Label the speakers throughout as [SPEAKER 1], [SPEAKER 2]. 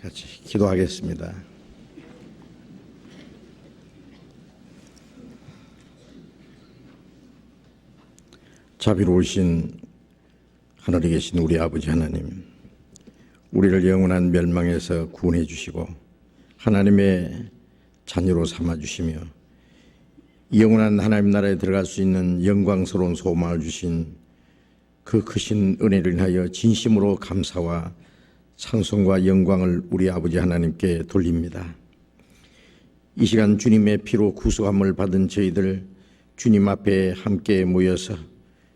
[SPEAKER 1] 같이 기도하겠습니다. 자비로우신 하늘에 계신 우리 아버지 하나님, 우리를 영원한 멸망에서 구원해 주시고 하나님의 자녀로 삼아 주시며 영원한 하나님 나라에 들어갈 수 있는 영광스러운 소망을 주신 그 크신 은혜를 인하여 진심으로 감사와 찬송과 영광을 우리 아버지 하나님께 돌립니다. 이 시간 주님의 피로 구속함을 받은 저희들 주님 앞에 함께 모여서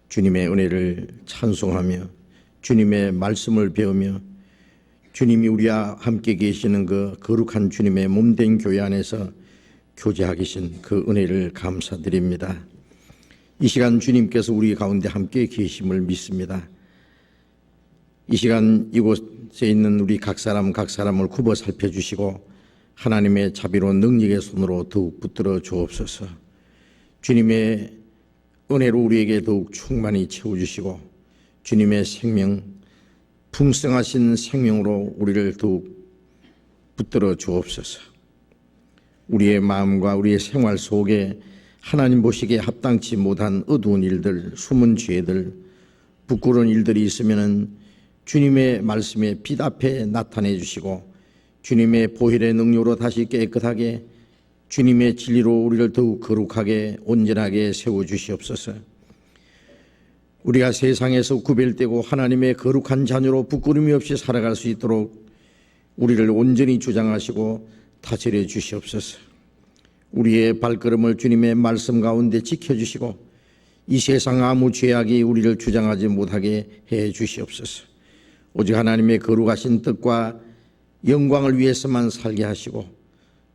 [SPEAKER 1] 주님의 은혜를 찬송하며 주님의 말씀을 배우며 주님이 우리와 함께 계시는 그 거룩한 주님의 몸된 교회 안에서 교제하게 계신 그 은혜를 감사드립니다. 이 시간 주님께서 우리 가운데 함께 계심을 믿습니다. 이 시간 이곳에 있는 우리 각 사람을 굽어 살펴주시고 하나님의 자비로운 능력의 손으로 더욱 붙들어 주옵소서. 주님의 은혜로 우리에게 더욱 충만히 채워주시고 주님의 생명, 풍성하신 생명으로 우리를 더욱 붙들어 주옵소서. 우리의 마음과 우리의 생활 속에 하나님 보시기에 합당치 못한 어두운 일들, 숨은 죄들, 부끄러운 일들이 있으면 주님의 말씀에 빛 앞에 나타내 주시고 주님의 보혈의 능력으로 다시 깨끗하게 주님의 진리로 우리를 더욱 거룩하게 온전하게 세워주시옵소서. 우리가 세상에서 구별되고 하나님의 거룩한 자녀로 부끄러움이 없이 살아갈 수 있도록 우리를 온전히 주장하시고 다스려 주시옵소서. 우리의 발걸음을 주님의 말씀 가운데 지켜주시고 이 세상 아무 죄악이 우리를 주장하지 못하게 해 주시옵소서. 오직 하나님의 거룩하신 뜻과 영광을 위해서만 살게 하시고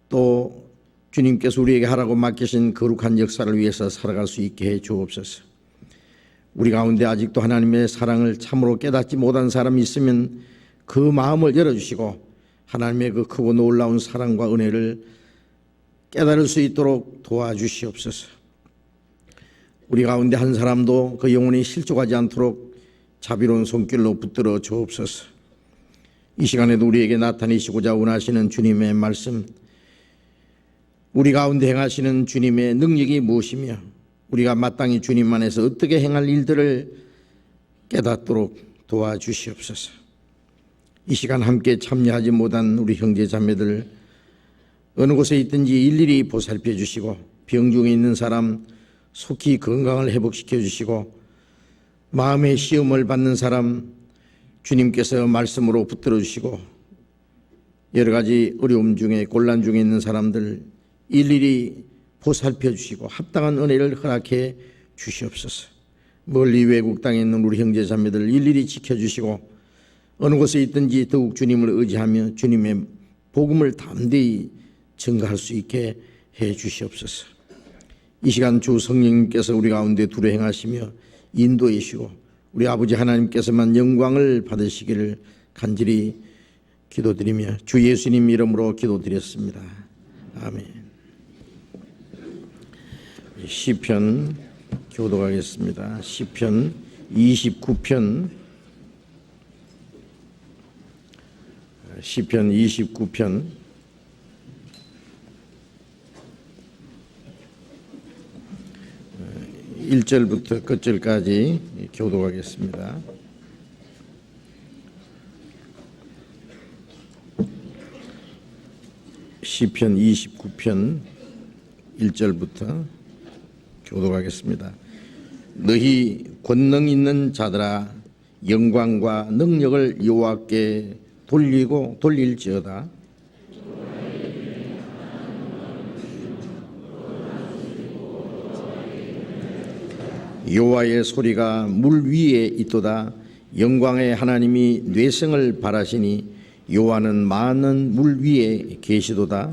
[SPEAKER 1] 또 주님께서 우리에게 하라고 맡기신 거룩한 역사를 위해서 살아갈 수 있게 해 주옵소서. 우리 가운데 아직도 하나님의 사랑을 참으로 깨닫지 못한 사람이 있으면 그 마음을 열어주시고 하나님의 그 크고 놀라운 사랑과 은혜를 깨달을 수 있도록 도와주시옵소서. 우리 가운데 한 사람도 그 영혼이 실족하지 않도록 자비로운 손길로 붙들어 주옵소서. 이 시간에도 우리에게 나타내시고자 원하시는 주님의 말씀, 우리 가운데 행하시는 주님의 능력이 무엇이며 우리가 마땅히 주님 안에서 어떻게 행할 일들을 깨닫도록 도와주시옵소서. 이 시간 함께 참여하지 못한 우리 형제 자매들 어느 곳에 있든지 일일이 보살펴 주시고 병 중에 있는 사람 속히 건강을 회복시켜 주시고 마음의 시험을 받는 사람 주님께서 말씀으로 붙들어 주시고 여러 가지 어려움 중에 곤란 중에 있는 사람들 일일이 보살펴 주시고 합당한 은혜를 허락해 주시옵소서. 멀리 외국 땅에 있는 우리 형제 자매들 일일이 지켜주시고 어느 곳에 있든지 더욱 주님을 의지하며 주님의 복음을 담대히 증거할 수 있게 해 주시옵소서. 이 시간 주 성령님께서 우리 가운데 두루 행하시며 인도해 주시고 우리 아버지 하나님께서만 영광을 받으시기를 간절히 기도드리며 주 예수님 이름으로 기도드렸습니다. 아멘. 시편 교독하겠습니다. 시편 29편 시편 29편 1절부터 끝절까지 교독하겠습니다. 시편 29편 1절부터 교독하겠습니다. 너희 권능 있는 자들아 영광과 능력을 여호와께 돌릴지어다. 여호와의 소리가 물 위에 있도다. 영광의 하나님이 뇌성을 바라시니 여호와는 많은 물 위에 계시도다.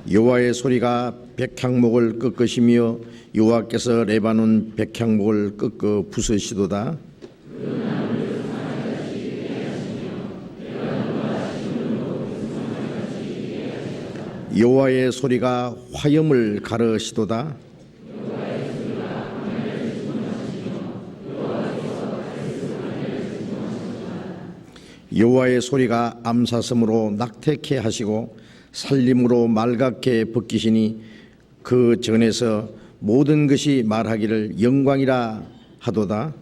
[SPEAKER 1] 여호와의 소리가 백향목을 꺾으시며 여호와께서 레바논 백향목을 꺾어 부수시도다. 여호와의 소리가 화염을 가르시도다. 여호와의 소리가 암사슴으로 낙태케 하시고 살림으로 맑게 벗기시니 그 전에서 모든 것이 말하기를 영광이라 하도다.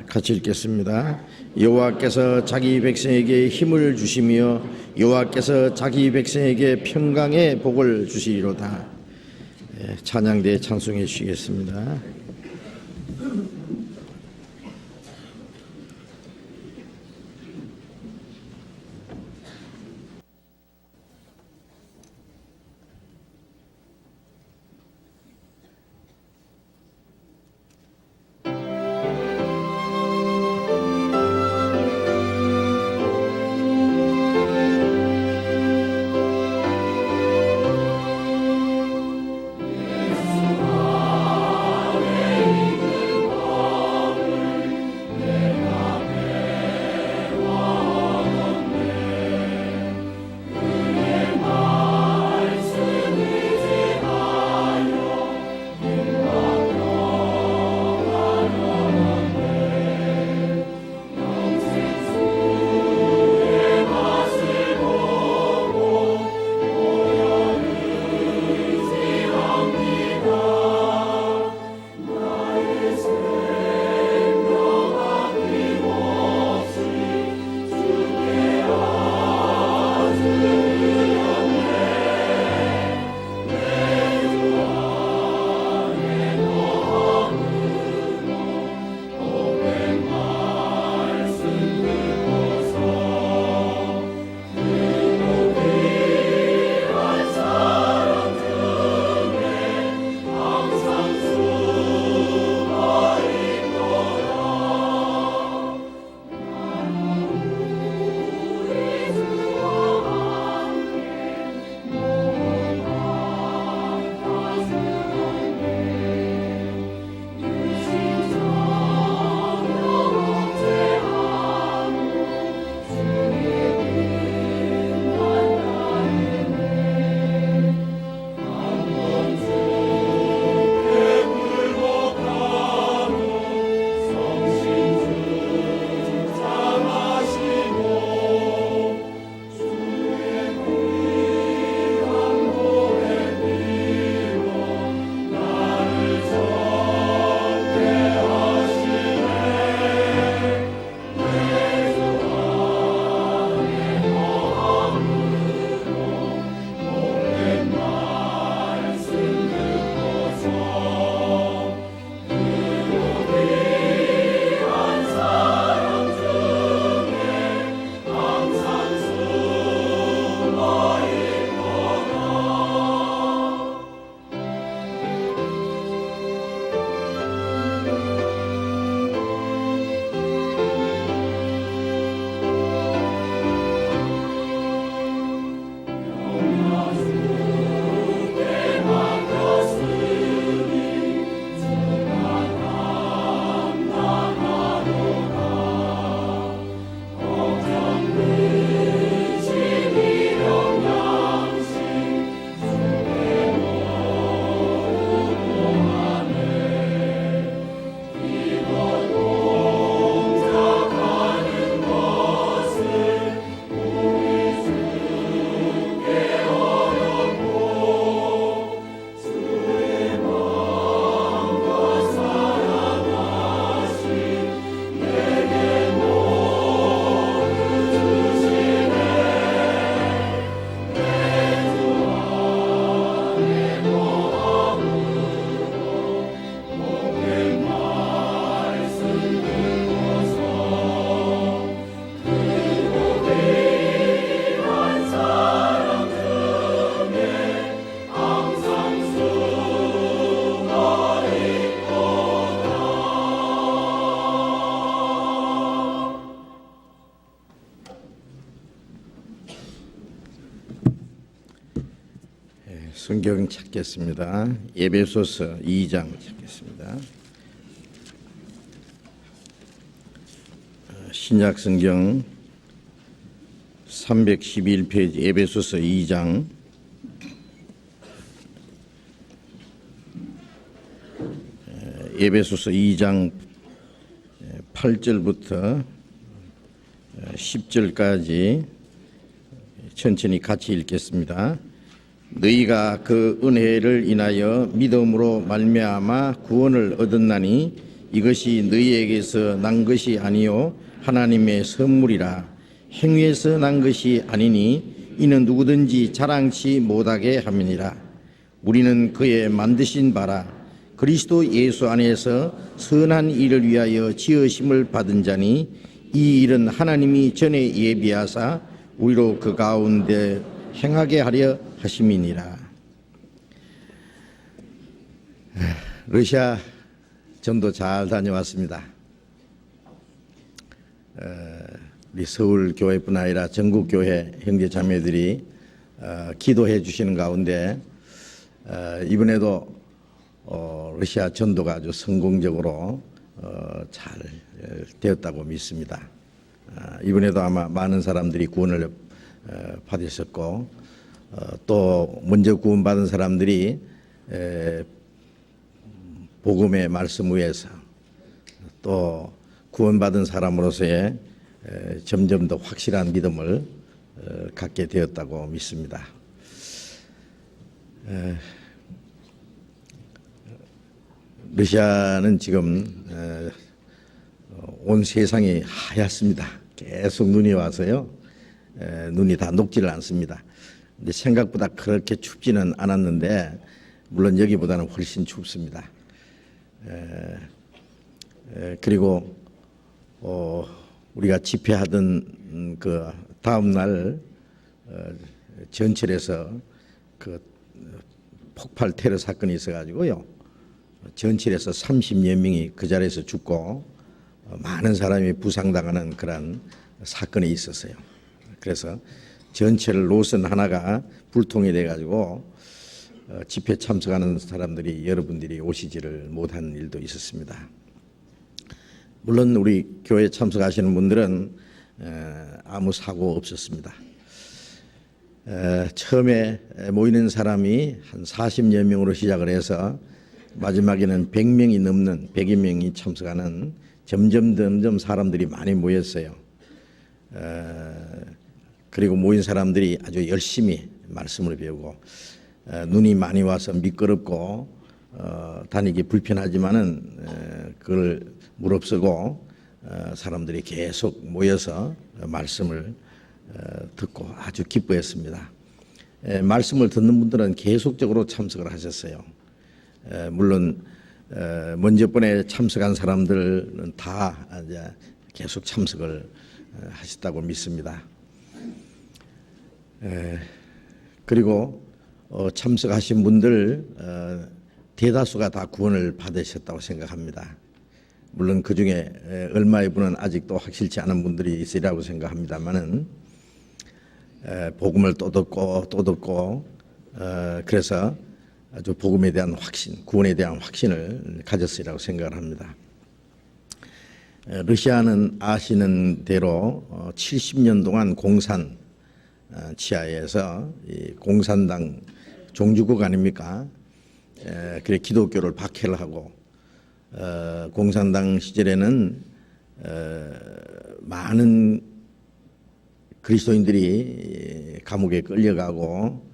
[SPEAKER 1] 같이 읽겠습니다. 여호와께서 자기 백성에게 힘을 주시며 여호와께서 자기 백성에게 평강의 복을 주시리로다. 찬양대에 찬송해 주시겠습니다. 성경 찾겠습니다. 에베소서 2장 찾겠습니다. 신약 성경 311페이지 에베소서 2장 에베소서 2장 8절부터 10절까지 천천히 같이 읽겠습니다. 너희가 그 은혜를 인하여 믿음으로 말미암아 구원을 얻었나니 이것이 너희에게서 난 것이 아니요 하나님의 선물이라. 행위에서 난 것이 아니니 이는 누구든지 자랑치 못하게 함이니라. 우리는 그의 만드신 바라 그리스도 예수 안에서 선한 일을 위하여 지으심을 받은 자니 이 일은 하나님이 전에 예비하사 우리로 그 가운데 행하게 하려 하심이니라. 러시아 전도 잘 다녀왔습니다. 우리 서울 교회뿐 아니라 전국 교회 형제 자매들이 기도해 주시는 가운데 이번에도 러시아 전도가 아주 성공적으로 잘 되었다고 믿습니다. 이번에도 아마 많은 사람들이 구원을 받으셨고 또 먼저 구원받은 사람들이 복음의 말씀 위에서 또 구원받은 사람으로서의 점점 더 확실한 믿음을 갖게 되었다고 믿습니다. 러시아는 지금 온 세상이 하얗습니다. 계속 눈이 와서요. 눈이 다 녹지를 않습니다. 근데 생각보다 그렇게 춥지는 않았는데 물론 여기보다는 훨씬 춥습니다. 그리고 우리가 집회하던 그 다음 날 전철에서 그 폭발 테러 사건이 있어가지고요. 전철에서 30여 명이 그 자리에서 죽고 많은 사람이 부상당하는 그런 사건이 있었어요. 그래서 전철 노선 하나가 불통이 돼가지고 집회 참석하는 사람들이 여러분들이 오시지를 못한 일도 있었습니다. 물론 우리 교회 참석하시는 분들은 아무 사고 없었습니다. 처음에 모이는 사람이 한 40여 명으로 시작을 해서 마지막에는 100명이 넘는 100여 명이 참석하는 점점 사람들이 많이 모였어요. 그리고 모인 사람들이 아주 열심히 말씀을 배우고 눈이 많이 와서 미끄럽고 다니기 불편하지만은 그걸 무릅쓰고 사람들이 계속 모여서 말씀을 듣고 아주 기뻐했습니다. 말씀을 듣는 분들은 계속적으로 참석을 하셨어요. 물론 먼저 번에 참석한 사람들은 다 이제 계속 참석을 하셨다고 믿습니다. 그리고 참석하신 분들 대다수가 다 구원을 받으셨다고 생각합니다. 물론 그 중에 얼마의 분은 아직도 확실치 않은 분들이 있으리라고 생각합니다만은 복음을 또 듣고 그래서 아주 복음에 대한 확신, 구원에 대한 확신을 가졌으리라고 생각을 합니다. 러시아는 아시는 대로 70년 동안 공산 치하에서 이 공산당 종주국 아닙니까? 그래 기독교를 박해를 하고 공산당 시절에는 많은 그리스도인들이 감옥에 끌려가고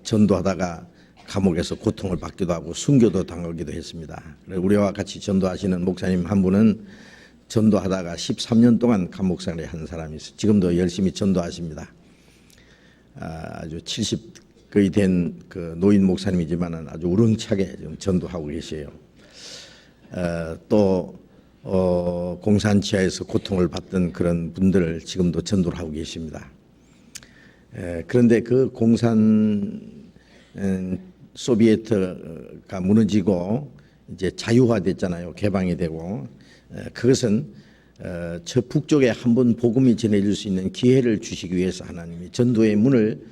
[SPEAKER 1] 전도하다가 감옥에서 고통을 받기도 하고 순교도 당하기도 했습니다. 우리와 같이 전도하시는 목사님 한 분은 전도하다가 13년 동안 감옥 생활을 한 사람이 있어요. 지금도 열심히 전도하십니다. 아주 70 거의 된 그 노인 목사님이지만은 아주 우렁차게 지금 전도하고 계세요. 또 공산 치하에서 고통을 받던 그런 분들을 지금도 전도를 하고 계십니다. 그런데 그 공산 소비에트가 무너지고 이제 자유화됐잖아요. 개방이 되고 그것은 저 북쪽에 한번 복음이 전해질 수 있는 기회를 주시기 위해서 하나님이 전도의 문을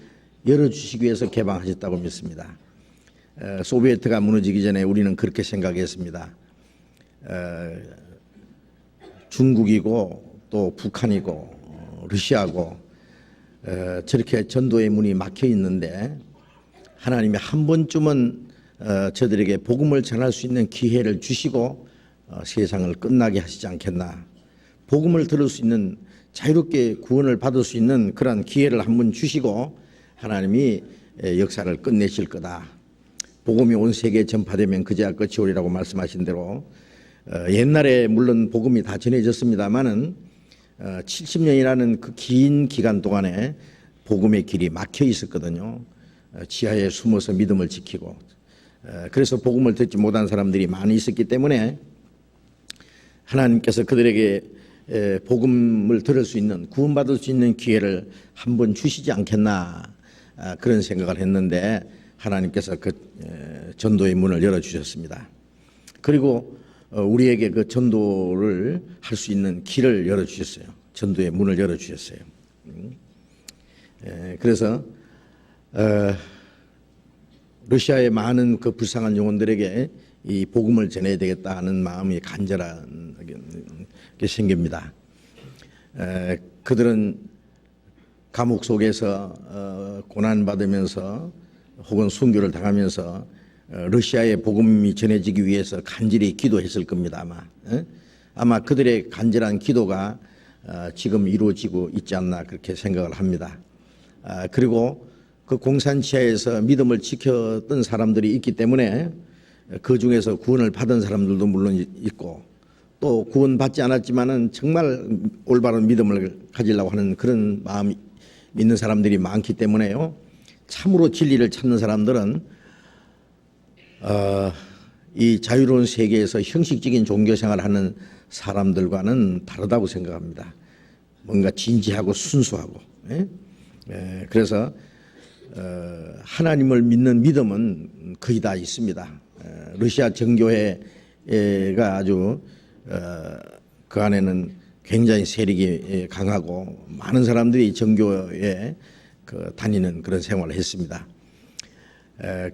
[SPEAKER 1] 열어주시기 위해서 개방하셨다고 믿습니다. 소비에트가 무너지기 전에 우리는 그렇게 생각했습니다. 중국이고 또 북한이고 러시아고 저렇게 전도의 문이 막혀 있는데 하나님이 한 번쯤은 저들에게 복음을 전할 수 있는 기회를 주시고 세상을 끝나게 하시지 않겠나. 복음을 들을 수 있는, 자유롭게 구원을 받을 수 있는 그러한 기회를 한번 주시고 하나님이 역사를 끝내실 거다. 복음이 온 세계에 전파되면 그제야 끝이 오리라고 말씀하신 대로 옛날에 물론 복음이 다 전해졌습니다마는 70년이라는 그 긴 기간 동안에 복음의 길이 막혀 있었거든요. 지하에 숨어서 믿음을 지키고, 그래서 복음을 듣지 못한 사람들이 많이 있었기 때문에 하나님께서 그들에게 복음을 들을 수 있는, 구원받을 수 있는 기회를 한번 주시지 않겠나, 그런 생각을 했는데 하나님께서 그 전도의 문을 열어주셨습니다. 그리고 우리에게 그 전도를 할 수 있는 길을 열어주셨어요. 전도의 문을 열어주셨어요. 그래서 러시아의 많은 그 불쌍한 영혼들에게 이 복음을 전해야 되겠다 하는 마음이 간절한 게 생깁니다. 그들은 감옥 속에서 고난받으면서 혹은 순교를 당하면서 러시아의 복음이 전해지기 위해서 간절히 기도했을 겁니다. 아마 그들의 간절한 기도가 지금 이루어지고 있지 않나 그렇게 생각을 합니다. 그리고 그 공산치하에서 믿음을 지켰던 사람들이 있기 때문에 그 중에서 구원을 받은 사람들도 물론 있고, 또 구원받지 않았지만은 정말 올바른 믿음을 가지려고 하는 그런 마음이 있는 사람들이 많기 때문에요. 참으로 진리를 찾는 사람들은 이 자유로운 세계에서 형식적인 종교 생활을 하는 사람들과는 다르다고 생각합니다. 뭔가 진지하고 순수하고. 그래서 하나님을 믿는 믿음은 거의 다 있습니다. 러시아 정교회가 아주 그 안에는 굉장히 세력이 강하고 많은 사람들이 정교에 다니는 그런 생활을 했습니다.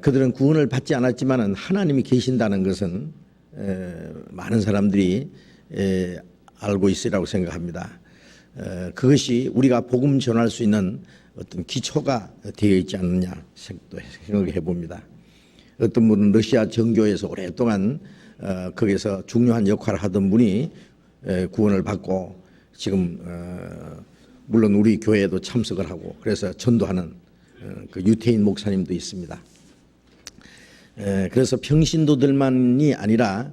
[SPEAKER 1] 그들은 구원을 받지 않았지만은 하나님이 계신다는 것은 많은 사람들이 알고 있으리라고 생각합니다. 그것이 우리가 복음 전할 수 있는 어떤 기초가 되어 있지 않느냐 생각해 봅니다. 어떤 분은 러시아 정교에서 오랫동안 거기서 중요한 역할을 하던 분이 구원을 받고 지금 물론 우리 교회에도 참석을 하고 그래서 전도하는 그 유태인 목사님도 있습니다. 그래서 평신도들만이 아니라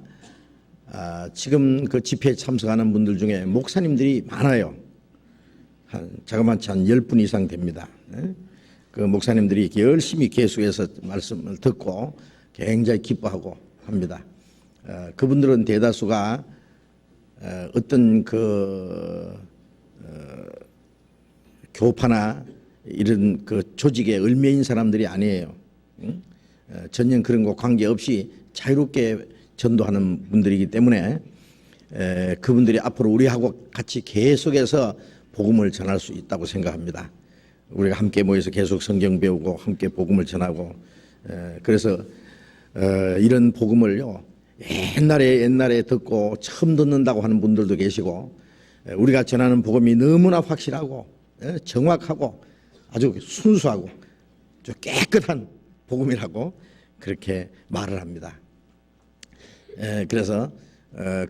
[SPEAKER 1] 지금 그 집회에 참석하는 분들 중에 목사님들이 많아요. 자그마치 한 10분 이상 됩니다. 그 목사님들이 이렇게 열심히 계속해서 말씀을 듣고 굉장히 기뻐하고 합니다. 그분들은 대다수가 어떤 그 교파나 이런 그 조직에 얽매인 사람들이 아니에요. 전혀 그런 거 관계없이 자유롭게 전도하는 분들이기 때문에 그분들이 앞으로 우리하고 같이 계속해서 복음을 전할 수 있다고 생각합니다. 우리가 함께 모여서 계속 성경 배우고 함께 복음을 전하고 그래서 이런 복음을요 옛날에 듣고 처음 듣는다고 하는 분들도 계시고 우리가 전하는 복음이 너무나 확실하고 정확하고 아주 순수하고 아주 깨끗한 복음이라고 그렇게 말을 합니다. 그래서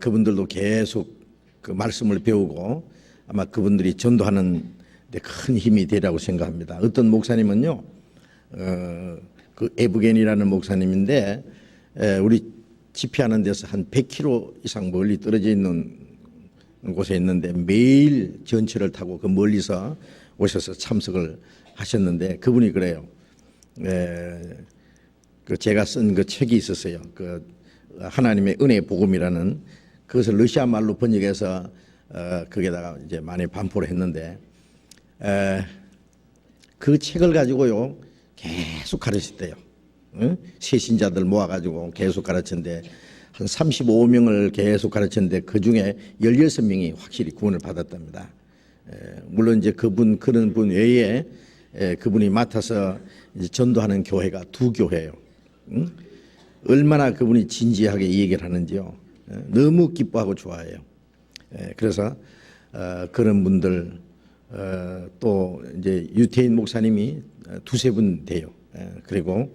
[SPEAKER 1] 그분들도 계속 그 말씀을 배우고 아마 그분들이 전도하는 데 큰 힘이 되리라고 생각합니다. 어떤 목사님은요, 그 에브겐이라는 목사님인데 우리 집회하는 데서 한 100km 이상 멀리 떨어져 있는 곳에 있는데 매일 전철을 타고 그 멀리서 오셔서 참석을 하셨는데 그분이 그래요. 그 제가 쓴 그 책이 있었어요. 그 하나님의 은혜 복음이라는 그것을 러시아 말로 번역해서 거기다가 이제 많이 반포를 했는데 그 책을 가지고요 계속 가르쳤대요. 새신자들 모아가지고 계속 가르쳤는데 한 35명을 계속 가르쳤는데 그 중에 16명이 확실히 구원을 받았답니다. 물론 이제 그런 분 외에 그분이 맡아서 이제 전도하는 교회가 2교회예요. 얼마나 그분이 진지하게 이 얘기를 하는지요. 너무 기뻐하고 좋아해요. 그래서 그런 분들 또 이제 유태인 목사님이 2-3분 돼요. 그리고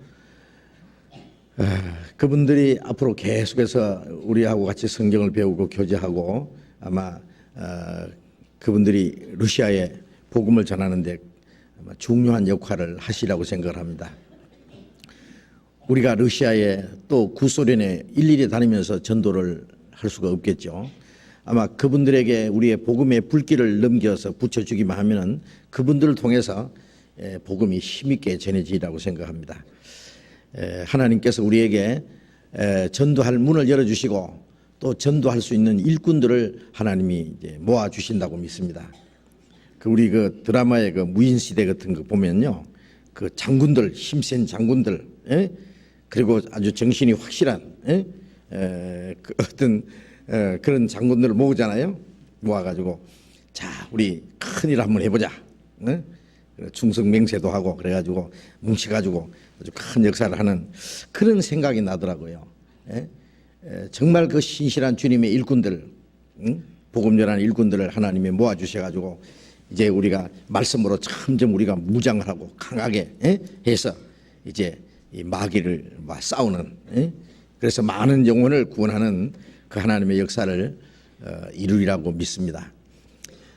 [SPEAKER 1] 그분들이 앞으로 계속해서 우리하고 같이 성경을 배우고 교제하고 아마 그분들이 러시아에 복음을 전하는데 아마 중요한 역할을 하시라고 생각을 합니다. 우리가 러시아에 또 구소련에 일일이 다니면서 전도를 할 수가 없겠죠. 아마 그분들에게 우리의 복음의 불길을 넘겨서 붙여주기만 하면은 그분들을 통해서 복음이 힘있게 전해지리라고 생각합니다. 하나님께서 우리에게 전도할 문을 열어주시고 또 전도할 수 있는 일꾼들을 하나님이 이제 모아주신다고 믿습니다. 우리 그 드라마의 그 무인시대 같은 거 보면요. 그 장군들, 힘센 장군들, 그리고 아주 정신이 확실한 그 어떤 그런 장군들을 모으잖아요. 모아가지고 자 우리 큰일 한번 해보자. 충성맹세도 하고 그래가지고 뭉쳐가지고 아주 큰 역사를 하는 그런 생각이 나더라고요. 정말 그 신실한 주님의 일꾼들, 복음 전하는 일꾼들을 하나님이 모아주셔가지고 이제 우리가 말씀으로 점점 우리가 무장을 하고 강하게 해서 이제 이 마귀를 싸우는 그래서 많은 영혼을 구원하는 그 하나님의 역사를 이루리라고 믿습니다.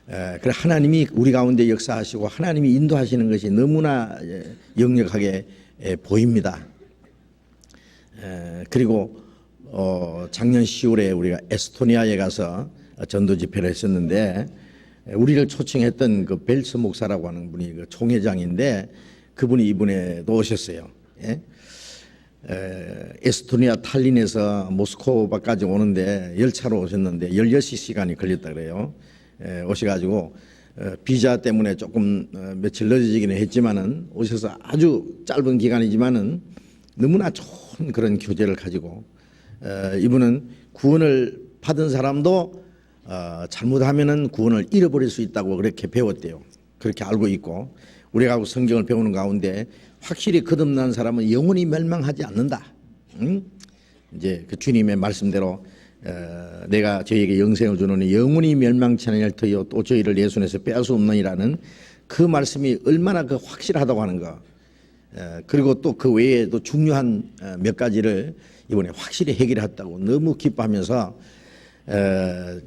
[SPEAKER 1] 그래 하나님이 우리 가운데 역사하시고 하나님이 인도하시는 것이 너무나 역력하게 보입니다. 그리고 작년 10월에 우리가 에스토니아에 가서 전도 집회를 했었는데 우리를 초청했던 그 벨스 목사라고 하는 분이 그 총회장인데 그분이 이번에도 오셨어요. 에스토니아 탈린에서 모스크바까지 오는데 열차로 오셨는데 16시간이 걸렸다 그래요. 오셔가지고 비자 때문에 조금 며칠 늦어지기는 했지만은 오셔서 아주 짧은 기간이지만은 너무나 좋은 그런 교제를 가지고 이분은 구원을 받은 사람도 잘못하면은 구원을 잃어버릴 수 있다고 그렇게 배웠대요. 그렇게 알고 있고 우리가 성경을 배우는 가운데 확실히 거듭난 사람은 영원히 멸망하지 않는다. 이제 그 주님의 말씀대로 내가 저희에게 영생을 주노니 영원히 멸망치 아니할 터이요 또 저희를 내 손에서 빼앗을 수 없느니라는 그 말씀이 얼마나 그 확실하다고 하는 거. 그리고 또 그 외에도 중요한 몇 가지를 이번에 확실히 해결했다고 너무 기뻐하면서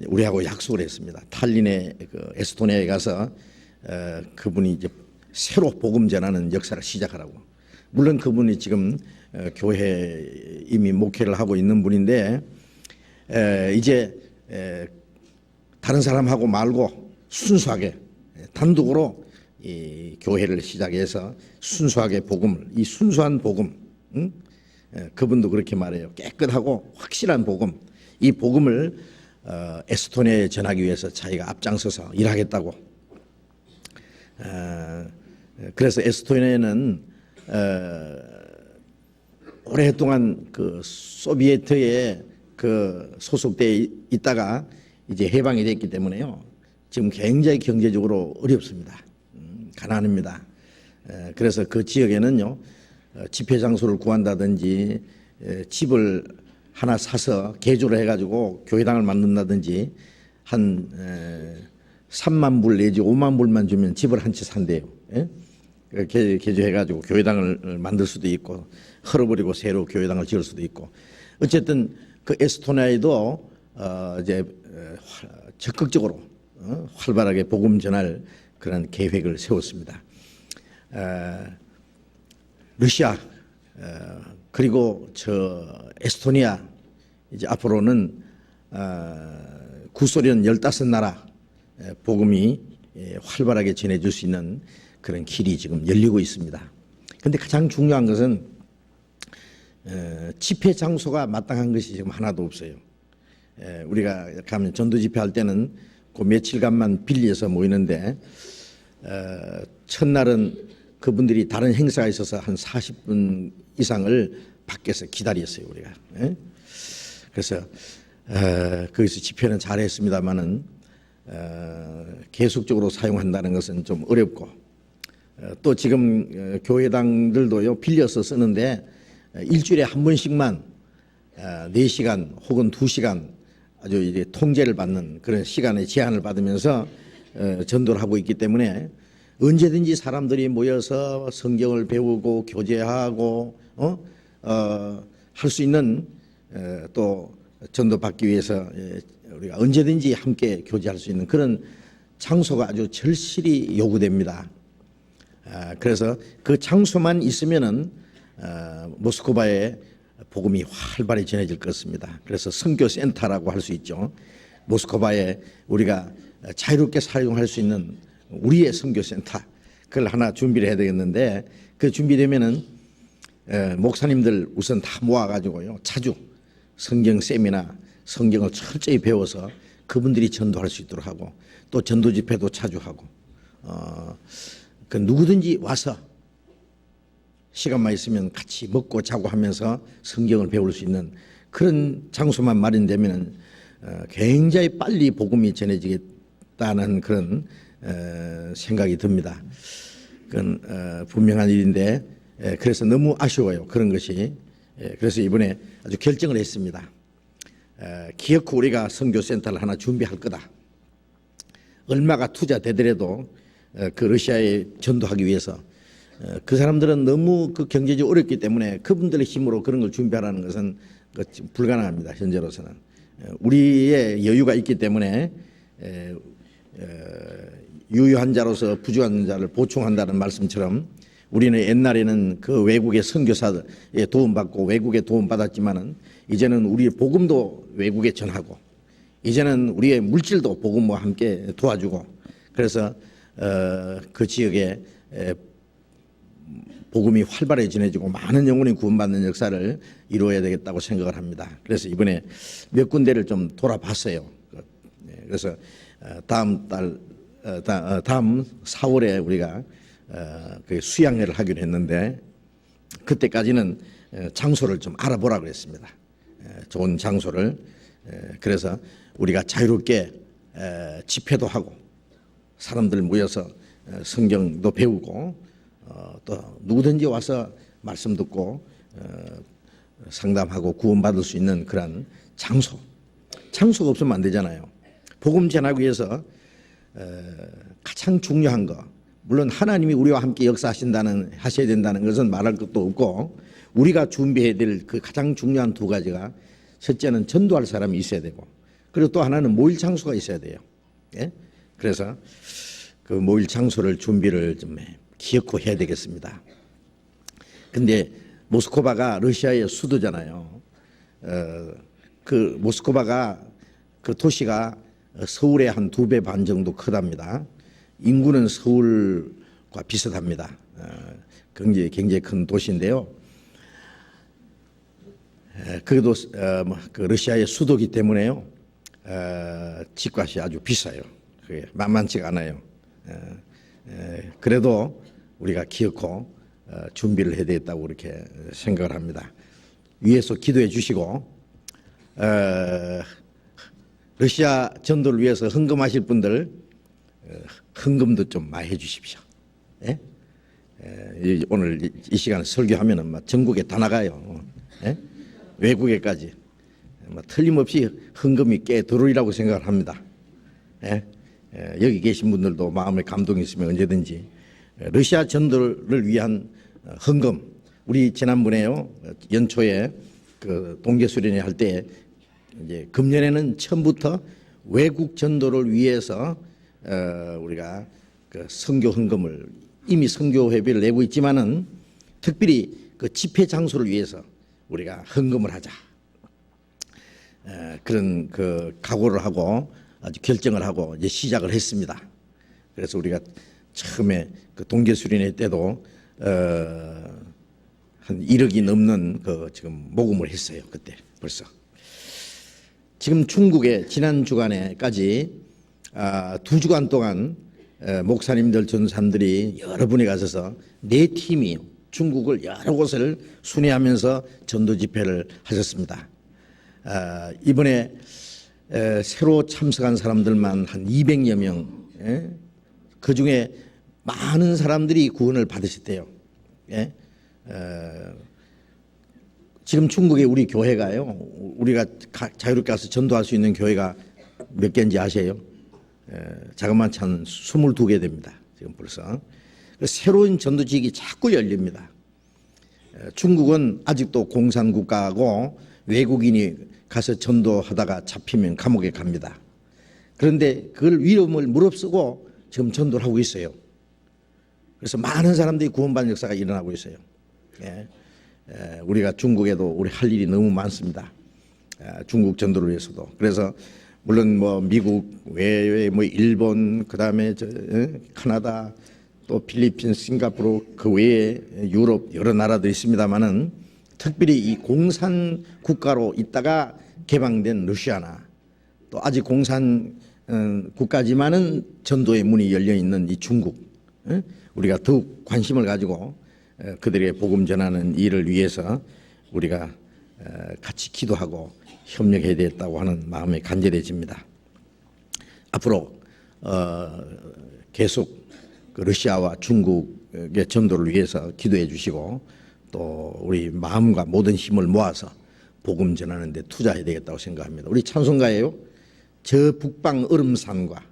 [SPEAKER 1] 우리하고 약속을 했습니다. 탈린의 그 에스토니아에 가서 그분이 이제 새로 복음 전하는 역사를 시작하라고. 물론 그분이 지금 교회 이미 목회를 하고 있는 분인데 이제 다른 사람하고 말고 순수하게 단독으로 이 교회를 시작해서 순수하게 복음을 이 순수한 복음 그분도 그렇게 말해요. 깨끗하고 확실한 복음 이 복음을 에스토니아에 전하기 위해서 자기가 앞장서서 일하겠다고. 그래서 에스토니아는 오랫동안 그 소비에트에 그 소속돼 있다가 이제 해방이 됐기 때문에요. 지금 굉장히 경제적으로 어렵습니다. 가난합니다. 그래서 그 지역에는요 집회 장소를 구한다든지 집을 하나 사서 개조를 해가지고 교회당을 만든다든지 한 3만 불 내지 5만 불만 주면 집을 한 채 산대요. 개조해가지고 교회당을 만들 수도 있고 헐어버리고 새로 교회당을 지을 수도 있고 어쨌든 그 에스토니아에도 이제 적극적으로 활발하게 복음 전할 그런 계획을 세웠습니다. 러시아 그리고 저 에스토니아 이제 앞으로는 구소련 15나라 복음이 활발하게 전해줄 수 있는 그런 길이 지금 열리고 있습니다. 그런데 가장 중요한 것은 집회 장소가 마땅한 것이 지금 하나도 없어요. 우리가 가면 전도 집회할 때는 그 며칠간만 빌려서 모이는데 첫날은 그분들이 다른 행사가 있어서 한 40분 이상을 밖에서 기다렸어요 우리가. 그래서 거기서 집회는 잘했습니다만은 계속적으로 사용한다는 것은 좀 어렵고 또 지금 교회당들도요 빌려서 쓰는데 일주일에 한 번씩만 4시간 혹은 2시간 아주 이제 통제를 받는 그런 시간의 제한을 받으면서 전도를 하고 있기 때문에 언제든지 사람들이 모여서 성경을 배우고 교제하고 할 수 있는 또 전도받기 위해서 우리가 언제든지 함께 교제할 수 있는 그런 장소가 아주 절실히 요구됩니다. 그래서 그 장소만 있으면은 모스크바에 복음이 활발히 전해질 것입니다. 그래서 선교센터라고 할 수 있죠. 모스크바에 우리가 자유롭게 사용할 수 있는 우리의 선교센터, 그걸 하나 준비를 해야 되겠는데, 그 준비되면은 목사님들 우선 다 모아가지고요, 자주 성경 세미나, 성경을 철저히 배워서 그분들이 전도할 수 있도록 하고, 또 전도 집회도 자주 하고, 그 누구든지 와서 시간만 있으면 같이 먹고 자고 하면서 성경을 배울 수 있는 그런 장소만 마련되면 굉장히 빨리 복음이 전해지겠다는 그런 생각이 듭니다. 그건 분명한 일인데, 그래서 너무 아쉬워요, 그런 것이. 그래서 이번에 아주 결정을 했습니다. 기어코 우리가 선교센터를 하나 준비할 거다. 얼마가 투자되더라도 그 러시아에 전도하기 위해서, 그 사람들은 너무 그 경제적으로 어렵기 때문에 그분들의 힘으로 그런 걸 준비하라는 것은 불가능합니다, 현재로서는. 우리의 여유가 있기 때문에 유효한 자로서 부족한 자를 보충한다는 말씀처럼, 우리는 옛날에는 그 외국의 선교사들의 도움받고 외국에 도움받았지만은 이제는 우리의 복음도 외국에 전하고, 이제는 우리의 물질도 복음과 함께 도와주고, 그래서 그 지역에 복음이 활발히 전해지고 많은 영혼이 구원받는 역사를 이루어야 되겠다고 생각을 합니다. 그래서 이번에 몇 군데를 좀 돌아봤어요. 그래서 다음 4월에 우리가 그 수양회를 하기로 했는데, 그때까지는 장소를 좀 알아보라고 했습니다. 좋은 장소를. 그래서 우리가 자유롭게 집회도 하고 사람들 모여서 성경도 배우고, 또 누구든지 와서 말씀 듣고 상담하고 구원받을 수 있는 그런 장소가 없으면 안 되잖아요. 복음 전하기 위해서 가장 중요한 거, 물론 하나님이 우리와 함께 하셔야 된다는 것은 말할 것도 없고, 우리가 준비해야 될 그 가장 중요한 두 가지가, 첫째는 전도할 사람이 있어야 되고, 그리고 또 하나는 모일 장소가 있어야 돼요. 예? 그래서 그 모일 장소를 준비를 좀 기어코 해야 되겠습니다. 근데 모스크바가 러시아의 수도잖아요. 그 모스크바가, 그 도시가 서울의 한 2배 반 정도 크답니다. 인구는 서울과 비슷합니다. 굉장히 큰 도시인데요. 그래도 그 러시아의 수도기 때문에요, 집값이 아주 비싸요. 그게 만만치가 않아요. 그래도 우리가 기어코 준비를 해야 되겠다고 그렇게 생각을 합니다. 위에서 기도해 주시고, 러시아 전도를 위해서 헌금하실 분들 헌금도 좀 많이 해 주십시오. 예? 오늘 이 시간에 설교하면은 막 전국에 다 나가요. 예? 외국에까지. 틀림없이 헌금이 꽤 들어오리라고 생각을 합니다. 예? 여기 계신 분들도 마음에 감동이 있으면 언제든지 러시아 전도를 위한 헌금, 우리 지난번에요, 연초에 그 동계수련회 할 때 이제 금년에는 처음부터 외국 전도를 위해서 우리가 그 선교 헌금을, 이미 선교 회비를 내고 있지만은 특별히 그 집회 장소를 위해서 우리가 헌금을 하자, 그런 그 각오를 하고 아주 결정을 하고 이제 시작을 했습니다. 그래서 우리가 처음에 그 동계수련회 때도 한 1억이 넘는 그 지금 모금을 했어요. 그때 벌써. 지금 중국에 지난 주간에까지 2주간 동안 목사님들, 전사님들이 여러 분이 가셔서 4팀이 중국을 여러 곳을 순회하면서 전도 집회를 하셨습니다. 이번에 새로 참석한 사람들만 한 200여 명, 그 중에 많은 사람들이 구원을 받으셨대요. 지금 중국에 우리 교회가요, 우리가 자유롭게 가서 전도할 수 있는 교회가 몇 개인지 아세요? 자그마치 한 22개 됩니다. 지금 벌써. 새로운 전도직이 자꾸 열립니다. 중국은 아직도 공산국가고 외국인이 가서 전도하다가 잡히면 감옥에 갑니다. 그런데 그걸 위험을 무릅쓰고 지금 전도를 하고 있어요. 그래서 많은 사람들이 구원받는 역사가 일어나고 있어요. 우리가 중국에도 우리 할 일이 너무 많습니다. 중국 전도를 위해서도. 그래서 물론 뭐 미국 외에 뭐 일본 그다음에 캐나다 또 필리핀, 싱가포르 그 외에 유럽 여러 나라도 있습니다만은 특별히 이 공산 국가로 있다가 개방된 러시아나 또 아직 공산 국가지만은 전도의 문이 열려 있는 이 중국, 우리가 더욱 관심을 가지고 그들의 복음 전하는 일을 위해서 우리가 같이 기도하고 협력해야 되겠다고 하는 마음이 간절해집니다. 앞으로 계속 그 러시아와 중국의 전도를 위해서 기도해 주시고 또 우리 마음과 모든 힘을 모아서 복음 전하는 데 투자해야 되겠다고 생각합니다. 우리 찬송가예요. 저 북방 얼음산과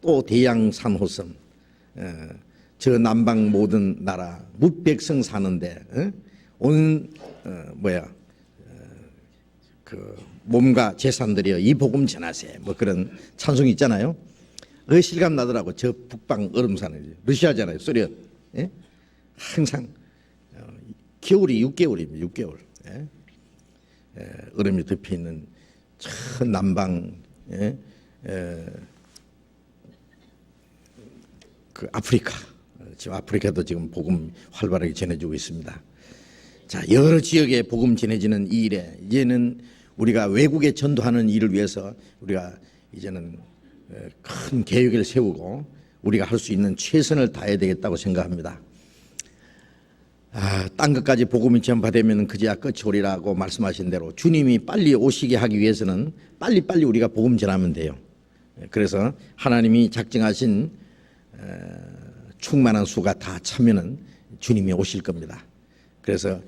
[SPEAKER 1] 또 대양 산호섬, 저 남방 모든 나라 뭇백성 사는데 온 그 몸과 재산들이여 이 복음 전하세, 뭐 그런 찬송이 있잖아요. 그 실감 나더라고. 저 북방 얼음산을 러시아잖아요. 소련. 항상 겨울이 6개월입니다. 6개월. 얼음이 덮여 있는 저 남방 그 아프리카. 지금 아프리카도 지금 복음 활발하게 전해주고 있습니다. 자, 여러 지역에 복음 전해지는 이 일에 이제는 우리가 외국에 전도하는 일을 위해서 우리가 이제는 큰 계획을 세우고 우리가 할 수 있는 최선을 다해야 되겠다고 생각합니다. 딴 것까지 복음이 전파되면 그제야 끝이 오리라고 말씀하신 대로 주님이 빨리 오시게 하기 위해서는 빨리빨리 우리가 복음 전하면 돼요. 그래서 하나님이 작정하신 충만한 수가 다 차면은 주님이 오실 겁니다. 그래서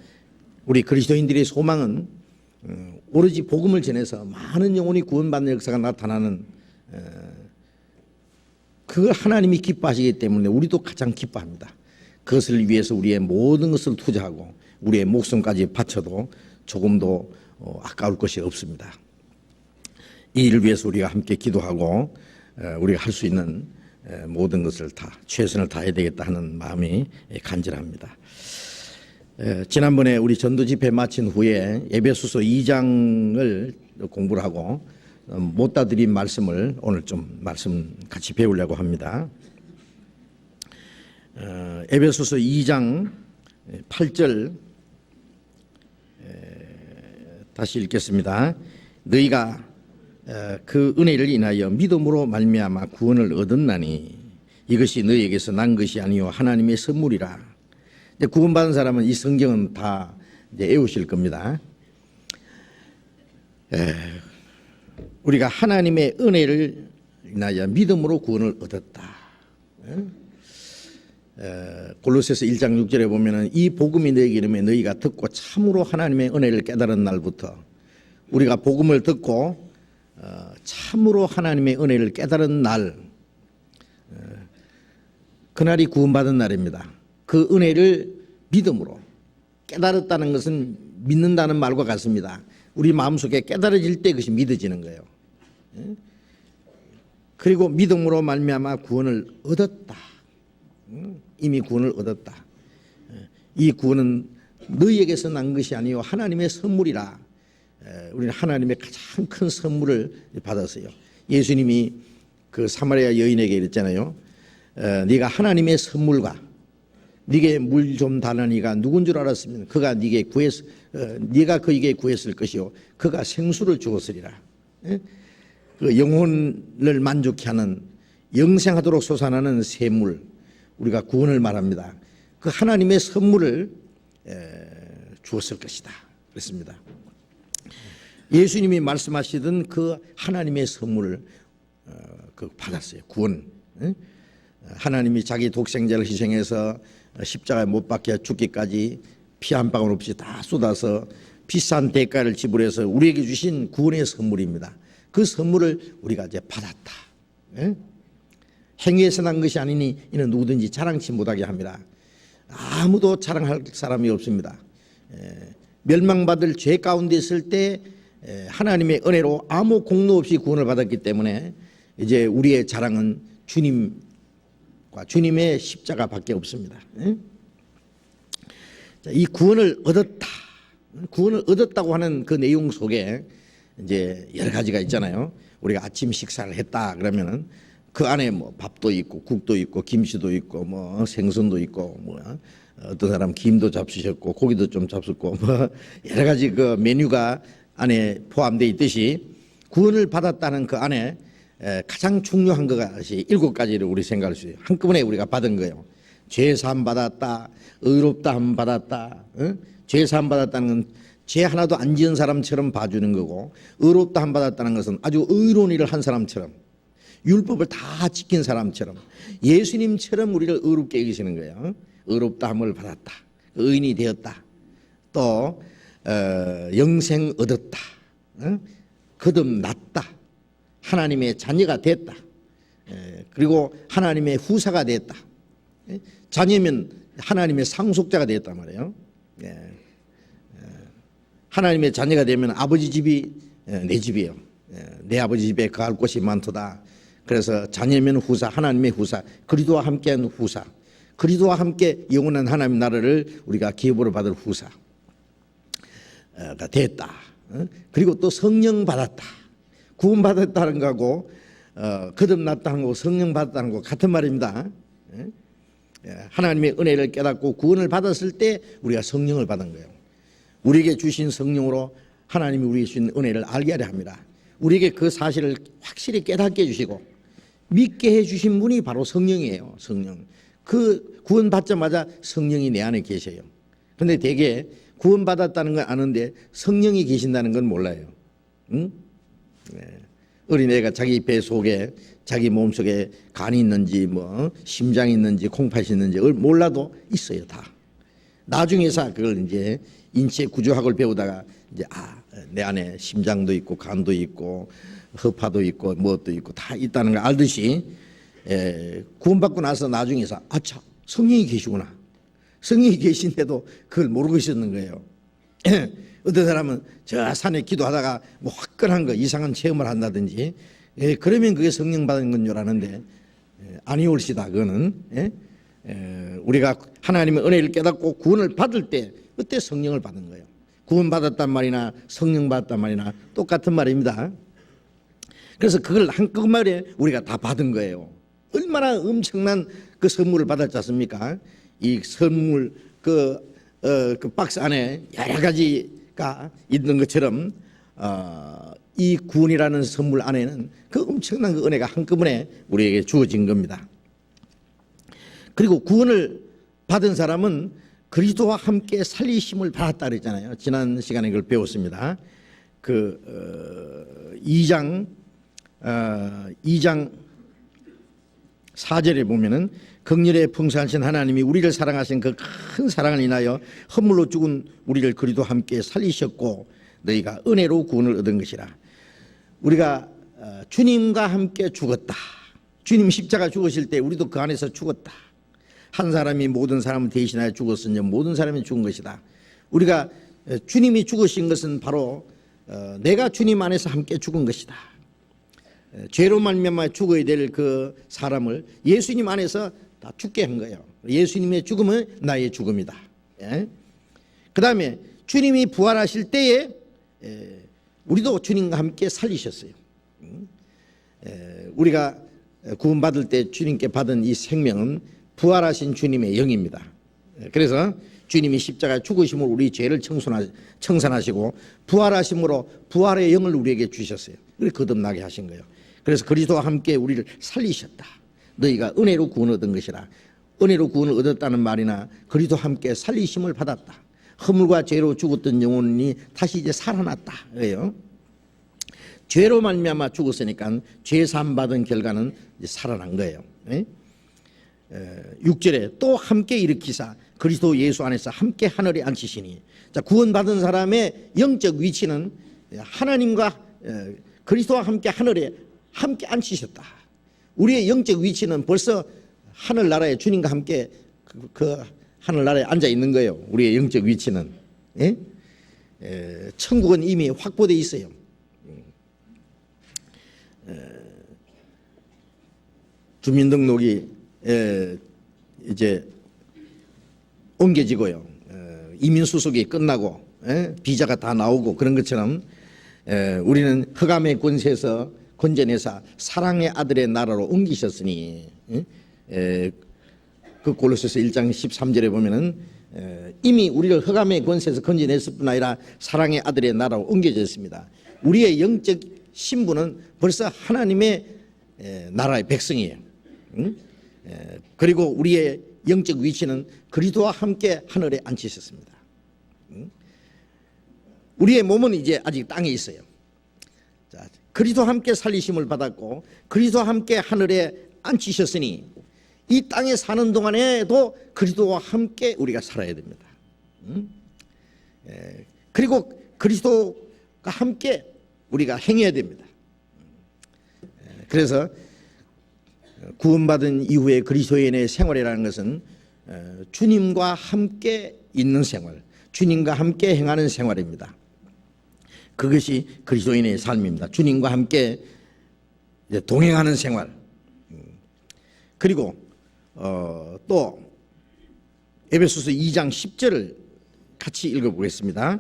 [SPEAKER 1] 우리 그리스도인들의 소망은 오로지 복음을 전해서 많은 영혼이 구원받는 역사가 나타나는 그걸 하나님이 기뻐하시기 때문에 우리도 가장 기뻐합니다. 그것을 위해서 우리의 모든 것을 투자하고 우리의 목숨까지 바쳐도 조금도 아까울 것이 없습니다. 이 일을 위해서 우리가 함께 기도하고 우리가 할 수 있는 모든 것을 다 최선을 다해야 되겠다 하는 마음이 간절합니다. 지난번에 우리 전도 집회 마친 후에 에베소서 2장을 공부를 하고 못다 드린 말씀을 오늘 좀 말씀 같이 배우려고 합니다. 에베소서 2장 8절 다시 읽겠습니다. 너희가 그 은혜를 인하여 믿음으로 말미암아 구원을 얻었나니 이것이 너희에게서 난 것이 아니요 하나님의 선물이라. 구원받은 사람은 이 성경은 다 이제 외우실 겁니다. 우리가 하나님의 은혜를 인하여 믿음으로 구원을 얻었다. 골로새서 1장 6절에 보면은 이 복음이 너희에게 이르매 너희가 듣고 참으로 하나님의 은혜를 깨달은 날부터 우리가 복음을 듣고 참으로 하나님의 은혜를 깨달은 날, 그날이 구원받은 날입니다. 그 은혜를 믿음으로 깨달았다는 것은 믿는다는 말과 같습니다. 우리 마음속에 깨달아질 때 그것이 믿어지는 거예요. 그리고 믿음으로 말미암아 구원을 얻었다. 이미 구원을 얻었다. 이 구원은 너희에게서 난 것이 아니요 하나님의 선물이라. 우리는 하나님의 가장 큰 선물을 받았어요. 예수님이 그 사마리아 여인에게 이랬잖아요. 네가 하나님의 선물과 네게 물 좀 달라니가 누군 줄 알았으면 그가 네가 그에게 구했을 것이요 그가 생수를 주었으리라. 그 영혼을 만족케 하는 영생하도록 솟아나는 샘물, 우리가 구원을 말합니다. 그 하나님의 선물을 주었을 것이다 그랬습니다. 예수님이 말씀하시던 그 하나님의 선물을 받았어요. 구원. 하나님이 자기 독생자를 희생해서 십자가에 못 박혀 죽기까지 피 한 방울 없이 다 쏟아서 비싼 대가를 지불해서 우리에게 주신 구원의 선물입니다. 그 선물을 우리가 이제 받았다. 행위에서 난 것이 아니니 이는 누구든지 자랑치 못하게 합니다. 아무도 자랑할 사람이 없습니다. 멸망받을 죄 가운데 있을 때 하나님의 은혜로 아무 공로 없이 구원을 받았기 때문에 이제 우리의 자랑은 주님과 주님의 십자가밖에 없습니다. 이 구원을 얻었다고 하는 그 내용 속에 이제 여러 가지가 있잖아요. 우리가 아침 식사를 했다 그러면은 그 안에 뭐 밥도 있고 국도 있고 김치도 있고 뭐 생선도 있고 뭐 어떤 사람 김도 잡수셨고 고기도 좀 잡수고 뭐 여러 가지 그 메뉴가 안에 포함되어 있듯이 구원을 받았다는 그 안에 가장 중요한 것이 7가지를 우리 생각할 수 있어요. 한꺼번에 우리가 받은 거예요. 죄 사함 받았다, 의롭다함 받았다. 죄 사함 받았다는 건 죄 하나도 안 지은 사람처럼 봐주는 거고, 의롭다함 받았다는 것은 아주 의로운 일을 한 사람처럼, 율법을 다 지킨 사람처럼, 예수님처럼 우리를 의롭게 여기시는 거예요. 의롭다함을 받았다, 의인이 되었다, 또 영생 얻었다, 거듭났다, 하나님의 자녀가 됐다, 그리고 하나님의 후사가 됐다. 자녀면 하나님의 상속자가 되었단 말이에요. 하나님의 자녀가 되면 아버지 집이 내 집이에요. 내 아버지 집에 거할 곳이 많도다. 그래서 자녀면 후사, 하나님의 후사, 그리스도와 함께한 후사, 그리스도와 함께 영원한 하나님 나라를 우리가 기업으로 받을 후사가 됐다. 그리고 또 성령 받았다. 구원 받았다는 거하고 거듭났다는 거고 성령 받았다는 거 같은 말입니다. 하나님의 은혜를 깨닫고 구원을 받았을 때 우리가 성령을 받은 거예요. 우리에게 주신 성령으로 하나님이 우리에게 주신 은혜를 알게 하려 합니다. 우리에게 그 사실을 확실히 깨닫게 해주시고 믿게 해주신 분이 바로 성령이에요. 성령. 그 구원 받자마자 성령이 내 안에 계셔요. 그런데 대개 구원 받았다는 건 아는데 성령이 계신다는 건 몰라요. 응? 어린애가 자기 배 속에 자기 몸속에 간이 있는지 뭐 심장이 있는지 콩팥이 있는지 몰라도 있어요. 다. 나중에서 그걸 이제 인체 구조학을 배우다가 이제 내 안에 심장도 있고 간도 있고 허파도 있고 무엇도 있고 다 있다는 걸 알듯이 구원받고 나서 나중에서 아차 성령이 계시구나. 성령이 계신데도 그걸 모르고 있었는 거예요. 어떤 사람은 저 산에 기도하다가 뭐 화끈한 거 이상한 체험을 한다든지 그러면 그게 성령 받은 건 줄 아는데 아니올시다. 그거는 우리가 하나님의 은혜를 깨닫고 구원을 받을 때 그때 성령을 받은 거예요. 구원 받았단 말이나 성령 받았단 말이나 똑같은 말입니다. 그래서 그걸 한꺼번에 우리가 다 받은 거예요. 얼마나 엄청난 그 선물을 받았지 않습니까? 이 선물 그 박스 안에 여러 가지가 있는 것처럼 이 구원이라는 선물 안에는 그 엄청난 그 은혜가 한꺼번에 우리에게 주어진 겁니다. 그리고 구원을 받은 사람은 그리스도와 함께 살리심을 받았다 그랬잖아요. 지난 시간에 그걸 배웠습니다. 그 2장 4절에 보면은 긍휼에 풍성하신 하나님이 우리를 사랑하신 그 큰 사랑을 인하여 허물로 죽은 우리를 그리스도와 함께 살리셨고 너희가 은혜로 구원을 얻은 것이라. 우리가 주님과 함께 죽었다. 주님 십자가 죽으실 때 우리도 그 안에서 죽었다. 한 사람이 모든 사람을 대신하여 죽었으니 모든 사람이 죽은 것이다. 우리가 주님이 죽으신 것은 바로 내가 주님 안에서 함께 죽은 것이다. 죄로 말미암아 죽어야 될 그 사람을 예수님 안에서 다 죽게 한 거예요. 예수님의 죽음은 나의 죽음이다. 그 다음에 주님이 부활하실 때에 우리도 주님과 함께 살리셨어요. 우리가 구원받을 때 주님께 받은 이 생명은 부활하신 주님의 영입니다. 그래서 주님이 십자가에 죽으심으로 우리 죄를 청산하시고 부활하심으로 부활의 영을 우리에게 주셨어요. 그래서 거듭나게 하신 거예요. 그래서 그리스도와 함께 우리를 살리셨다. 너희가 은혜로 구원을 얻은 것이라. 은혜로 구원을 얻었다는 말이나 그리스도와 함께 살리심을 받았다. 허물과 죄로 죽었던 영혼이 다시 이제 살아났다. 그래요. 죄로 말미암아 죽었으니까 죄 사함 받은 결과는 이제 살아난 거예요. 6절에 또 함께 일으키사 그리스도 예수 안에서 함께 하늘에 앉히시니. 자, 구원받은 사람의 영적 위치는 하나님과 그리스도와 함께 하늘에 함께 앉히셨다. 우리의 영적 위치는 벌써 하늘나라에 주님과 함께 그 하늘나라에 앉아 있는 거예요. 우리의 영적 위치는. 예? 천국은 이미 확보되어 있어요. 주민등록이 이제 옮겨지고요. 이민수속이 끝나고 비자가 다 나오고 그런 것처럼 우리는 흑암의 권세에서 건져내사 사랑의 아들의 나라로 옮기셨으니 그 골로새서 1장 13절에 보면은 이미 우리를 흑암의 권세에서 건져냈을 뿐 아니라 사랑의 아들의 나라로 옮겨졌습니다. 우리의 영적 신분은 벌써 하나님의 나라의 백성이에요. 그리고 우리의 영적 위치는 그리스도와 함께 하늘에 앉히셨습니다. 우리의 몸은 이제 아직 땅에 있어요. 자, 그리스도와 함께 살리심을 받았고 그리스도와 함께 하늘에 앉히셨으니 이 땅에 사는 동안에도 그리스도와 함께 우리가 살아야 됩니다. 그리고 그리스도가 함께 우리가 행해야 됩니다. 그래서 구원받은 이후에 그리스도인의 생활이라는 것은 주님과 함께 있는 생활, 주님과 함께 행하는 생활입니다. 그것이 그리스도인의 삶입니다. 주님과 함께 동행하는 생활. 그리고 또 에베소서 2장 10절을 같이 읽어보겠습니다.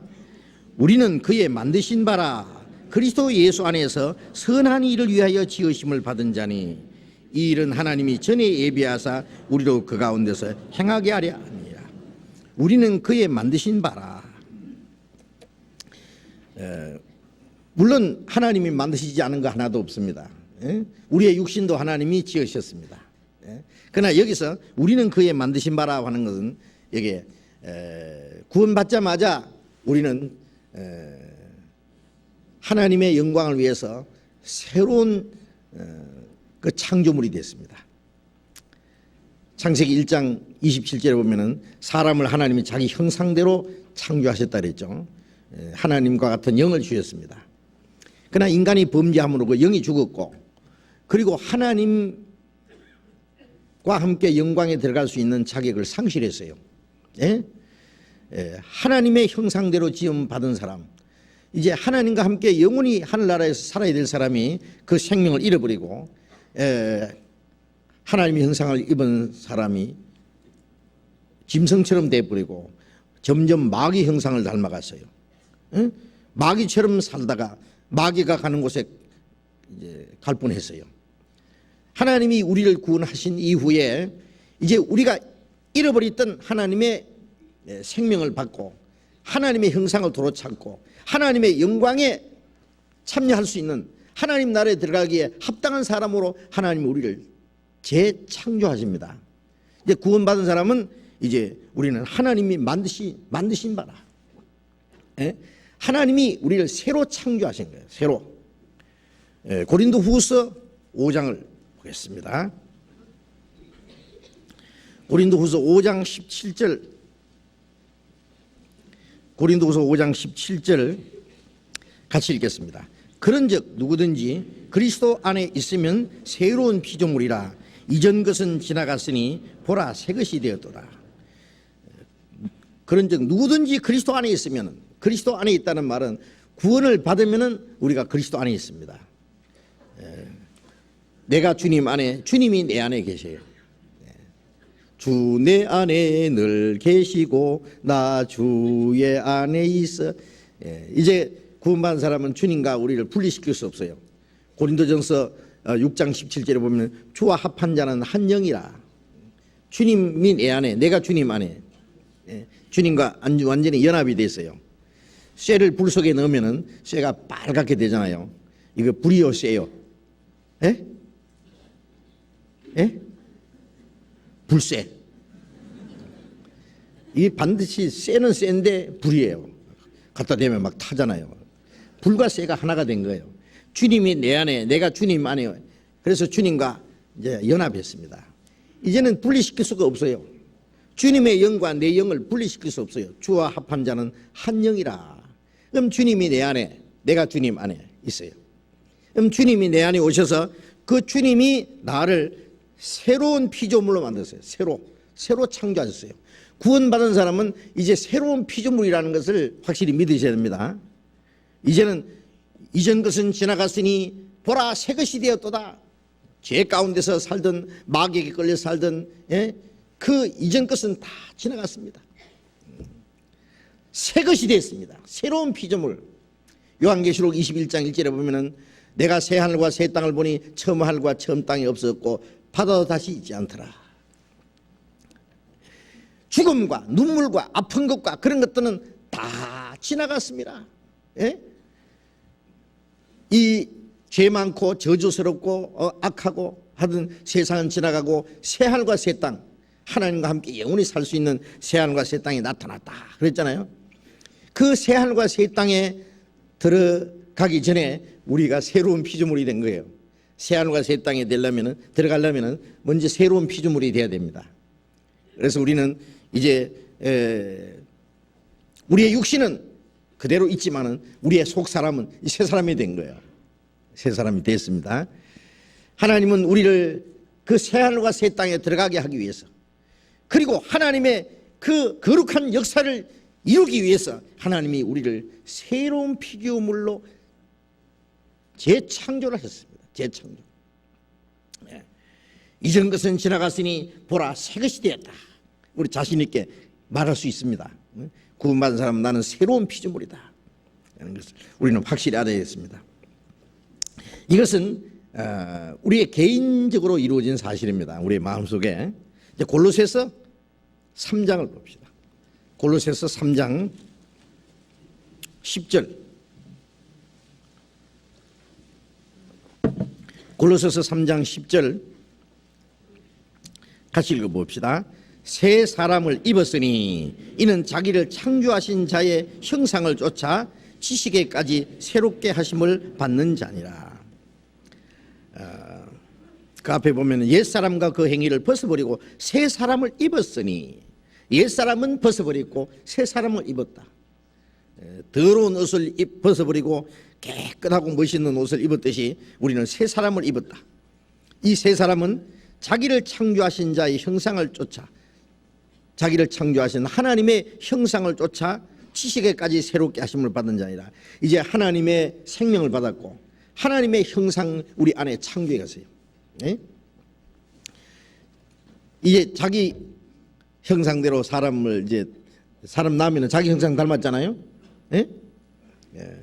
[SPEAKER 1] 우리는 그의 만드신 바라 그리스도 예수 안에서 선한 일을 위하여 지으심을 받은 자니 이 일은 하나님이 전에 예비하사 우리로 그 가운데서 행하게 하려 함이라. 우리는 그의 만드신 바라. 물론 하나님이 만드시지 않은 거 하나도 없습니다. 우리의 육신도 하나님이 지으셨습니다. 그러나 여기서 우리는 그의 만드신 바라 하는 것은 여기에 구원받자마자 우리는 하나님의 영광을 위해서 새로운 그 창조물이 됐습니다. 창세기 1장 27절에 보면은 사람을 하나님이 자기 형상대로 창조하셨다 그랬죠. 하나님과 같은 영을 주셨습니다. 그러나 인간이 범죄함으로 그 영이 죽었고 그리고 하나님과 함께 영광에 들어갈 수 있는 자격을 상실했어요. 하나님의 형상대로 지음 받은 사람, 이제 하나님과 함께 영원히 하늘나라에서 살아야 될 사람이 그 생명을 잃어버리고 하나님의 형상을 입은 사람이 짐승처럼 돼버리고 점점 마귀 형상을 닮아갔어요. 마귀처럼 살다가 마귀가 가는 곳에 이제 갈 뻔했어요. 하나님이 우리를 구원하신 이후에 이제 우리가 잃어버렸던 하나님의 생명을 받고 하나님의 형상을 도로 찾고 하나님의 영광에 참여할 수 있는 하나님 나라에 들어가기에 합당한 사람으로 하나님이 우리를 재창조하십니다. 이제 구원받은 사람은 이제 우리는 하나님이 만드신 바라. 하나님이 우리를 새로 창조하신 거예요. 새로. 고린도후서 5장을 보겠습니다. 고린도후서 5장 17절. 고린도후서 5장 17절 같이 읽겠습니다. 그런즉 누구든지 그리스도 안에 있으면 새로운 피조물이라 이전 것은 지나갔으니 보라 새 것이 되었도다. 그런즉 누구든지 그리스도 안에 있으면, 그리스도 안에 있다는 말은 구원을 받으면은 우리가 그리스도 안에 있습니다. 내가 주님 안에, 주님이 내 안에 계세요. 주 내 안에 늘 계시고 나 주의 안에 있어. 이제 구원받은 사람은 주님과 우리를 분리시킬 수 없어요. 고린도전서 6장 17절에 보면 주와 합한 자는 한 영이라. 주님이 내 안에, 내가 주님 안에, 주님과 완전히 연합이 됐어요. 쇠를 불 속에 넣으면은 쇠가 빨갛게 되잖아요. 이거 불이요, 쇠요? 예? 예? 불쇠. 이게 반드시 쇠는 쇠인데 불이에요. 갖다 대면 막 타잖아요. 불과 쇠가 하나가 된 거예요. 주님이 내 안에, 내가 주님 안에. 그래서 주님과 이제 연합했습니다. 이제는 분리시킬 수가 없어요. 주님의 영과 내 영을 분리시킬 수 없어요. 주와 합한 자는 한 영이라. 그럼 주님이 내 안에, 내가 주님 안에 있어요. 그럼 주님이 내 안에 오셔서 그 주님이 나를 새로운 피조물로 만드셨어요. 새로 창조하셨어요.
[SPEAKER 2] 구원받은 사람은 이제 새로운 피조물이라는 것을 확실히 믿으셔야 됩니다. 이제는 이전 것은 지나갔으니 보라 새 것이 되었도다. 죄 가운데서 살던 마귀에게 끌려 살던 그 이전 것은 다 지나갔습니다. 새 것이 됐습니다. 새로운 피조물. 요한계시록 21장 1절에 보면은 내가 새 하늘과 새 땅을 보니 처음 하늘과 처음 땅이 없었고 바다도 다시 있지 않더라. 죽음과 눈물과 아픈 것과 그런 것들은 다 지나갔습니다. 예? 이 죄 많고 저주스럽고 악하고 하던 세상은 지나가고 새 하늘과 새 땅, 하나님과 함께 영원히 살 수 있는 새 하늘과 새 땅이 나타났다 그랬잖아요. 그 새 하늘과 새 땅에 들어가기 전에 우리가 새로운 피조물이 된 거예요. 새 하늘과 새 땅에 들어가려면 먼저 새로운 피조물이 돼야 됩니다. 그래서 우리는 이제 우리의 육신은 그대로 있지만은 우리의 속 사람은 새 사람이 된 거예요. 새 사람이 됐습니다. 하나님은 우리를 그 새 하늘과 새 땅에 들어가게 하기 위해서, 그리고 하나님의 그 거룩한 역사를 이루기 위해서 하나님이 우리를 새로운 피조물로 재창조를 했습니다. 재창조. 이전 것은 지나갔으니 보라 새 것이 되었다. 우리 자신 있게 말할 수 있습니다. 구원받은 사람은 나는 새로운 피조물이다 라는 것을 우리는 확실히 알아야겠습니다. 이것은 우리의 개인적으로 이루어진 사실입니다. 우리의 마음속에. 이제 골로새서 3장을 봅시다. 골로새서 3장 10절. 골로새서 3장 10절 같이 읽어봅시다. 새 사람을 입었으니 이는 자기를 창조하신 자의 형상을 쫓아 지식에까지 새롭게 하심을 받는 자니라. 그 앞에 보면 옛사람과 그 행위를 벗어버리고 새 사람을 입었으니, 옛사람은 벗어버리고 새 사람을 입었다. 더러운 옷을 벗어버리고 깨끗하고 멋있는 옷을 입었듯이 우리는 새 사람을 입었다. 이 새 사람은 자기를 창조하신 자의 형상을 쫓아, 자기를 창조하신 하나님의 형상을 쫓아 지식에까지 새롭게 하심을 받은 자이라. 이제 하나님의 생명을 받았고 하나님의 형상 우리 안에 창조해 갔어요. 네? 이제 자기 형상대로 사람을 이제 사람 낳으면 자기 형상 닮았잖아요. 네? 예.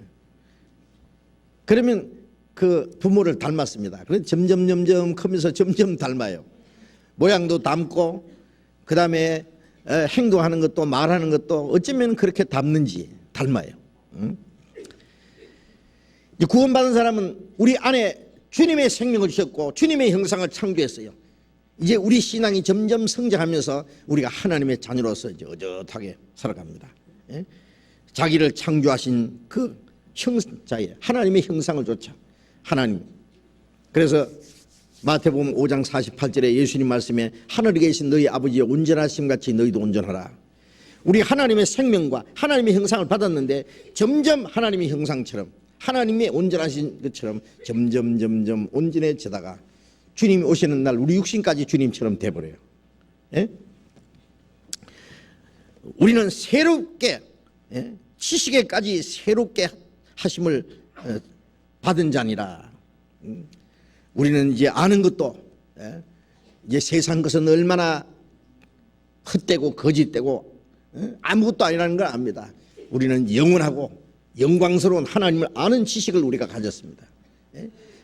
[SPEAKER 2] 그러면 그 부모를 닮았습니다. 그래서 점점 크면서 점점 닮아요. 모양도 닮고 그 다음에 행동하는 것도 말하는 것도 어쩌면 그렇게 닮는지 닮아요. 응? 구원받은 사람은 우리 안에 주님의 생명을 주셨고 주님의 형상을 창조했어요. 이제 우리 신앙이 점점 성장하면서 우리가 하나님의 자녀로서 이제 어젓하게 살아갑니다. 예? 자기를 창조하신 그 형자의 하나님의 형상을 쫓아 하나님. 그래서 마태복음 5장 48절에 예수님 말씀에 하늘에 계신 너희 아버지의 온전하심 같이 너희도 온전하라. 우리 하나님의 생명과 하나님의 형상을 받았는데 점점 하나님의 형상처럼 하나님의 온전하신 것처럼 점점 온전해지다가 주님이 오시는 날 우리 육신까지 주님처럼 돼버려요. 예? 우리는 새롭게 지식에까지 새롭게 하심을 받은 자니라. 우리는 이제 아는 것도 이제 세상 것은 얼마나 헛되고 거짓되고 아무것도 아니라는 걸 압니다. 우리는 영원하고 영광스러운 하나님을 아는 지식을 우리가 가졌습니다.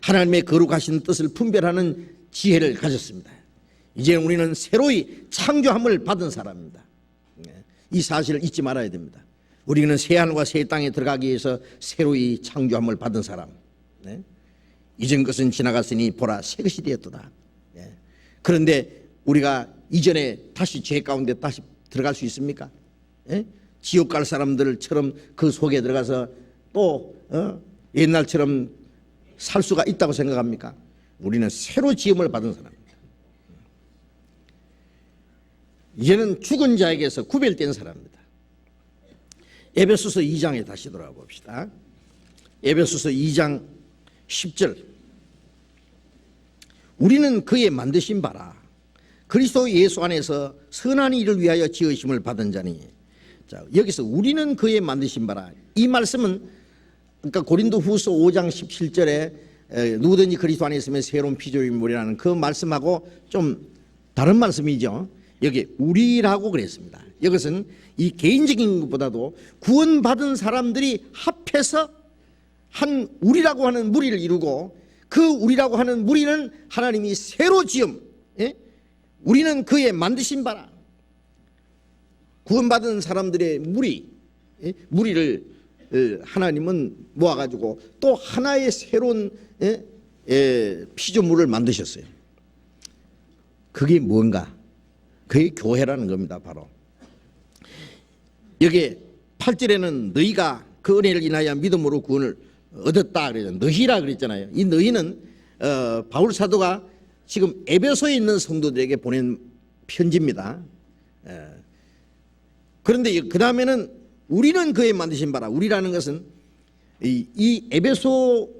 [SPEAKER 2] 하나님의 거룩하신 뜻을 분별하는 지혜를 가졌습니다. 이제 우리는 새로이 창조함을 받은 사람입니다. 이 사실을 잊지 말아야 됩니다. 우리는 새 하늘과 새 땅에 들어가기 위해서 새로이 창조함을 받은 사람. 이전 것은 지나갔으니 보라 새 것이 되었도다. 그런데 우리가 이전에 다시 죄 가운데 다시 들어갈 수 있습니까? 지옥 갈 사람들처럼 그 속에 들어가서 또 옛날처럼 살 수가 있다고 생각합니까? 우리는 새로 지음을 받은 사람입니다. 이제는 죽은 자에게서 구별된 사람입니다. 에베소서 2장에 다시 돌아가 봅시다. 에베소서 2장 10절. 우리는 그의 만드신 바라. 그리스도 예수 안에서 선한 일을 위하여 지으심을 받은 자니. 자, 여기서 우리는 그의 만드신 바라. 이 말씀은 그러니까 고린도후서 5장 17절에 누구든지 그리스도 안에 있으면 새로운 피조물이라는 그 말씀하고 좀 다른 말씀이죠. 여기 우리라고 그랬습니다. 이것은 이 개인적인 것보다도 구원받은 사람들이 합해서 한 우리라고 하는 무리를 이루고, 그 우리라고 하는 무리는 하나님이 새로 지음, 우리는 그의 만드신 바라. 구원받은 사람들의 무리를 하나님은 모아가지고 또 하나의 새로운 피조물을 만드셨어요. 그게 뭔가? 그게 교회라는 겁니다. 바로 여기 8절에는 너희가 그 은혜를 인하여 믿음으로 구원을 얻었다 그래요. 너희라 그랬잖아요. 이 너희는 바울 사도가 지금 에베소에 있는 성도들에게 보낸 편지입니다. 그런데 그 다음에는 우리는 그의 만드신 바라. 우리라는 것은 이 에베소는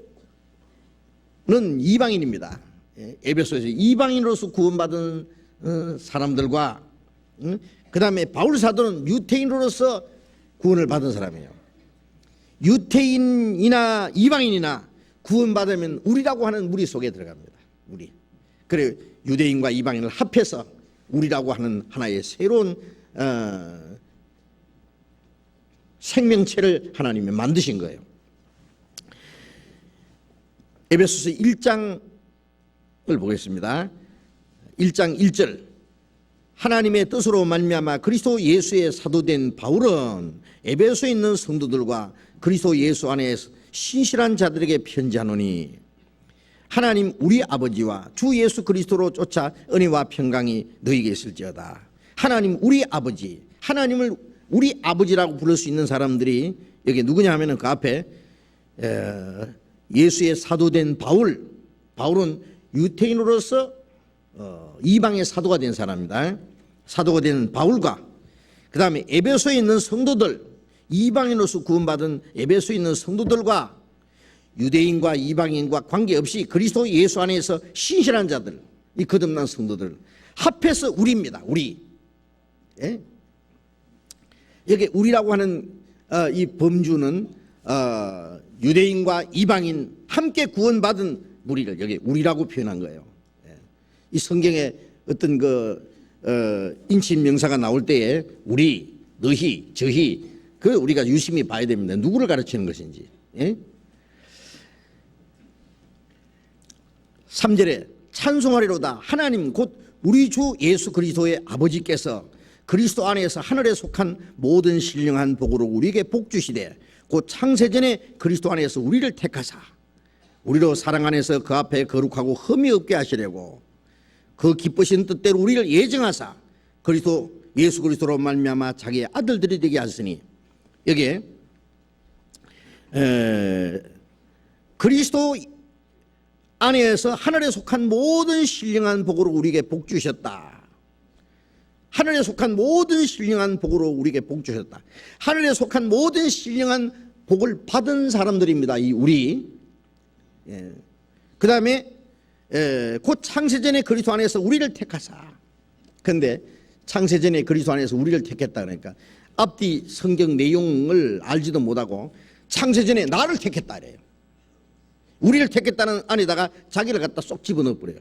[SPEAKER 2] 이방인입니다. 에베소에서 이방인으로서 구원받은 사람들과, 그 다음에 바울 사도는 유태인으로서 구원을 받은 사람이에요. 유태인이나 이방인이나 구원받으면 우리라고 하는 무리 속에 들어갑니다. 우리. 그래 유대인과 이방인을 합해서 우리라고 하는 하나의 새로운 생명체를 하나님이 만드신 거예요. 에베소서 1장을 보겠습니다. 1장 1절. 하나님의 뜻으로 말미암아 그리스도 예수의 사도된 바울은 에베소에 있는 성도들과 그리스도 예수 안에 신실한 자들에게 편지하노니, 하나님 우리 아버지와 주 예수 그리스도로 쫓아 은혜와 평강이 너희에게 있을지어다. 하나님 우리 아버지, 하나님을 우리 아버지라고 부를 수 있는 사람들이 여기 누구냐 하면은 그 앞에 예수의 사도된 바울은 유태인으로서 이방의 사도가 된 사람입니다. 사도가 된 바울과 그 다음에 에베소에 있는 성도들, 이방인으로서 구원받은 에베소에 있는 성도들과 유대인과 이방인과 관계없이 그리스도 예수 안에서 신실한 자들, 이 거듭난 성도들 합해서 우리입니다. 우리. 예? 여기 우리라고 하는 이 범주는 유대인과 이방인 함께 구원받은 무리를 여기 우리라고 표현한 거예요. 이 성경에 어떤 인칭 명사가 나올 때에 우리, 너희, 저희, 그 우리가 유심히 봐야 됩니다. 누구를 가르치는 것인지. 예? 3절에 찬송하리로다. 하나님 곧 우리 주 예수 그리스도의 아버지께서 그리스도 안에서 하늘에 속한 모든 신령한 복으로 우리에게 복 주시되, 곧 창세전에 그리스도 안에서 우리를 택하사 우리로 사랑 안에서 그 앞에 거룩하고 흠이 없게 하시려고 그 기쁘신 뜻대로 우리를 예정하사 그리스도 예수 그리스도로 말미암아 자기의 아들들이 되게 하시니, 여기에 그리스도 안에서 하늘에 속한 모든 신령한 복으로 우리에게 복 주셨다. 하늘에 속한 모든 신령한 복으로 우리에게 복 주셨다. 하늘에 속한 모든 신령한 복을 받은 사람들입니다. 이 우리. 그 다음에 곧 창세전에 그리스도 안에서 우리를 택하사. 그런데 창세전에 그리스도 안에서 우리를 택했다 그러니까 앞뒤 성경 내용을 알지도 못하고 창세전에 나를 택했다 그래요. 우리를 택했다는 안에다가 자기를 갖다 쏙 집어넣어 버려요.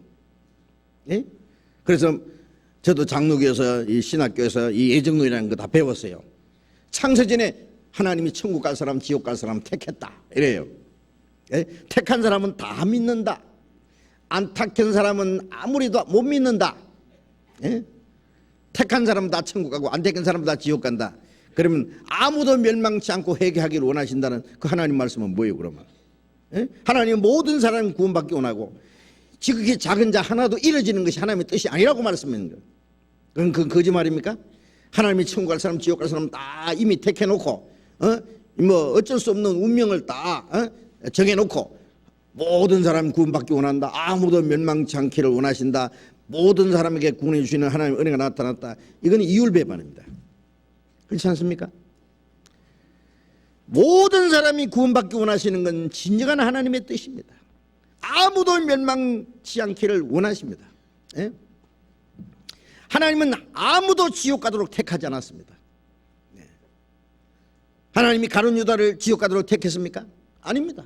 [SPEAKER 2] 예? 그래서 저도 장로교에서 이 신학교에서 이 예정론이라는 거 다 배웠어요. 창세전에 하나님이 천국 갈 사람 지옥 갈 사람 택했다 이래요. 예? 택한 사람은 다 믿는다. 안 택한 사람은 아무리도 못 믿는다. 예? 택한 사람은 다 천국 가고 안 택한 사람은 다 지옥 간다. 그러면 아무도 멸망치 않고 회개하기를 원하신다는 그 하나님 말씀은 뭐예요 그러면? 예? 하나님은 모든 사람을 구원받기 원하고 지극히 작은 자 하나도 잃어지는 것이 하나님의 뜻이 아니라고 말씀하는 거예요. 그건 거짓말입니까? 하나님이 천국 갈 사람 지옥 갈 사람 다 이미 택해놓고 뭐 어쩔 수 없는 운명을 다 정해놓고 모든 사람 구원받기 원한다. 아무도 멸망치 않기를 원하신다. 모든 사람에게 구원해 주시는 하나님의 은혜가 나타났다. 이건 이율배반입니다. 그렇지 않습니까? 모든 사람이 구원받기 원하시는 건 진정한 하나님의 뜻입니다. 아무도 멸망치 않기를 원하십니다. 예? 하나님은 아무도 지옥 가도록 택하지 않았습니다. 하나님이 가룟 유다를 지옥 가도록 택했습니까? 아닙니다.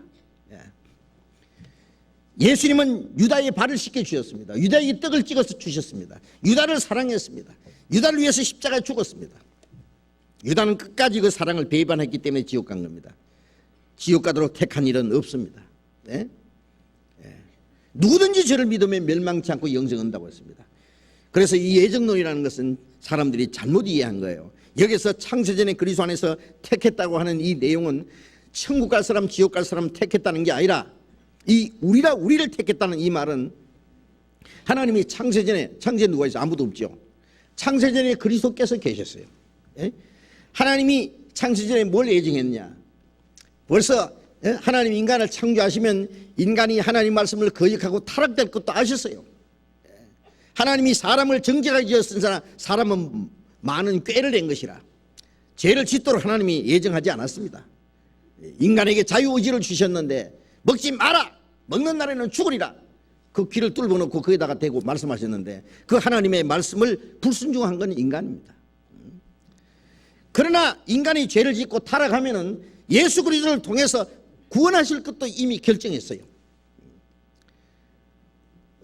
[SPEAKER 2] 예수님은 유다의 발을 씻겨 주셨습니다. 유다에게 떡을 찍어서 주셨습니다. 유다를 사랑했습니다. 유다를 위해서 십자가에 죽었습니다. 유다는 끝까지 그 사랑을 배반했기 때문에 지옥 간 겁니다. 지옥 가도록 택한 일은 없습니다. 네? 누구든지 저를 믿으면 멸망치 않고 영생 얻는다고 했습니다. 그래서 이 예정론이라는 것은 사람들이 잘못 이해한 거예요. 여기서 창세전에 그리스도 안에서 택했다고 하는 이 내용은 천국 갈 사람 지옥 갈 사람 택했다는 게 아니라 이 우리를 택했다는 이 말은 하나님이 창세전에 누가 있어? 아무도 없죠. 창세전에 그리스도께서 계셨어요. 하나님이 창세전에 뭘 예정했냐? 벌써 하나님 인간을 창조하시면 인간이 하나님 말씀을 거역하고 타락될 것도 아셨어요. 하나님이 사람을 정직하게 지었은 사람은 많은 꾀를 낸 것이라 죄를 짓도록 하나님이 예정하지 않았습니다. 인간에게 자유의지를 주셨는데 먹지 마라, 먹는 날에는 죽으리라, 그 귀를 뚫어 놓고 거기다가 대고 말씀하셨는데 그 하나님의 말씀을 불순종한 건 인간입니다. 그러나 인간이 죄를 짓고 타락하면은 예수 그리스도를 통해서 구원하실 것도 이미 결정했어요.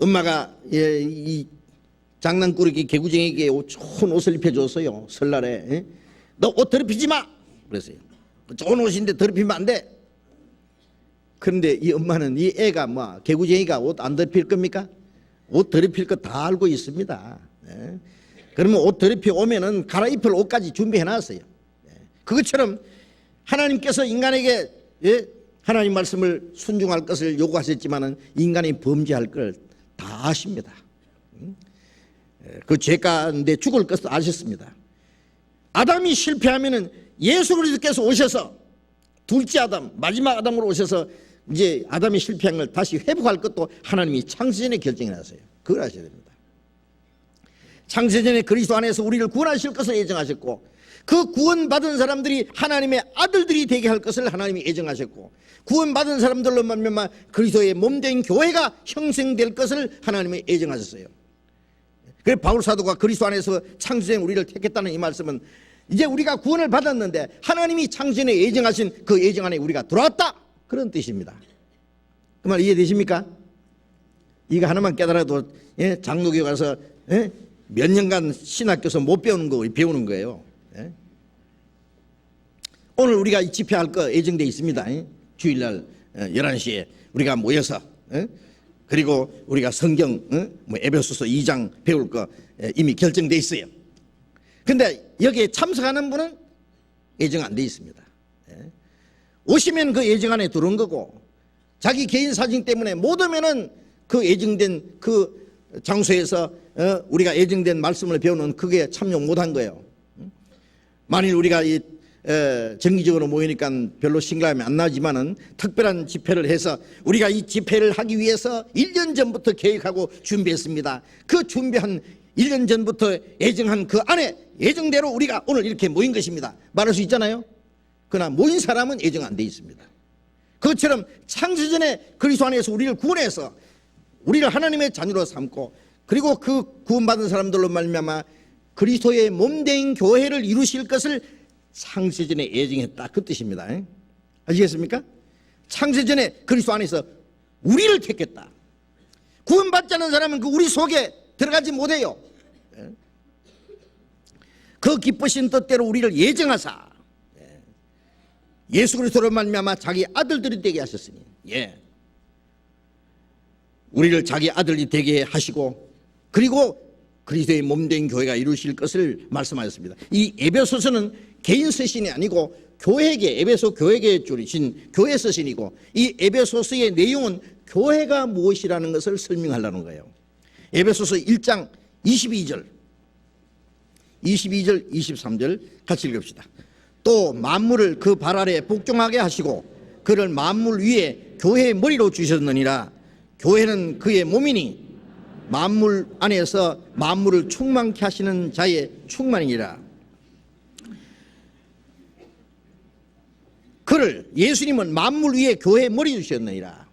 [SPEAKER 2] 엄마가 이 장난꾸러기 개구쟁이에게 좋은 옷을 입혀줬어요. 설날에. 너 옷 더럽히지 마 그랬어요. 좋은 옷인데 더럽히면 안 돼. 그런데 이 엄마는 이 애가 개구쟁이가 옷 안 더럽힐 겁니까? 옷 더럽힐 거 다 알고 있습니다. 그러면 옷 더럽히 오면은 갈아입힐 옷까지 준비해 놨어요. 그것처럼 하나님께서 인간에게 하나님 말씀을 순종할 것을 요구하셨지만은 인간이 범죄할 걸 다 아십니다. 그 죄 가운데 죽을 것도 아셨습니다. 아담이 실패하면은 예수 그리스도께서 오셔서 둘째 아담, 마지막 아담으로 오셔서 이제 아담이 실패한 걸 다시 회복할 것도 하나님이 창세전에 결정해 놨어요. 그걸 아셔야 됩니다. 창세전에 그리스도 안에서 우리를 구원하실 것을 예정하셨고 그 구원받은 사람들이 하나님의 아들들이 되게 할 것을 하나님이 예정하셨고 구원받은 사람들로 말미암아 그리스도의 몸된 교회가 형성될 것을 하나님이 예정하셨어요. 그래서 바울 사도가 그리스도 안에서 창세전에 우리를 택했다는 이 말씀은 이제 우리가 구원을 받았는데 하나님이 창세전에 예정하신 그 예정 안에 우리가 들어왔다, 그런 뜻입니다. 그 말 이해되십니까? 이거 하나만 깨달아도 장로교 가서 몇 년간 신학교에서 못 배우는 거 배우는 거예요. 오늘 우리가 집회할 거 예정돼 있습니다. 주일날 11시에 우리가 모여서 그리고 우리가 성경 에베소서 2장 배울 거 이미 결정돼 있어요. 근데 여기에 참석하는 분은 예정 안 돼 있습니다. 오시면 그 예정 안에 들어온 거고 자기 개인 사정 때문에 못 오면은 그 예정된 그 장소에서 우리가 예정된 말씀을 배우는 그게 참여 못한 거예요. 만일 우리가 정기적으로 모이니까 별로 신경이 안 나지만은 특별한 집회를 해서 우리가 이 집회를 하기 위해서 1년 전부터 계획하고 준비했습니다. 그 준비한 1년 전부터 예정한 그 안에 예정대로 우리가 오늘 이렇게 모인 것입니다 말할 수 있잖아요. 그러나 모인 사람은 예정 안 돼 있습니다. 그것처럼 창세전에 그리스도 안에서 우리를 구원해서 우리를 하나님의 자녀로 삼고 그리고 그 구원받은 사람들로 말미암아 그리스도의 몸된 교회를 이루실 것을 창세전에 예정했다, 그 뜻입니다. 아시겠습니까? 창세전에 그리스도 안에서 우리를 택했다. 구원받지 않은 사람은 그 우리 속에 들어가지 못해요. 그 기쁘신 뜻대로 우리를 예정하사 예수 그리스도로 말미암아 자기 아들들이 되게 하셨으니 우리를 자기 아들이 되게 하시고 그리고 그리스도의 몸된 교회가 이루실 것을 말씀하셨습니다. 이 에베소서는 개인 서신이 아니고 교회계, 에베소 교회계에 줄이신 교회 서신이고 이 에베소서의 내용은 교회가 무엇이라는 것을 설명하려는 거예요. 에베소서 1장 22절 23절 같이 읽읍시다. 또 만물을 그 발 아래 복종하게 하시고 그를 만물 위에 교회의 머리로 주셨느니라. 교회는 그의 몸이니 만물 안에서 만물을 충만케 하시는 자의 충만이니라. 그를 예수님은 만물 위에 교회의 머리 주셨느니라.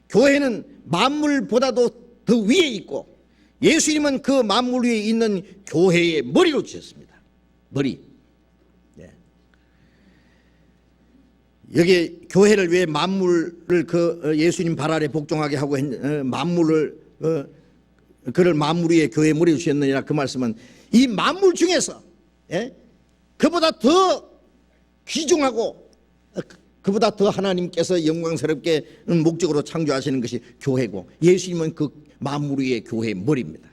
[SPEAKER 2] 교회는 만물보다도 더 위에 있고 예수님은 그 만물 위에 있는 교회의 머리로 주셨습니다. 머리. 네. 여기 교회를 왜 만물을 예수님 발 아래 복종하게 하고 만물을 그를 만물 위에 교회의 머리로 주셨느냐, 그 말씀은 이 만물 중에서 그보다 더 귀중하고 그보다 더 하나님께서 영광스럽게 목적으로 창조하시는 것이 교회고, 예수님은 그 만물 위의 교회의 머리입니다.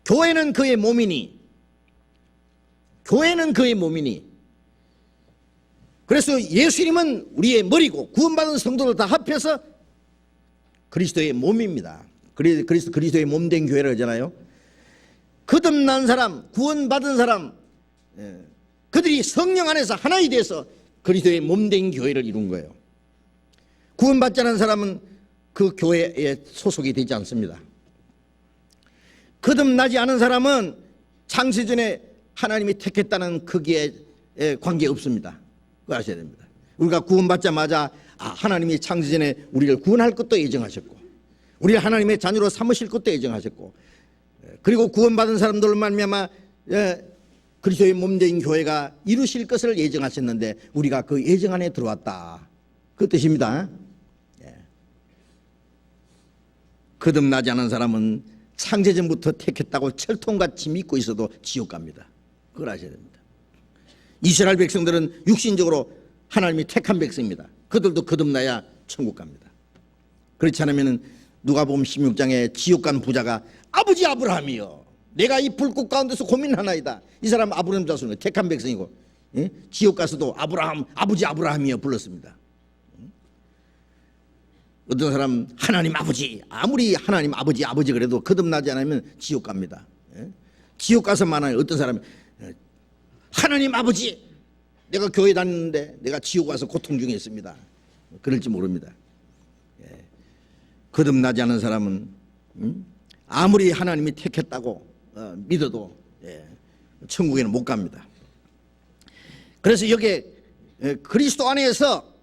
[SPEAKER 2] 교회는 그의 몸이니, 그래서 예수님은 우리의 머리고 구원받은 성도들 다 합해서 그리스도의 몸입니다. 그래서 그리스도의 몸된 교회를 하잖아요. 거듭난 사람, 구원받은 사람, 그들이 성령 안에서 하나이 돼서 그리스도의 몸된 교회를 이룬 거예요. 구원받지 않은 사람은 그 교회에 소속이 되지 않습니다. 거듭나지 않은 사람은 창세전에 하나님이 택했다는 크기에 관계 없습니다. 그거 아셔야 됩니다. 우리가 구원받자마자 하나님이 창세전에 우리를 구원할 것도 예정하셨고, 우리를 하나님의 자녀로 삼으실 것도 예정하셨고, 그리고 구원받은 사람들로 말미암아 그리스도의 몸된 교회가 이루실 것을 예정하셨는데 우리가 그 예정 안에 들어왔다, 그 뜻입니다. 거듭나지 않은 사람은 창세전부터 택했다고 철통같이 믿고 있어도 지옥 갑니다. 그걸 아셔야 됩니다. 이스라엘 백성들은 육신적으로 하나님이 택한 백성입니다. 그들도 거듭나야 천국 갑니다. 그렇지 않으면 누가복음 16장에 지옥 간 부자가 아버지 아브라함이여, 내가 이 불꽃 가운데서 고민하나이다. 이 사람 아브라함 자손이고 택한 백성이고, 지옥 가서도 아버지 아브라함이여 불렀습니다. 어떤 사람 하나님 아버지, 아무리 하나님 아버지 그래도 거듭나지 않으면 지옥 갑니다. 지옥 가서 만나요. 어떤 사람이 하나님 아버지, 내가 교회 다니는데 내가 지옥 와서 고통 중에 있습니다. 그럴지 모릅니다. 거듭나지 않은 사람은 아무리 하나님이 택했다고 믿어도 천국에는 못 갑니다. 그래서 여기에 그리스도 안에서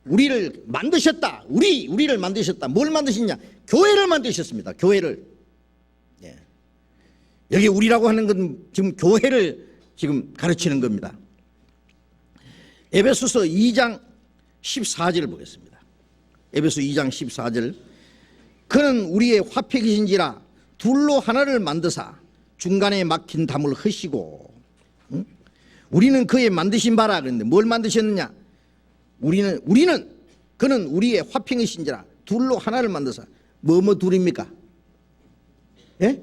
[SPEAKER 2] 우리를 만드셨다. 우리를 만드셨다. 뭘 만드셨냐? 교회를 만드셨습니다. 교회를. 여기 우리라고 하는 건 지금 교회를 지금 가르치는 겁니다. 에베소서 2장 14절을 보겠습니다. 에베소 2장 14절. 그는 우리의 화평이신지라 둘로 하나를 만드사 중간에 막힌 담을 허시고, 우리는 그의 만드신 바라 그랬는데 뭘 만드셨느냐? 그는 우리의 화평이신지라 둘로 하나를 만드사. 뭐 둘입니까? 예?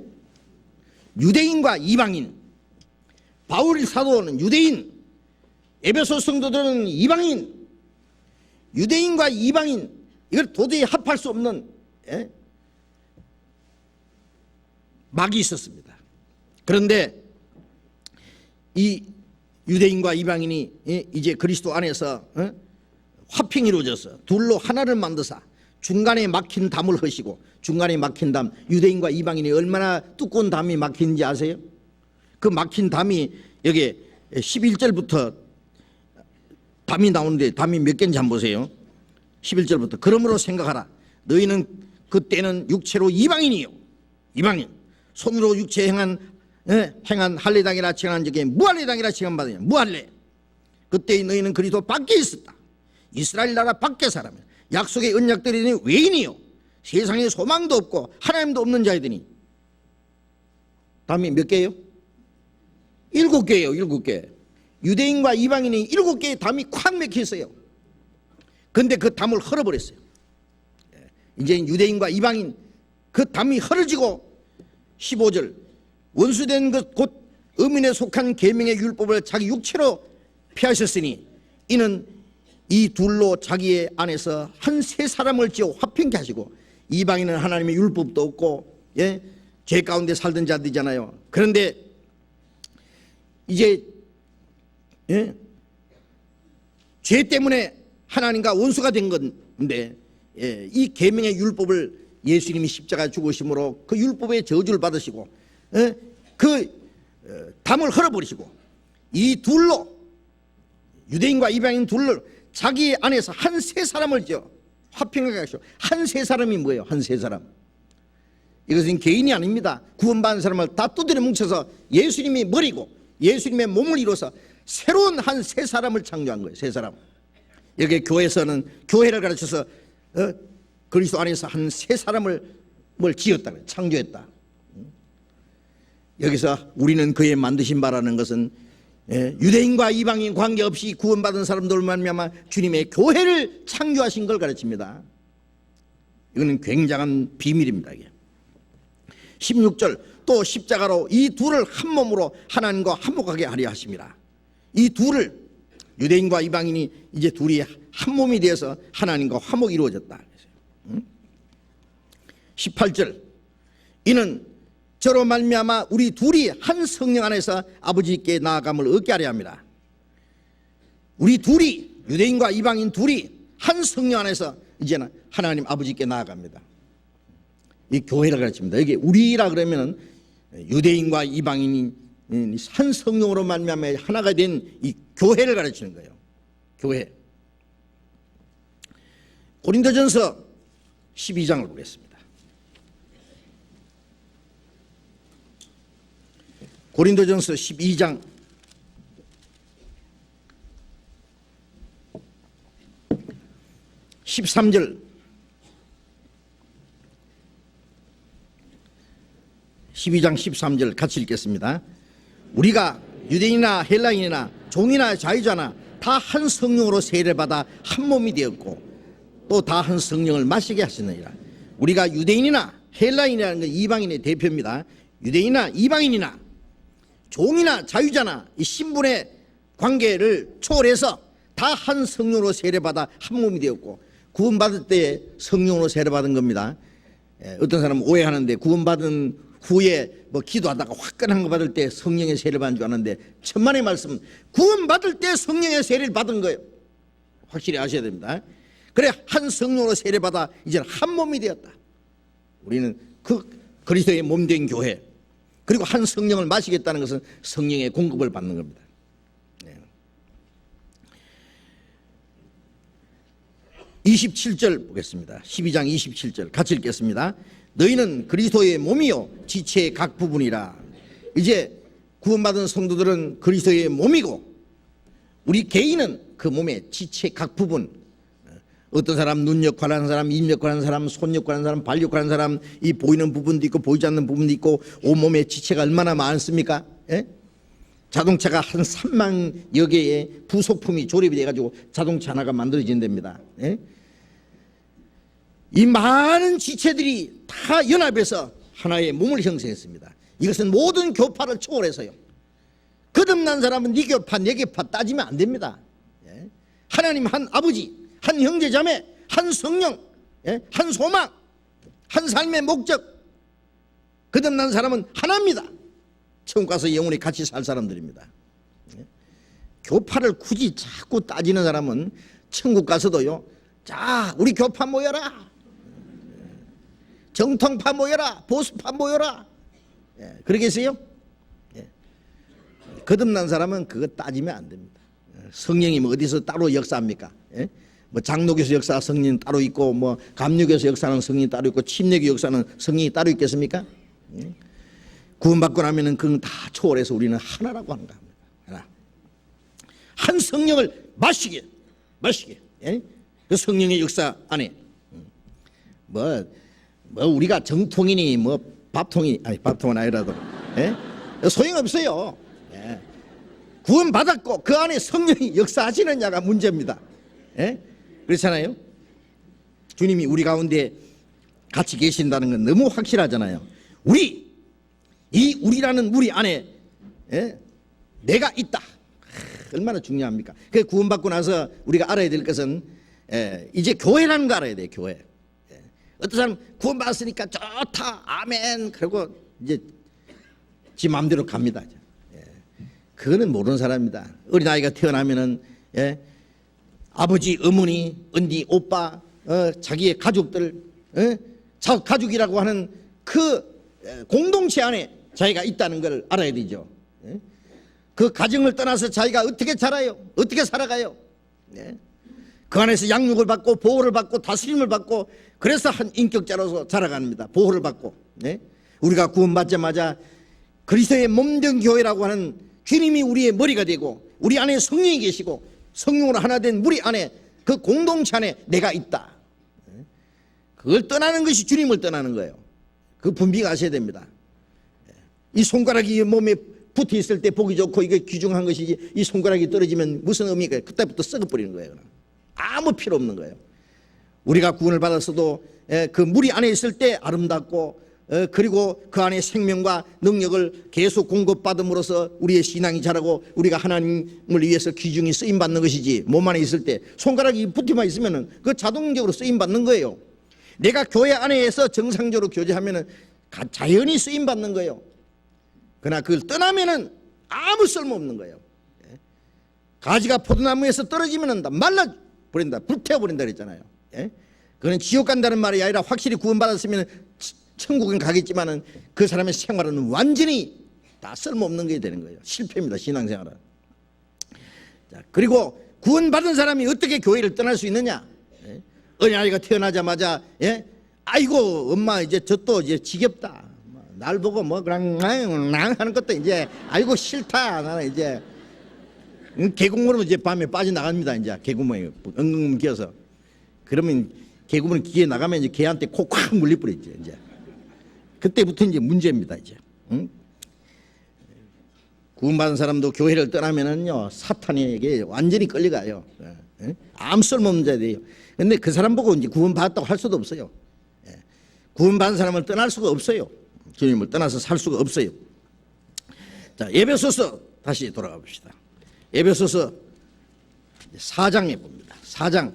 [SPEAKER 2] 유대인과 이방인. 바울 사도는 유대인, 에베소 성도들은 이방인. 유대인과 이방인, 이걸 도저히 합할 수 없는 막이 있었습니다. 그런데 이 유대인과 이방인이 이제 그리스도 안에서 화평이 이루어져서 둘로 하나를 만드사 중간에 막힌 담을 허시고, 중간에 막힌 담, 유대인과 이방인이 얼마나 두꺼운 담이 막히는지 아세요? 그 막힌 담이 여기 11절부터 담이 나오는데 담이 몇 개인지 한번 보세요. 11절부터 그러므로 생각하라. 너희는 그때는 육체로 이방인이요, 이방인, 손으로 육체에 행한 할례당이라 칭한 적에 무할례당이라 칭함받으냐. 무할례. 그때 너희는 그리스도 밖에 있었다. 이스라엘 나라 밖에 사람이야. 약속의 언약들이니 외인이요, 세상에 소망도 없고 하나님도 없는 자이더니. 담이 몇 개예요? 7개예요. 7개. 유대인과 이방인이 7개의 담이 콱 막혀 있어요. 근데 그 담을 헐어버렸어요. 이제 유대인과 이방인 그 담이 헐어지고, 15절 원수된 것 곧 의민에 속한 계명의 율법을 자기 육체로 피하셨으니 이는 이 둘로 자기의 안에서 한 세 사람을 지어 화평케 하시고, 이방인은 하나님의 율법도 없고 죄 가운데 살던 자들이잖아요. 그런데 이제 죄 때문에 하나님과 원수가 된 건데, 이 계명의 율법을 예수님이 십자가 죽으심으로 그 율법의 저주를 받으시고 그 담을 헐어버리시고, 이 둘로, 유대인과 이방인 둘로 자기 안에서 한 세 사람을 지어 화평하게 하시고. 한 세 사람이 뭐예요? 한 세 사람. 이것은 개인이 아닙니다. 구원받은 사람을 다 두드려 뭉쳐서 예수님이 머리고 예수님의 몸을 이루어서 새로운 한 새 사람을 창조한 거예요. 새 사람. 여기 교회에서는 교회를 가르쳐서 그리스도 안에서 한 새 사람을 지었다, 창조했다. 여기서 우리는 그의 만드신 바라는 것은 유대인과 이방인 관계없이 구원받은 사람들만 말미암아 주님의 교회를 창조하신 걸 가르칩니다. 이거는 굉장한 비밀입니다. 이게. 16절 또 십자가로 이 둘을 한 몸으로 하나님과 화목하게 하려 하심이라. 이 둘을 유대인과 이방인이 이제 둘이 한 몸이 되어서 하나님과 화목이 이루어졌다. 18절 이는 저로 말미암아 우리 둘이 한 성령 안에서 아버지께 나아감을 얻게 하려 합니다. 우리 둘이 유대인과 이방인 둘이 한 성령 안에서 이제는 하나님 아버지께 나아갑니다. 이 교회를 가르칩니다. 이게 우리라 그러면은 유대인과 이방인이 한 성령으로 말미암아 하나가 된 이 교회를 가르치는 거예요. 교회. 고린도전서 12장을 보겠습니다. 고린도전서 12장 13절 12장 13절 같이 읽겠습니다. 우리가 유대인이나 헬라인이나 종이나 자유자나 다 한 성령으로 세례를 받아 한 몸이 되었고 또 다 한 성령을 마시게 하시느니라. 우리가 유대인이나 헬라인이라는 건 이방인의 대표입니다. 유대인이나 이방인이나 종이나 자유자나 이 신분의 관계를 초월해서 다 한 성령으로 세례받아 한 몸이 되었고 구원받을 때 성령으로 세례받은 겁니다. 어떤 사람은 오해하는데 구원받은 후에 뭐 기도하다가 화끈한 거 받을 때 성령의 세례를 받은 줄 아는데 천만의 말씀 구원받을 때 성령의 세례를 받은 거예요. 확실히 아셔야 됩니다. 그래 한 성령으로 세례받아 이제 한 몸이 되었다. 우리는 그 그리스도의 몸된 교회 그리고 한 성령을 마시겠다는 것은 성령의 공급을 받는 겁니다. 27절 보겠습니다. 12장 27절 같이 읽겠습니다. 너희는 그리스도의 몸이요 지체의 각 부분이라. 이제 구원받은 성도들은 그리스도의 몸이고 우리 개인은 그 몸의 지체 각 부분. 어떤 사람 눈 역할하는 사람, 입 역할하는 사람, 손 역할하는 사람, 발 역할하는 사람, 이 보이는 부분도 있고 보이지 않는 부분도 있고 온몸의 지체가 얼마나 많습니까? 예? 자동차가 한 3만여 개의 부속품이 조립이 돼가지고 자동차 하나가 만들어진답니다. 예? 이 많은 지체들이 다 연합해서 하나의 몸을 형성했습니다. 이것은 모든 교파를 초월해서요. 거듭난 사람은 네 교파, 내 교파 따지면 안 됩니다. 예? 하나님 한 아버지, 한 형제 자매, 한 성령, 예? 한 소망, 한 삶의 목적. 거듭난 사람은 하나입니다. 천국 가서 영원히 같이 살 사람들입니다. 예? 교파를 굳이 자꾸 따지는 사람은 천국 가서도요. 자, 우리 교파 모여라. 정통파 모여라. 보수파 모여라. 예, 그러겠어요? 예. 거듭난 사람은 그거 따지면 안 됩니다. 성령이 뭐 어디서 따로 역사합니까? 예? 뭐 장로교에서 역사 성령 따로 있고 뭐 감리교에서 역사하는 성령이 따로 있고 침례교 역사는 성령이 따로 있겠습니까? 예? 구원받고 나면은 그건 다 초월해서 우리는 하나라고 하는 겁니다. 하나. 한 성령을 마시게. 예? 그 성령의 역사 안에 뭐 우리가 정통이니 뭐 밥통이 아니 밥통은 아니라도 예? 소용없어요. 예. 구원받았고 그 안에 성령이 역사하시느냐가 문제입니다. 예? 그렇잖아요. 주님이 우리 가운데 같이 계신다는 건 너무 확실하잖아요. 우리라는 우리 안에 예? 내가 있다. 얼마나 중요합니까? 그 구원받고 나서 우리가 알아야 될 것은 이제 교회라는 거 알아야 돼요. 교회. 어떤 사람 구원받았으니까 좋다 아멘 그리고 이제 지 마음대로 갑니다. 그거는 모르는 사람입니다. 어린아이가 태어나면은 아버지 어머니 언니 오빠 자기의 가족들 가족이라고 하는 그 공동체 안에 자기가 있다는 걸 알아야 되죠. 그 가정을 떠나서 자기가 어떻게 자라요? 어떻게 살아가요? 그 안에서 양육을 받고 보호를 받고 다스림을 받고 그래서 한 인격자로서 자라갑니다. 보호를 받고 네? 우리가 구원받자마자 그리스도의 몸된 교회라고 하는 주님이 우리의 머리가 되고 우리 안에 성령이 계시고 성령으로 하나 된 우리 안에 그 공동체 안에 내가 있다. 그걸 떠나는 것이 주님을 떠나는 거예요. 그 분비가 하셔야 됩니다. 이 손가락이 몸에 붙어 있을 때 보기 좋고 이게 귀중한 것이지 이 손가락이 떨어지면 무슨 의미가 그때부터 썩어버리는 거예요. 아무 필요 없는 거예요. 우리가 구원을 받았어도 그 무리 안에 있을 때 아름답고 그리고 그 안에 생명과 능력을 계속 공급받음으로써 우리의 신앙이 자라고 우리가 하나님을 위해서 귀중히 쓰임받는 것이지 몸 안에 있을 때 손가락이 붙어만 있으면 그 자동적으로 쓰임받는 거예요. 내가 교회 안에서 정상적으로 교제하면 자연히 쓰임받는 거예요. 그러나 그걸 떠나면 아무 쓸모없는 거예요. 가지가 포도나무에서 떨어지면 말라버린다, 불태워버린다 그랬잖아요. 그건 지옥 간다는 말이 아니라 확실히 구원받았으면 천국은 가겠지만 그 사람의 생활은 완전히 다 쓸모없는 게 되는 거예요. 실패입니다, 신앙생활은. 자, 그리고 구원받은 사람이 어떻게 교회를 떠날 수 있느냐? 어린아이가 태어나자마자 아이고 엄마 이제 저 또 이제 지겹다. 날 보고 뭐 그냥 하는 것도 이제 아이고 싫다. 나는 이제 개구멍으로 이제 밤에 빠져나갑니다. 이제 개구멍에 엉엉 기어서. 그러면 개구멍 기에 나가면 이제 개한테 콕 물려버리죠. 이제 그때부터 이제 문제입니다. 이제 구원받은 사람도 교회를 떠나면은요 사탄에게 완전히 끌려가요. 아무 쓸모없는 자들이에요. 근데 그 사람 보고 이제 구원받았다고 할 수도 없어요. 구원받은 사람을 떠날 수가 없어요. 주님을 떠나서 살 수가 없어요. 자, 에베소서 다시 돌아가 봅시다. 에베소서 4장에 봅니다. 4장.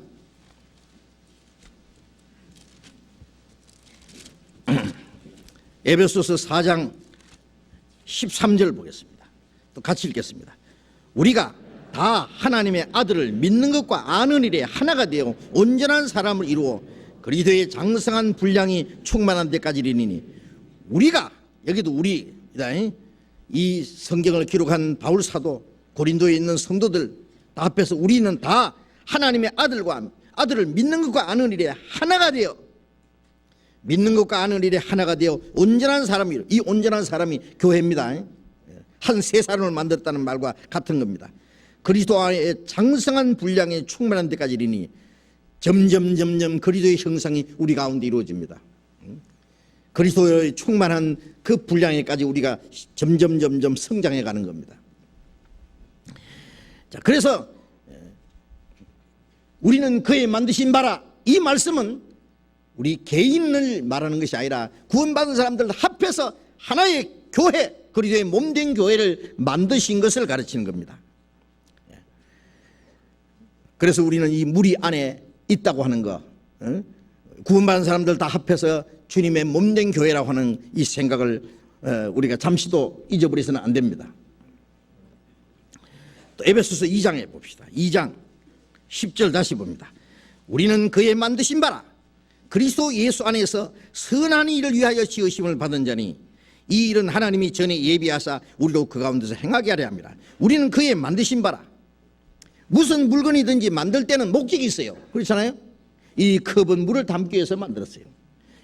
[SPEAKER 2] 에베소서 4장 13절 보겠습니다. 또 같이 읽겠습니다. 우리가 다 하나님의 아들을 믿는 것과 아는 일에 하나가 되어 온전한 사람을 이루어 그리스도의 장성한 분량이 충만한 데까지 이르니 우리가 여기도 우리다. 이 성경을 기록한 바울 사도 고린도에 있는 성도들 다 합해서 우리는 다 하나님의 아들을 믿는 것과 아는 일에 하나가 되어 믿는 것과 아는 일에 하나가 되어 온전한 사람이 이 온전한 사람이 교회입니다. 한 세 사람을 만들었다는 말과 같은 겁니다. 그리스도 안에 장성한 분량에 충만한 데까지 이르니 점점 그리스도의 형상이 우리 가운데 이루어집니다. 그리스도의 충만한 그 분량에까지 우리가 점점 성장해 가는 겁니다. 자, 그래서 우리는 그의 만드신 바라 이 말씀은 우리 개인을 말하는 것이 아니라 구원받은 사람들 합해서 하나의 교회 그리스도의 몸된 교회를 만드신 것을 가르치는 겁니다. 그래서 우리는 이 무리 안에 있다고 하는 거 구원받은 사람들 다 합해서 주님의 몸된 교회라고 하는 이 생각을 우리가 잠시도 잊어버려서는 안 됩니다. 또 에베소서 2장에 봅시다. 2장 10절 다시 봅니다. 우리는 그의 만드신 바라 그리스도 예수 안에서 선한 일을 위하여 지으심을 받은 자니 이 일은 하나님이 전에 예비하사 우리로 그 가운데서 행하게 하려 합니다. 우리는 그의 만드신 바라 무슨 물건이든지 만들 때는 목적이 있어요. 그렇잖아요. 이 컵은 물을 담기 위해서 만들었어요.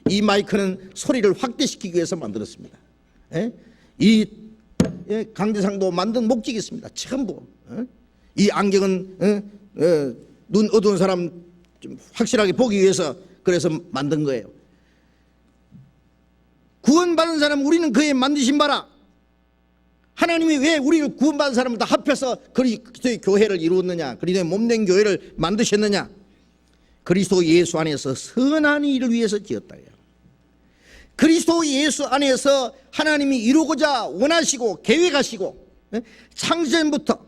[SPEAKER 2] 이 마이크는 소리를 확대시키기 위해서 만들었습니다. 이 강대상도 만든 목적이 있습니다. 전부. 이 안경은 눈 어두운 사람 좀 확실하게 보기 위해서 그래서 만든 거예요. 구원받은 사람 우리는 그의 만드신 바라 하나님이 왜 우리를 구원받은 사람을 다 합해서 그리스도의 교회를 이루었느냐 그리스도의 몸된 교회를 만드셨느냐 그리스도 예수 안에서 선한 일을 위해서 지었다. 그리스도 예수 안에서 하나님이 이루고자 원하시고 계획하시고 창세전부터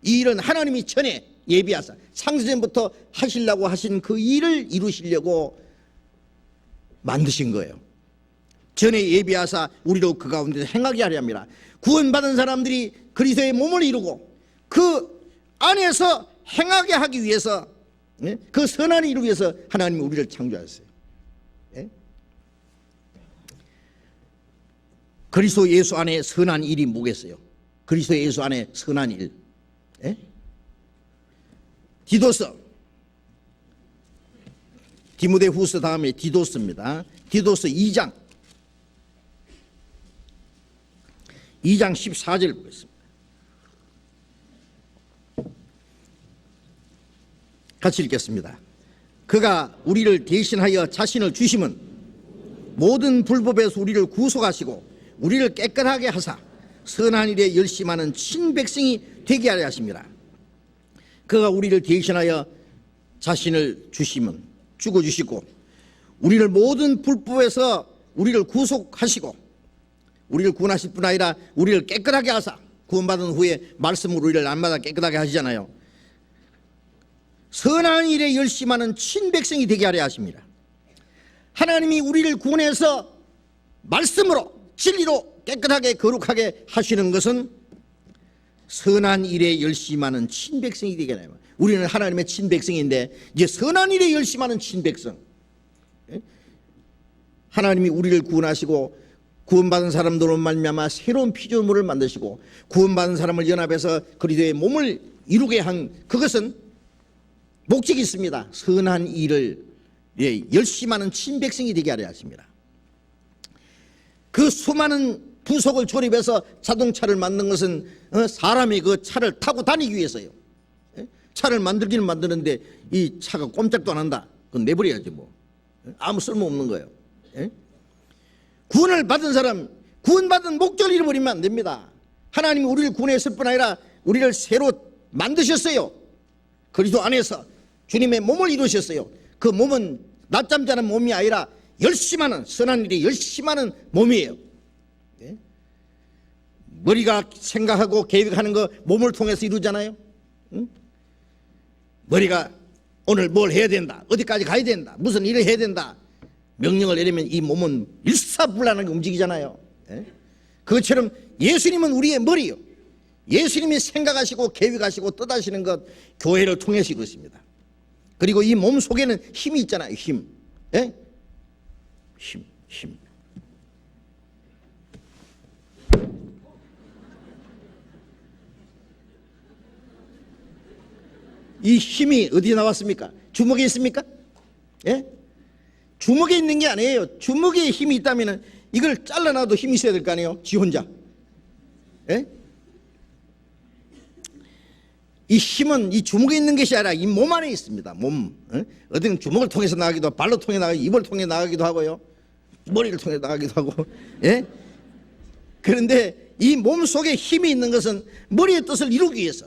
[SPEAKER 2] 이 일은 하나님이 전에 예비하사 창세전부터 하시려고 하신 그 일을 이루시려고 만드신 거예요. 전에 예비하사 우리로 그 가운데 행하게 하려 합니다. 구원받은 사람들이 그리스도의 몸을 이루고 그 안에서 행하게 하기 위해서 그 선한 일을 위해서 하나님이 우리를 창조하셨어요. 그리스도 예수 안에 선한 일이 뭐겠어요? 그리스도 예수 안에 선한 일. 디도서 디모데후서 다음에 디도서입니다. 디도서 2장 2장 14절 보겠습니다. 같이 읽겠습니다. 그가 우리를 대신하여 자신을 주심은 모든 불법에서 우리를 구속하시고 우리를 깨끗하게 하사 선한 일에 열심하는 친백성이 되게 하려 하십니다. 그가 우리를 대신하여 자신을 주심은 죽어주시고 우리를 모든 불법에서 우리를 구속하시고 우리를 구원하실 뿐 아니라 우리를 깨끗하게 하사, 구원받은 후에 말씀으로 우리를 날마다 깨끗하게 하시잖아요. 선한 일에 열심하는 친백성이 되게 하려 하십니다. 하나님이 우리를 구원해서 말씀으로 진리로 깨끗하게 거룩하게 하시는 것은 선한 일에 열심하는 친백성이 되게 하려 합니다. 우리는 하나님의 친백성인데 이제 선한 일에 열심하는 친백성. 하나님이 우리를 구원하시고 구원받은 사람들로 말미암아 새로운 피조물을 만드시고 구원받은 사람을 연합해서 그리스도의 몸을 이루게 한 그것은 목적이 있습니다. 선한 일을 열심하는 친백성이 되게 하려 하십니다. 그 수많은 부속을 조립해서 자동차를 만든 것은 사람이 그 차를 타고 다니기 위해서요. 차를 만들기는 만드는데 이 차가 꼼짝도 안 한다. 그건 내버려야지 뭐. 아무 쓸모없는 거예요. 구원을 받은 사람, 구원받은 목적을 잃어버리면 안 됩니다. 하나님이 우리를 구원했을 뿐 아니라 우리를 새로 만드셨어요. 그리스도 안에서 주님의 몸을 이루셨어요. 그 몸은 낮잠 자는 몸이 아니라 열심하는, 선한 일에 열심하는 몸이에요. 머리가 생각하고 계획하는 거 몸을 통해서 이루잖아요. 머리가 오늘 뭘 해야 된다, 어디까지 가야 된다, 무슨 일을 해야 된다 명령을 내리면 이 몸은 일사불란하게 움직이잖아요. 그것처럼 예수님은 우리의 머리요. 예수님이 생각하시고 계획하시고 뜻하시는 것 교회를 통해서 이루었습니다. 그리고 이 몸 속에는 힘이 있잖아요. 힘. 힘. 이 힘이 어디에 나왔습니까? 주먹에 있습니까? 주먹에 있는 게 아니에요. 주먹에 힘이 있다면 이걸 잘라놔도 힘이 있어야 될 거 아니에요? 지 혼자. 이 힘은 이 주먹에 있는 것이 아니라 이 몸 안에 있습니다. 몸. 어디는 주먹을 통해서 나가기도 하고 발로 통해 나가기도, 입을 통해 나가기도 하고요. 머리를 통해 나가기도 하고. 그런데 이 몸 속에 힘이 있는 것은 머리의 뜻을 이루기 위해서.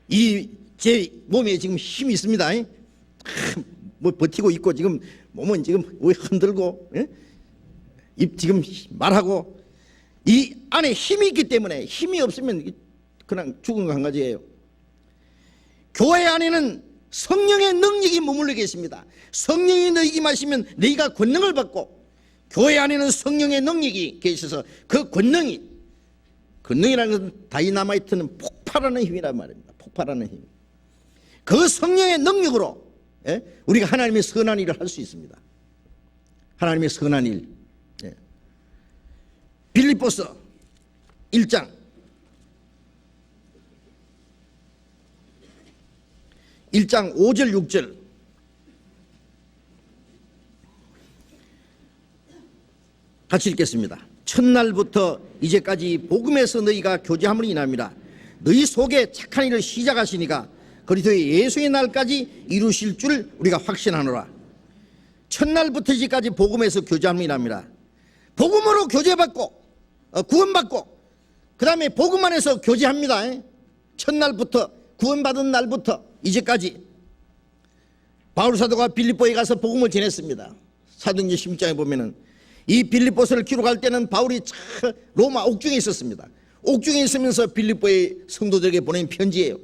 [SPEAKER 2] 이 제 몸에 지금 힘이 있습니다. 뭐 버티고 있고 지금 몸은 지금 흔들고 입 지금 말하고 이 안에 힘이 있기 때문에 힘이 없으면 그냥 죽은 거 한 가지예요. 교회 안에는 성령의 능력이 머물러 계십니다. 성령이 너희에게 임하시면 너희가 권능을 받고 교회 안에는 성령의 능력이 계셔서 그 권능이라는 것은 다이나마이트는 폭발하는 힘이란 말입니다. 폭발하는 힘. 그 성령의 능력으로 우리가 하나님의 선한 일을 할 수 있습니다. 하나님의 선한 일. 빌립보서 1장 5절 6절 같이 읽겠습니다. 첫날부터 이제까지 복음에서 너희가 교제함을 인합니다. 너희 속에 착한 일을 시작하시니까 그리스도의 예수의 날까지 이루실 줄 우리가 확신하노라. 첫날부터 이제까지 복음에서 교제함을 인합니다. 복음으로 교제받고 구원받고 그 다음에 복음 안에서 교제합니다. 첫날부터 구원받은 날부터 이제까지 바울 사도가 빌립보에 가서 복음을 전했습니다. 사도행전 16장에 보면은 이 빌립보서를 기록할 때는 바울이 로마 옥중에 있었습니다. 옥중에 있으면서 빌립보의 성도들에게 보낸 편지예요.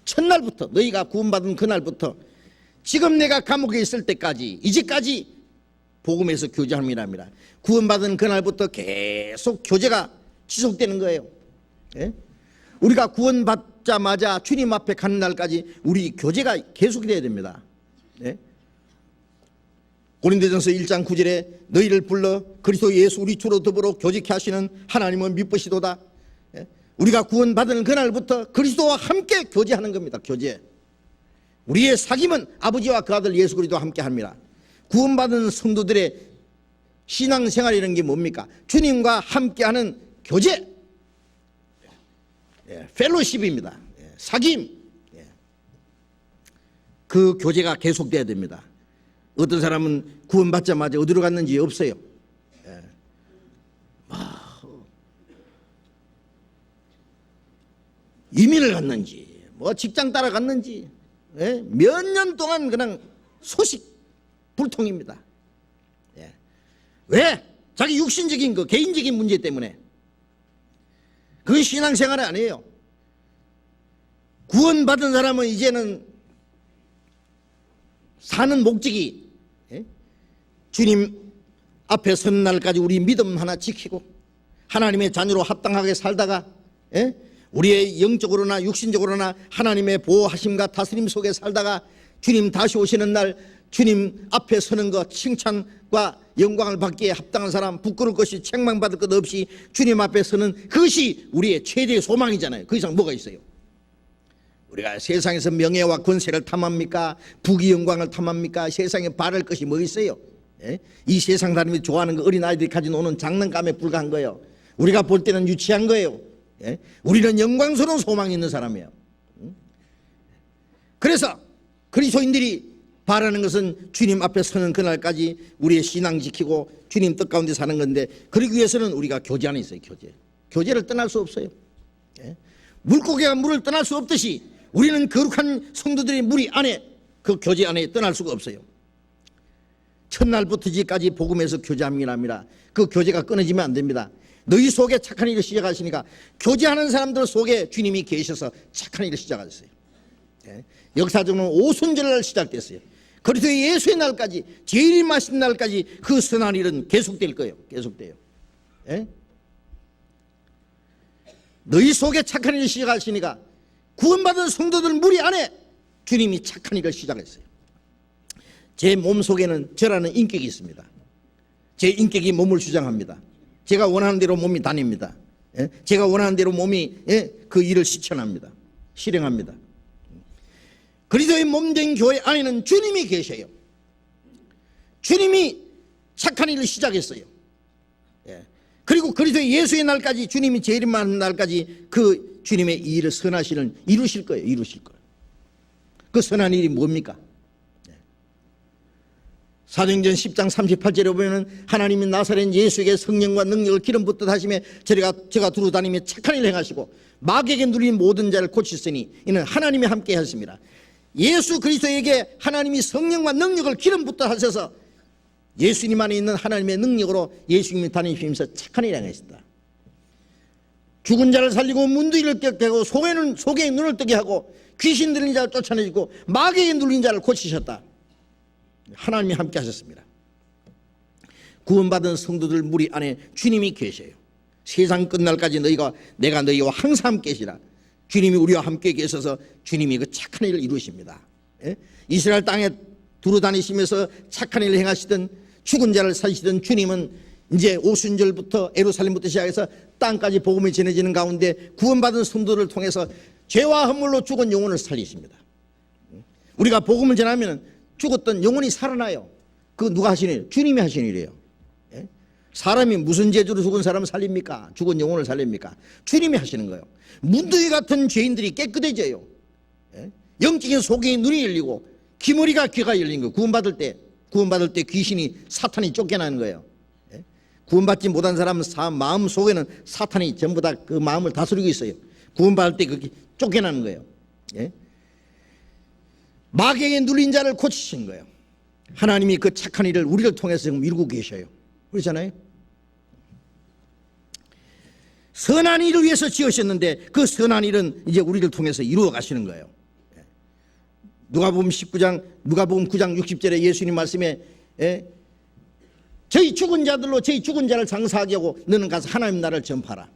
[SPEAKER 2] 첫날부터 너희가 구원받은 그날부터 지금 내가 감옥에 있을 때까지 이제까지 복음에서 교제함이랍니다. 구원받은 그날부터 계속 교제가 지속되는 거예요. 우리가 구원받자마자 주님 앞에 가는 날까지 우리 교제가 계속돼야 됩니다. 고린도전서 1장 9절에 너희를 불러 그리스도 예수 우리 주로 더불어 교제케 하시는 하나님은 미쁘시도다. 우리가 구원받은 그날부터 그리스도와 함께 교제하는 겁니다. 교제. 우리의 사귐은 아버지와 그 아들 예수 그리스도와 함께 합니다. 구원받은 성도들의 신앙생활이라는 게 뭡니까? 주님과 함께하는 교제, 펠로십입니다. 사귐. 그 교제가 계속돼야 됩니다. 어떤 사람은 구원받자마자 어디로 갔는지 없어요. 이민을 갔는지 뭐 직장 따라갔는지 몇 년 동안 그냥 소식 불통입니다. 왜? 자기 육신적인 거 개인적인 문제 때문에. 그건 신앙생활이 아니에요. 구원받은 사람은 이제는 사는 목적이 주님 앞에 서는 날까지 우리 믿음 하나 지키고 하나님의 자녀로 합당하게 살다가 우리의 영적으로나 육신적으로나 하나님의 보호하심과 다스림 속에 살다가 주님 다시 오시는 날 주님 앞에 서는 것, 칭찬과 영광을 받기에 합당한 사람, 부끄러울 것이 책망받을 것 없이 주님 앞에 서는 그것이 우리의 최대의 소망이잖아요. 그 이상 뭐가 있어요? 우리가 세상에서 명예와 권세를 탐합니까? 부귀 영광을 탐합니까? 세상에 바랄 것이 뭐 있어요? 이 세상 사람이 좋아하는 거 어린아이들이 가지고 노는 장난감에 불과한 거예요. 우리가 볼 때는 유치한 거예요. 우리는 영광스러운 소망이 있는 사람이에요. 그래서 그리스도인들이 바라는 것은 주님 앞에 서는 그날까지 우리의 신앙 지키고 주님 뜻 가운데 사는 건데, 그러기 위해서는 우리가 교제 안에 있어요. 교제를 떠날 수 없어요. 물고기가 물을 떠날 수 없듯이 우리는 거룩한 성도들의 무리 안에, 그 교제 안에 떠날 수가 없어요. 첫날부터 이제까지 복음에서 교제함이랍니다. 그 교제가 끊어지면 안 됩니다. 너희 속에 착한 일을 시작하시니까 교제하는 사람들 속에 주님이 계셔서 착한 일을 시작하셨어요. 역사적으로 오순절날 시작됐어요. 그래서 예수의 날까지, 제일 맛있는 날까지 그 선한 일은 계속될 거예요. 계속돼요. 너희 속에 착한 일을 시작하시니까 구원받은 성도들 무리 안에 주님이 착한 일을 시작했어요. 제 몸 속에는 저라는 인격이 있습니다. 제 인격이 몸을 주장합니다. 제가 원하는 대로 몸이 다닙니다. 제가 원하는 대로 몸이 그 일을 실천합니다. 실행합니다. 그리스도의 몸된 교회 안에는 주님이 계셔요. 주님이 착한 일을 시작했어요. 그리고 그리스도의 예수의 날까지, 주님이 재림하는 날까지 그 주님의 이 일을 선하신 일을 이루실 거예요. 이루실 거예요. 그 선한 일이 뭡니까? 사도행전 10장 38절에 보면 하나님이 나사렛 예수에게 성령과 능력을 기름 붓듯 하시며 저가 두루 다니며 착한 일을 행하시고 마귀에게 눌린 모든 자를 고치시니 이는 하나님이 함께 하십니다. 예수 그리스도에게 하나님이 성령과 능력을 기름 붓듯 하셔서 예수님 안에 있는 하나님의 능력으로 예수님이 다니시면서 착한 일을 행하셨다. 죽은 자를 살리고 문둥이를 깨게 하고 소경의 눈을 뜨게 하고 귀신 들린 자를 쫓아내시고 마귀에게 눌린 자를 고치셨다. 하나님이 함께 하셨습니다. 구원받은 성도들 무리 안에 주님이 계셔요. 세상 끝날까지 내가 너희와 항상 함께 계시라. 주님이 우리와 함께 계셔서 주님이 그 착한 일을 이루십니다. 이스라엘 땅에 두루 다니시면서 착한 일을 행하시던, 죽은 자를 살리시던 주님은 이제 오순절부터 예루살렘부터 시작해서 땅까지 복음이 전해지는 가운데 구원받은 성도들을 통해서 죄와 허물로 죽은 영혼을 살리십니다. 우리가 복음을 전하면 죽었던 영혼이 살아나요. 그거 누가 하시는 일이에요? 주님이 하시는 일이에요. 사람이 무슨 죄로 죽은 사람을 살립니까? 죽은 영혼을 살립니까? 주님이 하시는 거예요. 문둥이 같은 죄인들이 깨끗해져요. 영적인 소경의 눈이 열리고 귀머리가 귀가 열린 거예요. 구원받을 때 귀신이, 사탄이 쫓겨나는 거예요. 구원받지 못한 사람은 마음 속에는 사탄이 전부 다 그 마음을 다스리고 있어요. 구원받을 때 그게 쫓겨나는 거예요. 마귀에게 눌린 자를 고치신 거예요. 하나님이 그 착한 일을 우리를 통해서 지금 이루고 계셔요. 그렇잖아요. 선한 일을 위해서 지으셨는데 그 선한 일은 이제 우리를 통해서 이루어 가시는 거예요. 누가복음 9장 60절에 예수님 말씀에 저희 죽은 자들로 저희 죽은 자를 장사하게 하고 너는 가서 하나님 나라를 전파하라.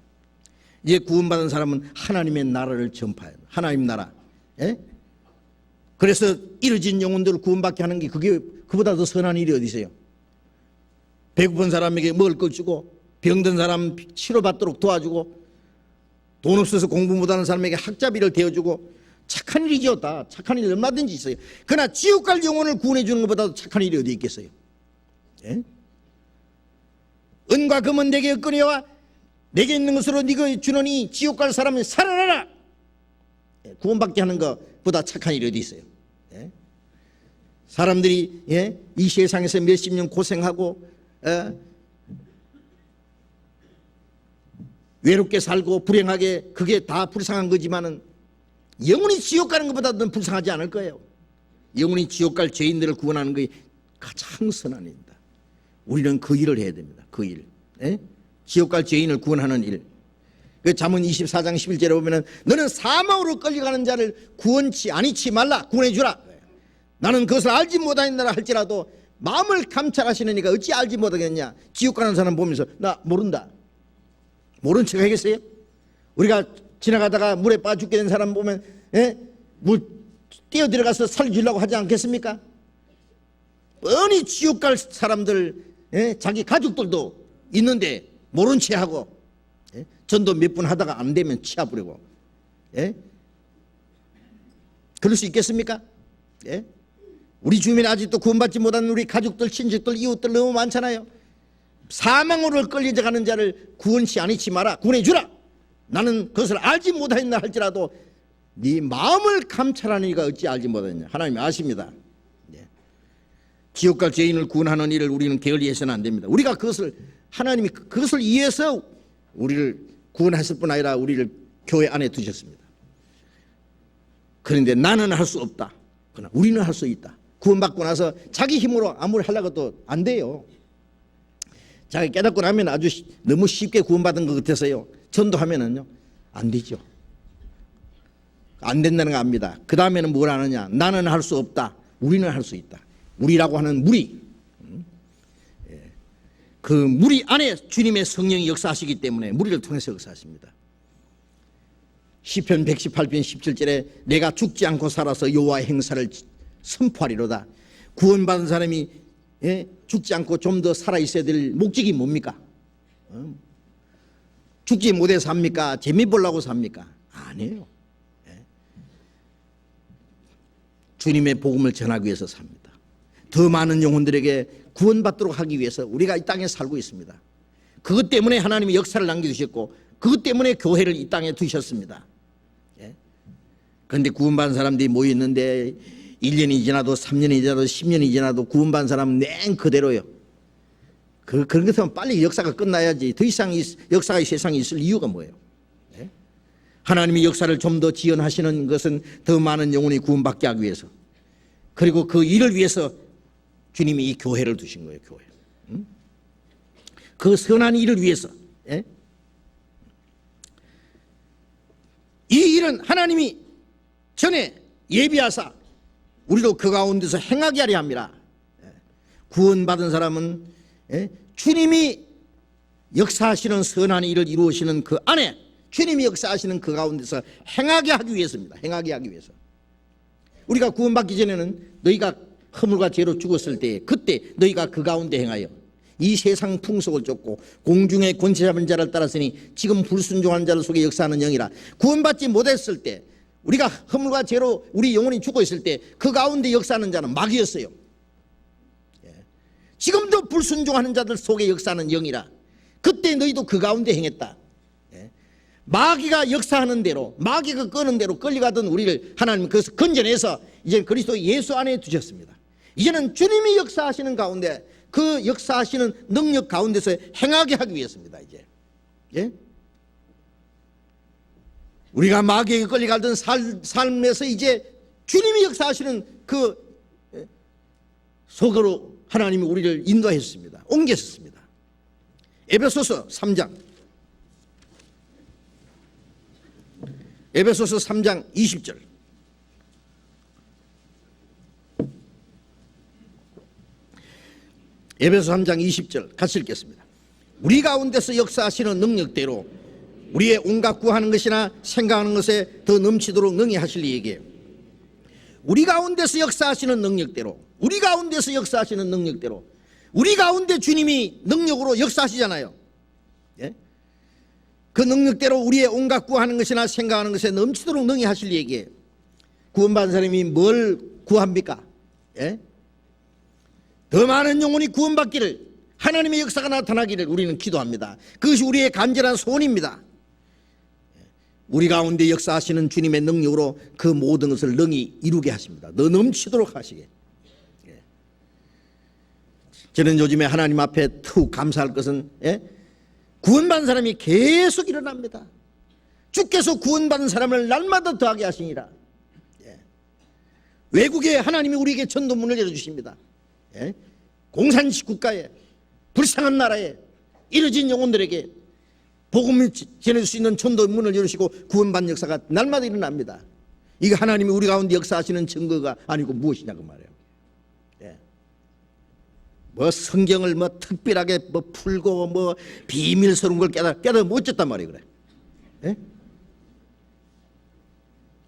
[SPEAKER 2] 이제 구원받은 사람은 하나님의 나라를 전파해요. 하나님 나라. 그래서 이루어진 영혼들을 구원받게 하는 게 그보다 더 선한 일이 어디 있어요? 배고픈 사람에게 먹을 걸 주고 병든 사람 치료받도록 도와주고 돈 없어서 공부 못하는 사람에게 학자비를 대어주고 착한 일이죠. 다 착한 일 얼마든지 있어요. 그러나 지옥 갈 영혼을 구원해 주는 것보다도 착한 일이 어디 있겠어요? 은과 금은 내게 얻거니와 내게 있는 것으로 네가 주노니 지옥 갈 사람은 살아나라. 구원받게 하는 것보다 착한 일이 어디 있어요? 사람들이 이 세상에서 몇십 년 고생하고 외롭게 살고 불행하게, 그게 다 불쌍한 거지만은 영원히 지옥 가는 것보다는 불쌍하지 않을 거예요. 영원히 지옥 갈 죄인들을 구원하는 것이 가장 선한 일입니다. 우리는 그 일을 해야 됩니다. 그 일. 지옥 갈 죄인을 구원하는 일. 그 잠언 24장 11절에 보면은 너는 사망으로 끌려가는 자를 구원치 아니치 말라. 구원해 주라. 나는 그것을 알지 못하였느라 할지라도 마음을 감찰하시는 이가 어찌 알지 못하겠냐. 지옥 가는 사람 보면서 나 모른다. 모른 척 하겠어요? 우리가 지나가다가 물에 빠져 죽게 된 사람 보면 물 뛰어 들어가서 살려주려고 하지 않겠습니까? 뻔히 지옥 갈 사람들, 자기 가족들도 있는데 모른 채 하고 전도 몇 분 하다가 안 되면 치아부리고, 그럴 수 있겠습니까? 우리 주변에 아직도 구원받지 못한 우리 가족들, 친척들, 이웃들 너무 많잖아요. 사망으로 끌려가는 자를 구원치 아니치 마라. 구원해 주라. 나는 그것을 알지 못하였나 할지라도 네 마음을 감찰하는 이가 어찌 알지 못하느냐. 하나님이 아십니다. 지옥 갈 죄인을 구원하는 일을 우리는 게을리해서는 안 됩니다. 우리가 그것을, 하나님이 그것을 위해서 우리를 구원했을 뿐 아니라 우리를 교회 안에 두셨습니다. 그런데 나는 할 수 없다. 그러나 우리는 할 수 있다. 구원받고 나서 자기 힘으로 아무리 하려고 해도 안 돼요. 자기 깨닫고 나면 아주 너무 쉽게 구원받은 것 같아서요, 전도하면은요 안 되죠. 안 된다는 거 압니다. 그 다음에는 뭘 하느냐. 나는 할 수 없다. 우리는 할 수 있다. 우리라고 하는 무리, 그 무리 안에 주님의 성령이 역사하시기 때문에 무리를 통해서 역사하십니다. 시편 118편 17절에 내가 죽지 않고 살아서 여호와의 행사를 선포하리로다. 구원받은 사람이 죽지 않고 좀 더 살아있어야 될 목적이 뭡니까? 죽지 못해서 삽니까? 재미 보려고 삽니까? 아니에요. 주님의 복음을 전하기 위해서 삽니다. 더 많은 영혼들에게 구원받도록 하기 위해서 우리가 이 땅에 살고 있습니다. 그것 때문에 하나님이 역사를 남겨주셨고 그것 때문에 교회를 이 땅에 두셨습니다. 그런데 구원받은 사람들이 모여있는데 1년이 지나도 3년이 지나도 10년이 지나도 구원받은 사람은 냉 그대로요. 그런 것은 빨리 역사가 끝나야지. 더 이상 이 역사가 이 세상에 있을 이유가 뭐예요? 하나님이 역사를 좀 더 지연하시는 것은 더 많은 영혼이 구원받게 하기 위해서, 그리고 그 일을 위해서 주님이 이 교회를 두신 거예요. 교회. 그 선한 일을 위해서. 이 일은 하나님이 전에 예비하사 우리도 그 가운데서 행하게 하려 합니다. 구원받은 사람은 주님이 역사하시는 선한 일을 이루시는 그 안에, 주님이 역사하시는 그 가운데서 행하게 하기 위해서입니다. 행하게 하기 위해서. 우리가 구원받기 전에는 너희가 허물과 죄로 죽었을 때 그때 너희가 그 가운데 행하여 이 세상 풍속을 쫓고 공중의 권세 잡은 자를 따랐으니 지금 불순종한 자를 속에 역사하는 영이라. 구원받지 못했을 때, 우리가 허물과 죄로 우리 영혼이 죽어 있을 때 그 가운데 역사하는 자는 마귀였어요. 지금도 불순종하는 자들 속에 역사하는 영이라. 그때 너희도 그 가운데 행했다. 마귀가 역사하는 대로, 마귀가 끄는 대로 끌려가던 우리를 하나님 그것을 건져내서 이제 그리스도 예수 안에 두셨습니다. 이제는 주님이 역사하시는 가운데, 그 역사하시는 능력 가운데서 행하게 하기 위해서입니다. 이제 우리가 마귀에게 끌려가던 삶에서 이제 주님이 역사하시는 그 속으로 하나님이 우리를 인도하셨습니다. 옮겼습니다. 에베소서 3장, 에베소서 3장 20절. 에베소 3장 20절 같이 읽겠습니다. 우리 가운데서 역사하시는 능력대로 우리의 온갖 구하는 것이나 생각하는 것에 더 넘치도록 능히 하실 이에게, 우리 가운데서 역사하시는 능력대로, 우리 가운데서 역사하시는 능력대로, 우리 가운데 주님이 능력으로 역사하시잖아요. 그 능력대로 우리의 온갖 구하는 것이나 생각하는 것에 넘치도록 능히 하실 이에게. 구원받은 사람이 뭘 구합니까? 더 많은 영혼이 구원받기를 하나님의 역사가 나타나기를 우리는 기도합니다. 그것이 우리의 간절한 소원입니다. 우리 가운데 역사하시는 주님의 능력으로 그 모든 것을 능히 이루게 하십니다. 더 넘치도록 하시게. 저는 요즘에 하나님 앞에 더욱 감사할 것은 구원받은 사람이 계속 일어납니다. 주께서 구원받은 사람을 날마다 더하게 하시니라. 외국에 하나님이 우리에게 전도문을 열어주십니다. 공산식 국가에, 불쌍한 나라에 이뤄진 영혼들에게 복음을 전할 수 있는 전도문을 열으시고 구원받는 역사가 날마다 일어납니다. 이게 하나님이 우리 가운데 역사하시는 증거가 아니고 무엇이냐고 말이에요. 뭐 성경을 뭐 특별하게 뭐 풀고 뭐 비밀스러운 걸 깨달아 못 졌단 말이에요. 그래.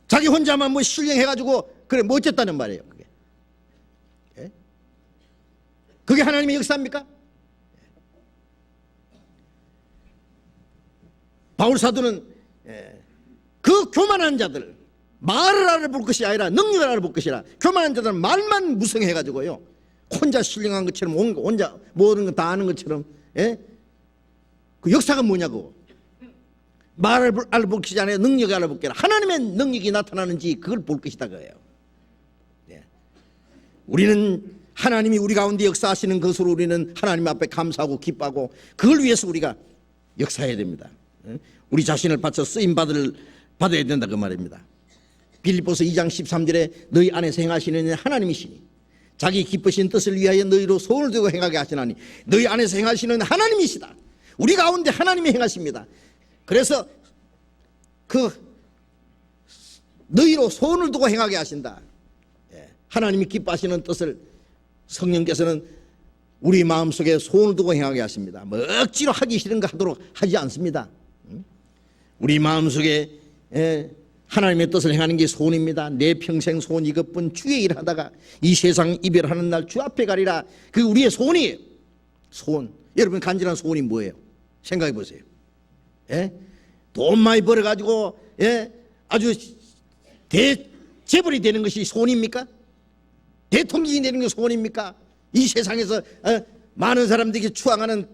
[SPEAKER 2] 자기 혼자만 뭐 신령해가지고 그래 못 졌다는 말이에요. 그게 하나님의 역사입니까? 바울 사도는 그 교만한 자들, 말을 알아볼 것이 아니라 능력을 알아볼 것이라, 교만한 자들은 말만 무성해가지고요, 혼자 신령한 것처럼 혼자 모든 거 다 아는 것처럼, 그 역사가 뭐냐고. 말을 알아볼 것이 아니라 능력을 알아볼 것이라, 하나님의 능력이 나타나는지 그걸 볼 것이다 그래요. 우리는 하나님이 우리 가운데 역사하시는 것으로 우리는 하나님 앞에 감사하고 기뻐하고 그걸 위해서 우리가 역사해야 됩니다. 우리 자신을 바쳐 쓰임 받아야 된다 그 말입니다. 빌립보서 2장 13절에 너희 안에서 행하시는 하나님이시니 자기 기쁘신 뜻을 위하여 너희로 손을 들고 행하게 하시나니 너희 안에서 행하시는 하나님이시다. 우리 가운데 하나님이 행하십니다. 그래서 그 너희로 손을 두고 행하게 하신다. 하나님이 기뻐하시는 뜻을 성령께서는 우리 마음속에 손을 두고 행하게 하십니다. 뭐 억지로 하기 싫은 거 하도록 하지 않습니다. 우리 마음속에 하나님의 뜻을 행하는 게 소원입니다. 내 평생 소원 이것뿐, 주의 일을 하다가 이 세상 이별하는 날 주 앞에 가리라. 그게 우리의 소원이에요. 소원. 여러분 간절한 소원이 뭐예요? 생각해 보세요. 돈 많이 벌어가지고 아주 대재벌이 되는 것이 소원입니까? 대통령이 되는 게 소원입니까? 이 세상에서 많은 사람들에게 추앙하는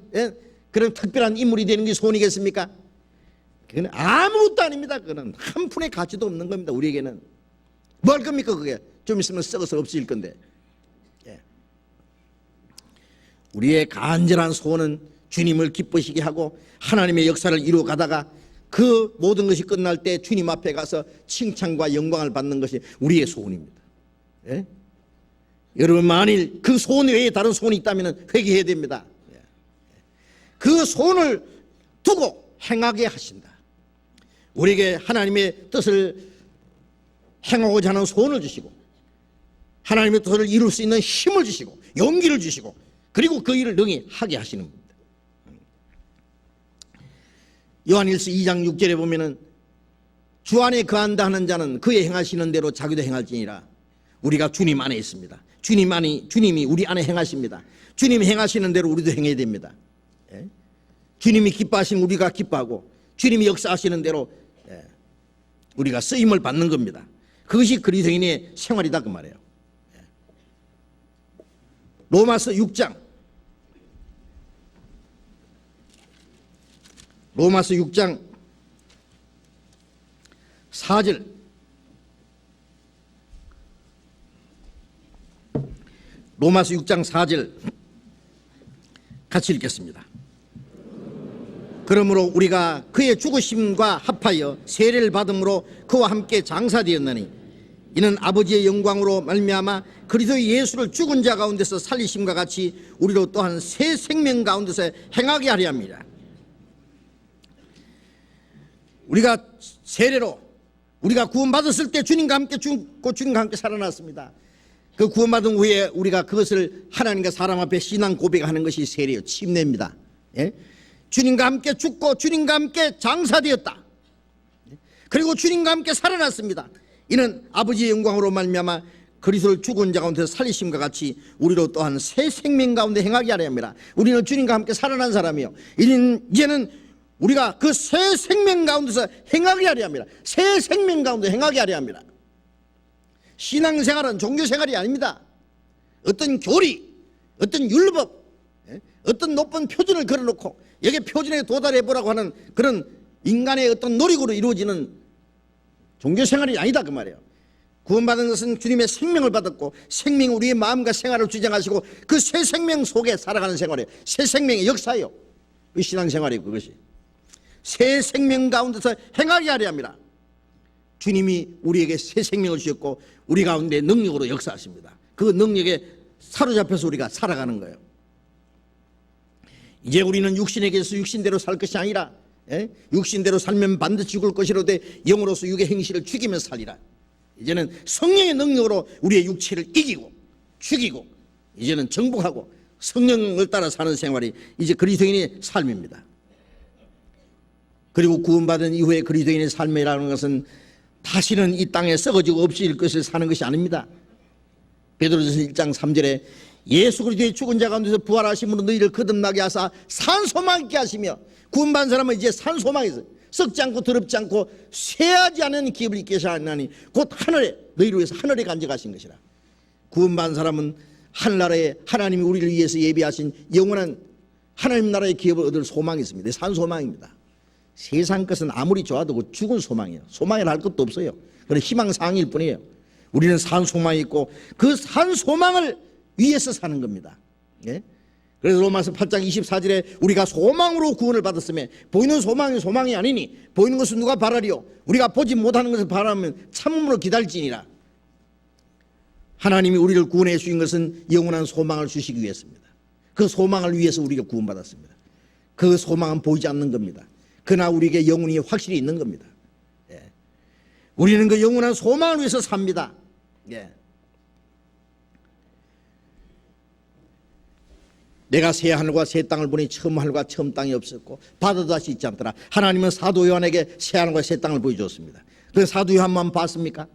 [SPEAKER 2] 그런 특별한 인물이 되는 게 소원이겠습니까? 그건 아무것도 아닙니다. 그건 한 푼의 가치도 없는 겁니다. 우리에게는 뭘 겁니까 그게? 좀 있으면 썩어서 없어질 건데. 우리의 간절한 소원은 주님을 기쁘시게 하고 하나님의 역사를 이루어가다가 그 모든 것이 끝날 때 주님 앞에 가서 칭찬과 영광을 받는 것이 우리의 소원입니다. 여러분 만일 그 소원 외에 다른 소원이 있다면 회개해야 됩니다. 그 소원을 두고 행하게 하신다. 우리에게 하나님의 뜻을 행하고자 하는 소원을 주시고 하나님의 뜻을 이룰 수 있는 힘을 주시고 용기를 주시고 그리고 그 일을 능히 하게 하시는 겁니다. 요한일서 2장 6절에 보면은 주 안에 거한다 하는 자는 그의 행하시는 대로 자기도 행할지니라. 우리가 주님 안에 있습니다. 주님이 우리 안에 행하십니다. 주님이 행하시는 대로 우리도 행해야 됩니다. 주님이 기뻐하시면 우리가 기뻐하고 주님이 역사하시는 대로 우리가 쓰임을 받는 겁니다. 그것이 그리스도인의 생활이다 그 말이에요. 로마서 6장 4절 로마서 6장 4절 같이 읽겠습니다. 그러므로 우리가 그의 죽으심과 합하여 세례를 받음으로 그와 함께 장사되었나니 이는 아버지의 영광으로 말미암아 그리스도 예수를 죽은 자 가운데서 살리심과 같이 우리로 또한 새 생명 가운데서 행하게 하려 합니다. 우리가 세례로 우리가 구원받았을 때 주님과 함께 죽고 주님과 함께 살아났습니다. 그 구원받은 후에 우리가 그것을 하나님과 사람 앞에 신앙 고백하는 것이 세례요, 침례입니다. 주님과 함께 죽고 주님과 함께 장사되었다. 그리고 주님과 함께 살아났습니다. 이는 아버지의 영광으로 말미암아 그리스도를 죽은 자 가운데서 살리심과 같이 우리로 또한 새 생명 가운데 행하게 하려 합니다. 우리는 주님과 함께 살아난 사람이요, 이제는 우리가 그 새 생명 가운데서 행하게 하려 합니다. 새 생명 가운데 행하게 하려 합니다. 신앙생활은 종교생활이 아닙니다. 어떤 교리, 어떤 율법, 어떤 높은 표준을 걸어놓고 여기 표준에 도달해 보라고 하는 그런 인간의 어떤 노력으로 이루어지는 종교생활이 아니다 그 말이에요. 구원받은 것은 주님의 생명을 받았고 생명이 우리의 마음과 생활을 주장하시고 그 새 생명 속에 살아가는 생활이에요. 새 생명의 역사예요. 그 신앙생활이에요. 그것이 새 생명 가운데서 행하게 하려 합니다. 주님이 우리에게 새 생명을 주셨고 우리 가운데 능력으로 역사하십니다. 그 능력에 사로잡혀서 우리가 살아가는 거예요. 이제 우리는 육신에게서 육신대로 살 것이 아니라 육신대로 살면 반드시 죽을 것이로되 영으로서 육의 행실을 죽이며 살리라. 이제는 성령의 능력으로 우리의 육체를 이기고 죽이고 이제는 정복하고 성령을 따라 사는 생활이 이제 그리스도인의 삶입니다. 그리고 구원받은 이후에 그리스도인의 삶이라는 것은 다시는 이 땅에 썩어지고 없어질 것을 사는 것이 아닙니다. 베드로전서 1장 3절에 예수 그리스도의 죽은 자 가운데서 부활하심으로 너희를 거듭나게 하사 산 소망 있게 하시며 구원받은 사람은 이제 산 소망이 있어요. 썩지 않고 더럽지 않고 쇠하지 않은 기업을 있게 하시나니 곧 하늘에 너희를 위해서 하늘에 간직하신 것이라. 구원받은 사람은 하늘나라에 하나님이 우리를 위해서 예비하신 영원한 하나님 나라의 기업을 얻을 소망이 있습니다. 산 소망입니다. 세상 것은 아무리 좋아도 죽은 소망이에요. 소망이라 할 것도 없어요. 그런 희망사항일 뿐이에요. 우리는 산 소망이 있고 그 산 소망을 위해서 사는 겁니다. 예? 그래서 로마서 8장 24절에 우리가 소망으로 구원을 받았으며 보이는 소망이 소망이 아니니 보이는 것은 누가 바라리요 우리가 보지 못하는 것을 바라면 참음으로 기다릴지니라. 하나님이 우리를 구원해 주신 것은 영원한 소망을 주시기 위해서입니다. 그 소망을 위해서 우리가 구원받았습니다. 그 소망은 보이지 않는 겁니다. 그러나 우리에게 영혼이 확실히 있는 겁니다. 예. 우리는 그 영원한 소망을 위해서 삽니다. 예. 내가 새 하늘과 새 땅을 보니 처음 하늘과 처음 땅이 없었고 바다도 다시 있지 않더라. 하나님은 사도 요한에게 새 하늘과 새 땅을 보여주었습니다. 그 사도 요한만 봤습니까?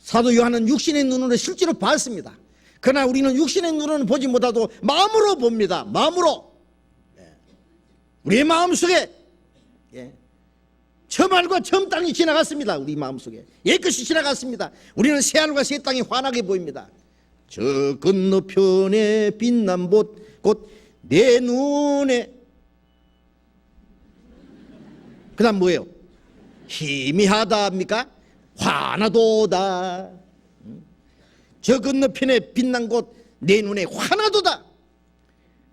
[SPEAKER 2] 사도 요한은 육신의 눈으로 실제로 봤습니다. 그러나 우리는 육신의 눈으로는 보지 못하고 마음으로 봅니다. 마음으로. 우리의 마음속에 처음 하늘과 처음 땅이 지나갔습니다. 우리 마음속에 옛것이 지나갔습니다. 우리는 새 하늘과 새 땅이 환하게 보입니다. 저 건너편에 빛난 곳 곧 내 눈에 그 다음 뭐예요? 희미하다 합니까? 환하도다. 저 건너편에 빛난 곳 내 눈에 환하도다.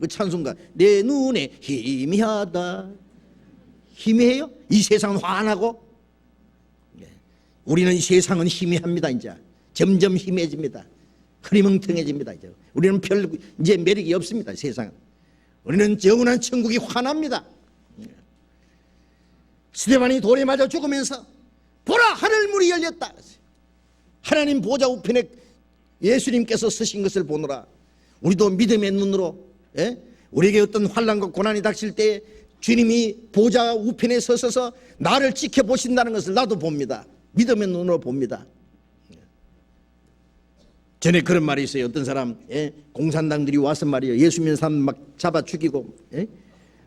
[SPEAKER 2] 그 찬송가 내 눈에 희미하다. 희미해요? 이 세상은 환하고 우리는 이 세상은 희미합니다. 이제 점점 희미해집니다. 흐리멍텅해집니다. 이제 우리는 별 이제 매력이 없습니다. 세상은 우리는 영원한 천국이 환합니다. 스데반이 돌에 맞아 죽으면서 보라 하늘문이 열렸다. 하나님 보좌 우편에 예수님께서 서신 것을 보노라. 우리도 믿음의 눈으로 우리에게 어떤 환난과 고난이 닥칠 때 주님이 보좌 우편에 서셔서 나를 지켜보신다는 것을 나도 봅니다. 믿음의 눈으로 봅니다. 전에 그런 말이 있어요. 어떤 사람 공산당들이 와서 말이에요. 예수 믿는 사람 막 잡아 죽이고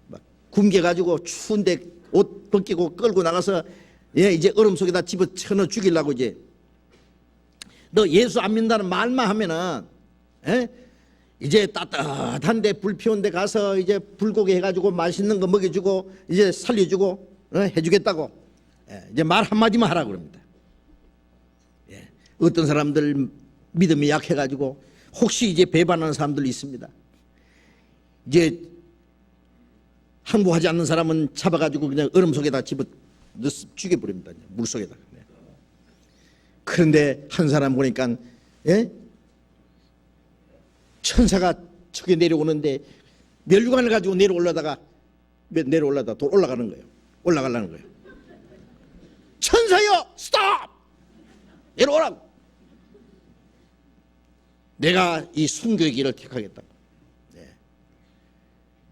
[SPEAKER 2] 막 굶겨가지고 추운데 옷 벗기고 끌고 나가서 이제 얼음 속에다 집어쳐넣어 죽이려고 이제 너 예수 안 믿는다는 말만 하면은 이제 따뜻한데 불 피운데 가서 이제 불고기 해가지고 맛있는 거 먹여주고 이제 살려주고 해주겠다고 이제 말 한마디만 하라고 그럽니다. 어떤 사람들 믿음이 약해가지고 혹시 이제 배반하는 사람들이 있습니다. 이제 항복하지 않는 사람은 잡아가지고 그냥 얼음 속에다 집어 넣어 죽여버립니다. 물 속에다. 그런데 한 사람 보니까 천사가 저게 내려오는데 멸류관을 가지고 내려올라다가 돌 올라가는 거예요. 올라가려는 거예요. 천사여 스톱! 내려오라고. 내가 이 순교의 길을 택하겠다고.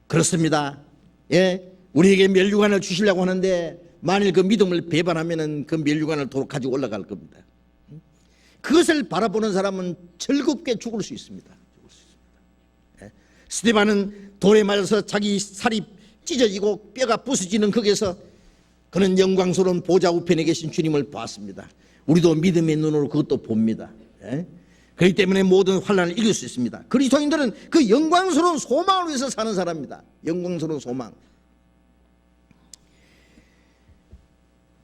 [SPEAKER 2] 그렇습니다. 우리에게 멸류관을 주시려고 하는데 만일 그 믿음을 배반하면은 그 멸류관을 가지고 올라갈 겁니다. 그것을 바라보는 사람은 즐겁게 죽을 수 있습니다. 스데반은 돌에 맞아서 자기 살이 찢어지고 뼈가 부서지는 거기에서 그는 영광스러운 보좌 우편에 계신 주님을 봤습니다. 우리도 믿음의 눈으로 그것도 봅니다. 그렇기 때문에 모든 환난을 이길 수 있습니다. 그리스도인들은 그 영광스러운 소망을 위해서 사는 사람입니다. 영광스러운 소망.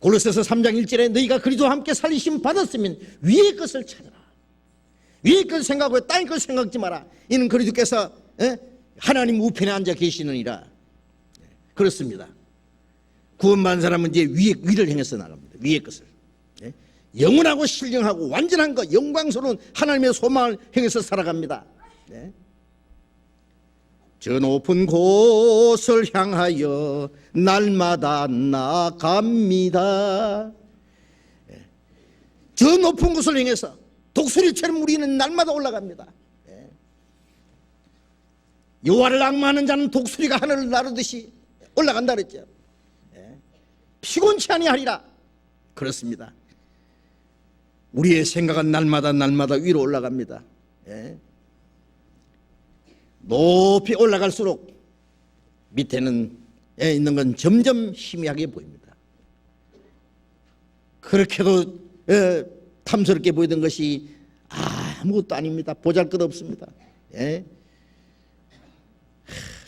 [SPEAKER 2] 골로새서 3장 1절에 너희가 그리스도와 함께 살리심 받았으면 위의 것을 찾아라. 위의 것을 생각하고 땅의 것을 생각지 마라. 이는 그리스도께서 하나님 우편에 앉아 계시느니라. 그렇습니다. 구원받은 사람은 이제 위를 행해서 나갑니다. 위의 것을. 영원하고 신령하고 완전한 것, 영광스러운 하나님의 소망을 행해서 살아갑니다. 저 높은 곳을 향하여 날마다 나갑니다. 저 높은 곳을 향해서 독수리처럼 우리는 날마다 올라갑니다. 여호와를 앙망하는 자는 독수리가 하늘을 나르듯이 올라간다 그랬죠. 피곤치 아니하리라. 그렇습니다. 우리의 생각은 날마다 위로 올라갑니다. 높이 올라갈수록 밑에는 있는 건 점점 희미하게 보입니다. 그렇게도 탐스럽게 보이던 것이 아무것도 아닙니다. 보잘것없습니다.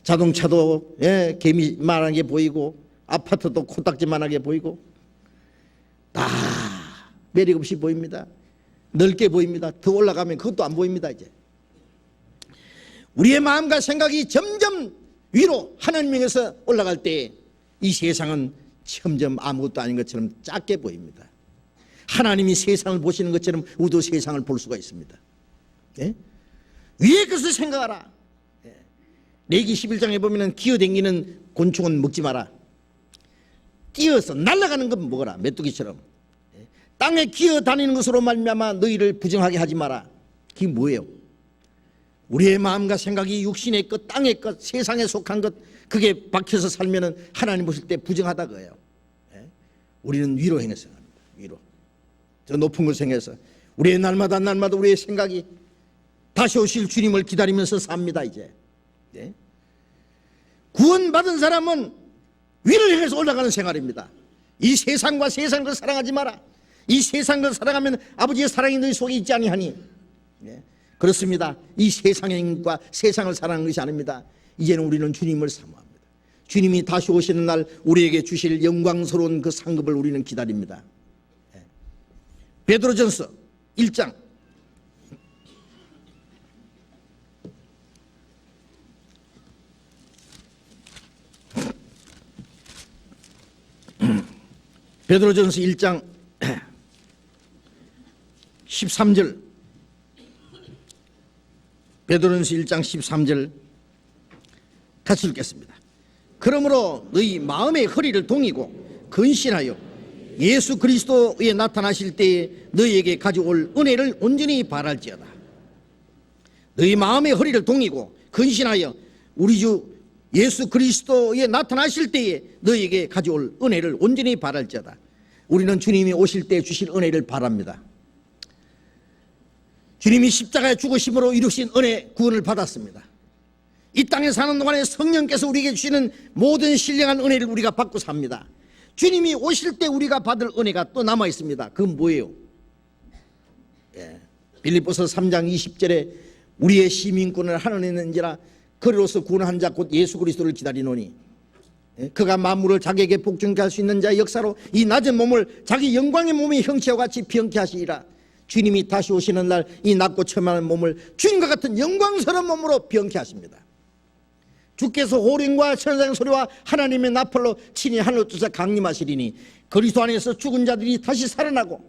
[SPEAKER 2] 자동차도 개미만하게 보이고 아파트도 코딱지만하게 보이고 다 매력 없이 보입니다. 넓게 보입니다. 더 올라가면 그것도 안 보입니다. 이제 우리의 마음과 생각이 점점 위로 하나님에서 올라갈 때 이 세상은 점점 아무것도 아닌 것처럼 작게 보입니다. 하나님이 세상을 보시는 것처럼 우리도 세상을 볼 수가 있습니다. 위의 것을 생각하라. 레기 11장에 보면 기어다니는 곤충은 먹지 마라. 뛰어서 날아가는 건 먹어라. 메뚜기처럼. 땅에 기어다니는 것으로 말미암아 너희를 부정하게 하지 마라. 그게 뭐예요? 우리의 마음과 생각이 육신의 것, 땅의 것, 세상에 속한 것, 그게 박혀서 살면은 하나님 보실 때 부정하다 그예요. 우리는 위로 행해서 합니다. 위로. 저 높은 곳을 행해서 우리의 날마다 우리의 생각이 다시 오실 주님을 기다리면서 삽니다. 이제 구원받은 사람은 위를 향해서 올라가는 생활입니다. 이 세상과 세상을 사랑하지 마라. 이 세상을 사랑하면 아버지의 사랑이 너희 속에 있지 아니하니. 그렇습니다. 이 세상과 세상을 사랑하는 것이 아닙니다. 이제는 우리는 주님을 사모합니다. 주님이 다시 오시는 날 우리에게 주실 영광스러운 그 상급을 우리는 기다립니다. 베드로전서 1장 베드로전서 1장 13절 베드로전서 1장 13절 같이 읽겠습니다. 그러므로 너희 마음의 허리를 동이고 근신하여 예수 그리스도에 나타나실 때에 너희에게 가져올 은혜를 온전히 바랄지어다. 너희 마음의 허리를 동이고 근신하여 우리 주 예수 그리스도에 나타나실 때에 너희에게 가져올 은혜를 온전히 바랄지어다. 우리는 주님이 오실 때 주실 은혜를 바랍니다. 주님이 십자가에 죽으심으로 이루신 은혜 구원을 받았습니다. 이 땅에 사는 동안에 성령께서 우리에게 주시는 모든 신령한 은혜를 우리가 받고 삽니다. 주님이 오실 때 우리가 받을 은혜가 또 남아 있습니다. 그건 뭐예요? 빌립보서 3장 20절에 우리의 시민권을 하늘에 있는지라 그리로서 구원한 자 곧 예수 그리스도를 기다리노니 그가 만물을 자기에게 복종케 할 수 있는 자의 역사로 이 낮은 몸을 자기 영광의 몸의 형체와 같이 병케 하시리라. 주님이 다시 오시는 날 이 낮고 처음하는 몸을 주님과 같은 영광스러운 몸으로 병케 하십니다. 주께서 호령과 천사의 소리와 하나님의 나팔로 친히 하늘로 쫓아 강림하시리니 그리스도 안에서 죽은 자들이 다시 살아나고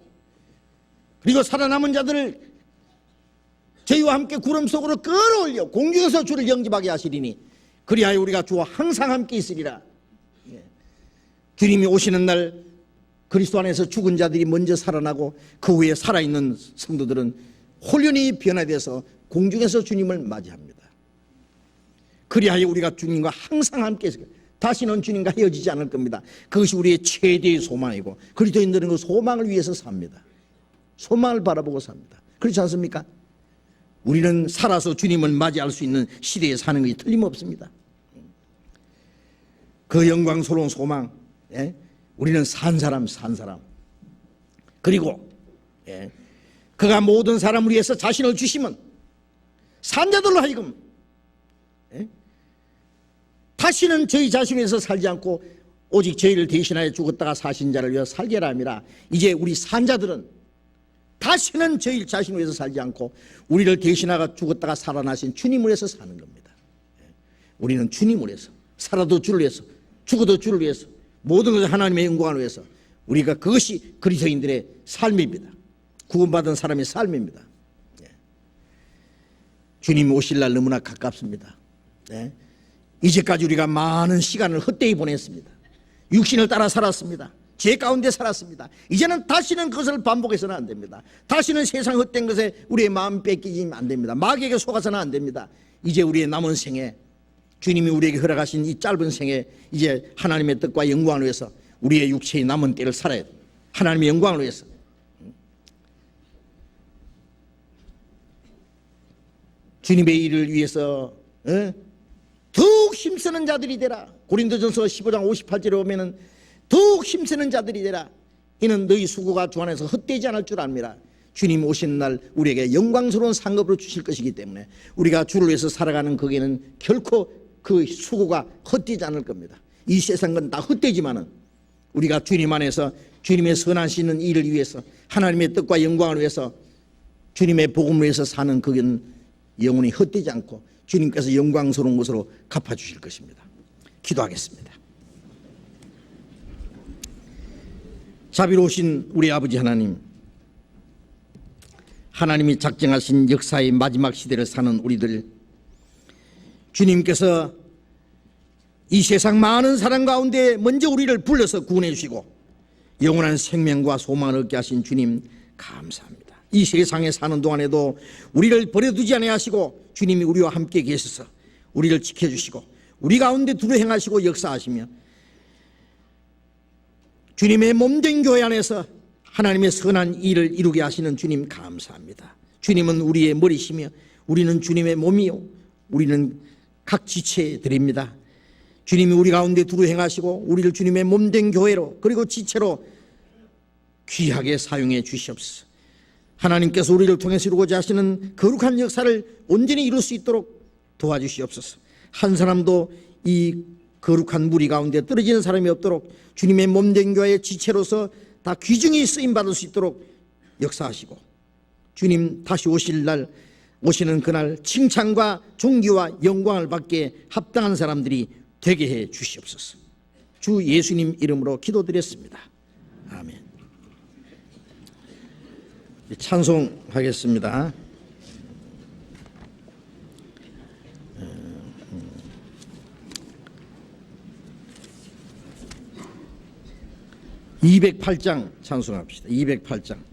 [SPEAKER 2] 그리고 살아남은 자들을 저희와 함께 구름 속으로 끌어올려 공중에서 주를 영접하게 하시리니 그리하여 우리가 주와 항상 함께 있으리라. 주님이 오시는 날 그리스도 안에서 죽은 자들이 먼저 살아나고 그 후에 살아있는 성도들은 홀연히 변화돼서 공중에서 주님을 맞이합니다. 그리하여 우리가 주님과 항상 함께 있을 거예요. 다시는 주님과 헤어지지 않을 겁니다. 그것이 우리의 최대의 소망이고 그리스도인들은 그 소망을 위해서 삽니다. 소망을 바라보고 삽니다. 그렇지 않습니까? 우리는 살아서 주님을 맞이할 수 있는 시대에 사는 것이 틀림없습니다. 그 영광스러운 소망, 우리는 산 사람 그리고 그가 모든 사람을 위해서 자신을 주시면 산자들로 하여금 다시는 저희 자신을 위해서 살지 않고 오직 저희를 대신하여 죽었다가 사신 자를 위하여 살게 하라 함이라. 이제 우리 산자들은 다시는 저희 자신을 위해서 살지 않고 우리를 대신하여 죽었다가 살아나신 주님을 위해서 사는 겁니다. 우리는 주님을 위해서, 살아도 주를 위해서, 죽어도 주를 위해서, 모든 것을 하나님의 영광을 위해서, 우리가 그것이 그리스도인들의 삶입니다. 구원받은 사람의 삶입니다. 주님이 오실 날 너무나 가깝습니다. 이제까지 우리가 많은 시간을 헛되이 보냈습니다. 육신을 따라 살았습니다. 죄 가운데 살았습니다. 이제는 다시는 그것을 반복해서는 안 됩니다. 다시는 세상 헛된 것에 우리의 마음 뺏기지면 안 됩니다. 마귀에게 속아서는 안 됩니다. 이제 우리의 남은 생에, 주님이 우리에게 허락하신 이 짧은 생에 이제 하나님의 뜻과 영광을 위해서 우리의 육체의 남은 때를 살아야 됩니다. 하나님의 영광을 위해서. 주님의 일을 위해서 더욱 힘쓰는 자들이 되라. 고린도전서 15장 58절에 보면은 더욱 힘쓰는 자들이 되라. 이는 너희 수고가 주 안에서 헛되지 않을 줄 압니다. 주님 오시는 날 우리에게 영광스러운 상급으로 주실 것이기 때문에 우리가 주를 위해서 살아가는 거기에는 결코 그 수고가 헛되지 않을 겁니다. 이 세상 건 다 헛되지만은 우리가 주님 안에서 주님의 선하시는 일을 위해서, 하나님의 뜻과 영광을 위해서, 주님의 복음을 위해서 사는 거기는 영원히 헛되지 않고 주님께서 영광스러운 것으로 갚아주실 것입니다. 기도하겠습니다. 자비로우신 우리 아버지 하나님, 하나님이 작정하신 역사의 마지막 시대를 사는 우리들, 주님께서 이 세상 많은 사람 가운데 먼저 우리를 불러서 구원해 주시고 영원한 생명과 소망을 얻게 하신 주님 감사합니다. 이 세상에 사는 동안에도 우리를 버려두지 아니하시고 주님이 우리와 함께 계셔서 우리를 지켜주시고 우리 가운데 두루 행하시고 역사하시며 주님의 몸된 교회 안에서 하나님의 선한 일을 이루게 하시는 주님 감사합니다. 주님은 우리의 머리시며 우리는 주님의 몸이요 우리는 각 지체들입니다. 주님이 우리 가운데 두루 행하시고 우리를 주님의 몸된 교회로 그리고 지체로 귀하게 사용해 주시옵소서. 하나님께서 우리를 통해서 이루고자 하시는 거룩한 역사를 온전히 이룰 수 있도록 도와주시옵소서. 한 사람도 이 거룩한 무리 가운데 떨어지는 사람이 없도록 주님의 몸된 교회의 지체로서 다 귀중히 쓰임받을 수 있도록 역사하시고 주님 다시 오시는 그날 칭찬과 존귀와 영광을 받기에 합당한 사람들이 되게 해 주시옵소서. 주 예수님 이름으로 기도드렸습니다. 아멘. 찬송하겠습니다. 208장 찬송합시다. 208장.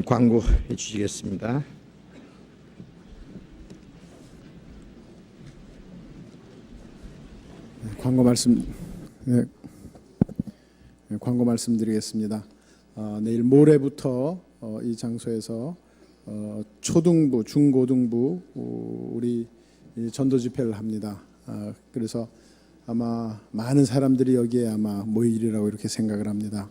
[SPEAKER 1] 광고해 주시겠습니다.
[SPEAKER 3] 광고 말씀드리겠습니다. 내일 모레부터 이 장소에서 초등부, 중고등부 우리 전도 집회를 합니다. 그래서 아마 많은 사람들이 여기에 아마 모이리라고 이렇게 생각을 합니다.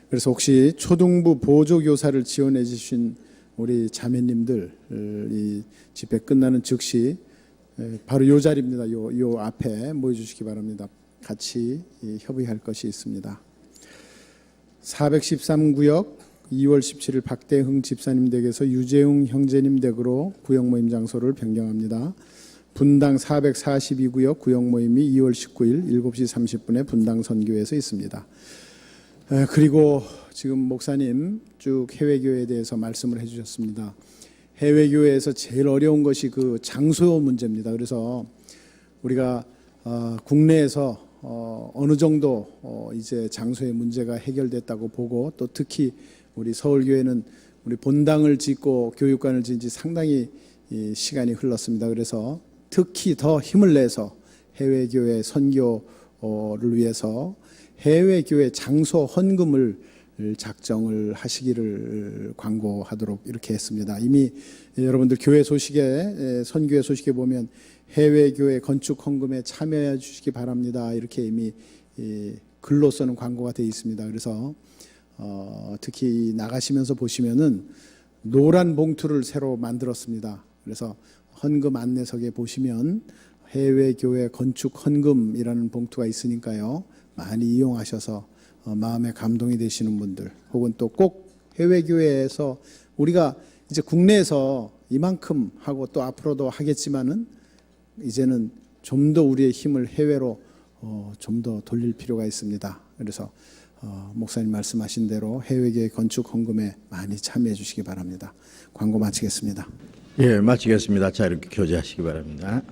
[SPEAKER 3] 그래서 혹시 초등부 보조교사를 지원해 주신 우리 자매님들 이 집회 끝나는 즉시 바로 이 자리입니다. 요 앞에 모여 주시기 바랍니다. 같이 협의할 것이 있습니다. 413구역 2월 17일 박대흥 집사님 댁에서 유재웅 형제님 댁으로 구역 모임 장소를 변경합니다. 분당 442구역 구역 모임이 2월 19일 7시 30분에 분당 선교회에서 있습니다. 그리고 지금 목사님 쭉 해외교회에 대해서 말씀을 해주셨습니다. 해외교회에서 제일 어려운 것이 그 장소 문제입니다. 그래서 우리가 국내에서 어느 정도 이제 장소의 문제가 해결됐다고 보고, 또 특히 우리 서울교회는 우리 본당을 짓고 교육관을 지은 지 상당히 시간이 흘렀습니다. 그래서 특히 더 힘을 내서 해외교회 선교를 위해서 해외교회 장소 헌금을 작정을 하시기를 광고하도록 이렇게 했습니다. 이미 여러분들 교회 소식에, 선교회 소식에 보면 해외교회 건축 헌금에 참여해 주시기 바랍니다, 이렇게 이미 글로서는 광고가 되어 있습니다. 그래서 특히 나가시면서 보시면은 노란 봉투를 새로 만들었습니다. 그래서 헌금 안내석에 보시면 해외교회 건축 헌금이라는 봉투가 있으니까요, 많이 이용하셔서 마음에 감동이 되시는 분들, 혹은 또 꼭 해외교회에서 우리가 이제 국내에서 이만큼 하고 또 앞으로도 하겠지만은 이제는 좀 더 우리의 힘을 해외로 좀 더 돌릴 필요가 있습니다. 그래서 목사님 말씀하신 대로 해외교회 건축 헌금에 많이 참여해 주시기 바랍니다. 광고 마치겠습니다.
[SPEAKER 1] 예, 마치겠습니다. 자, 이렇게 교제하시기 바랍니다.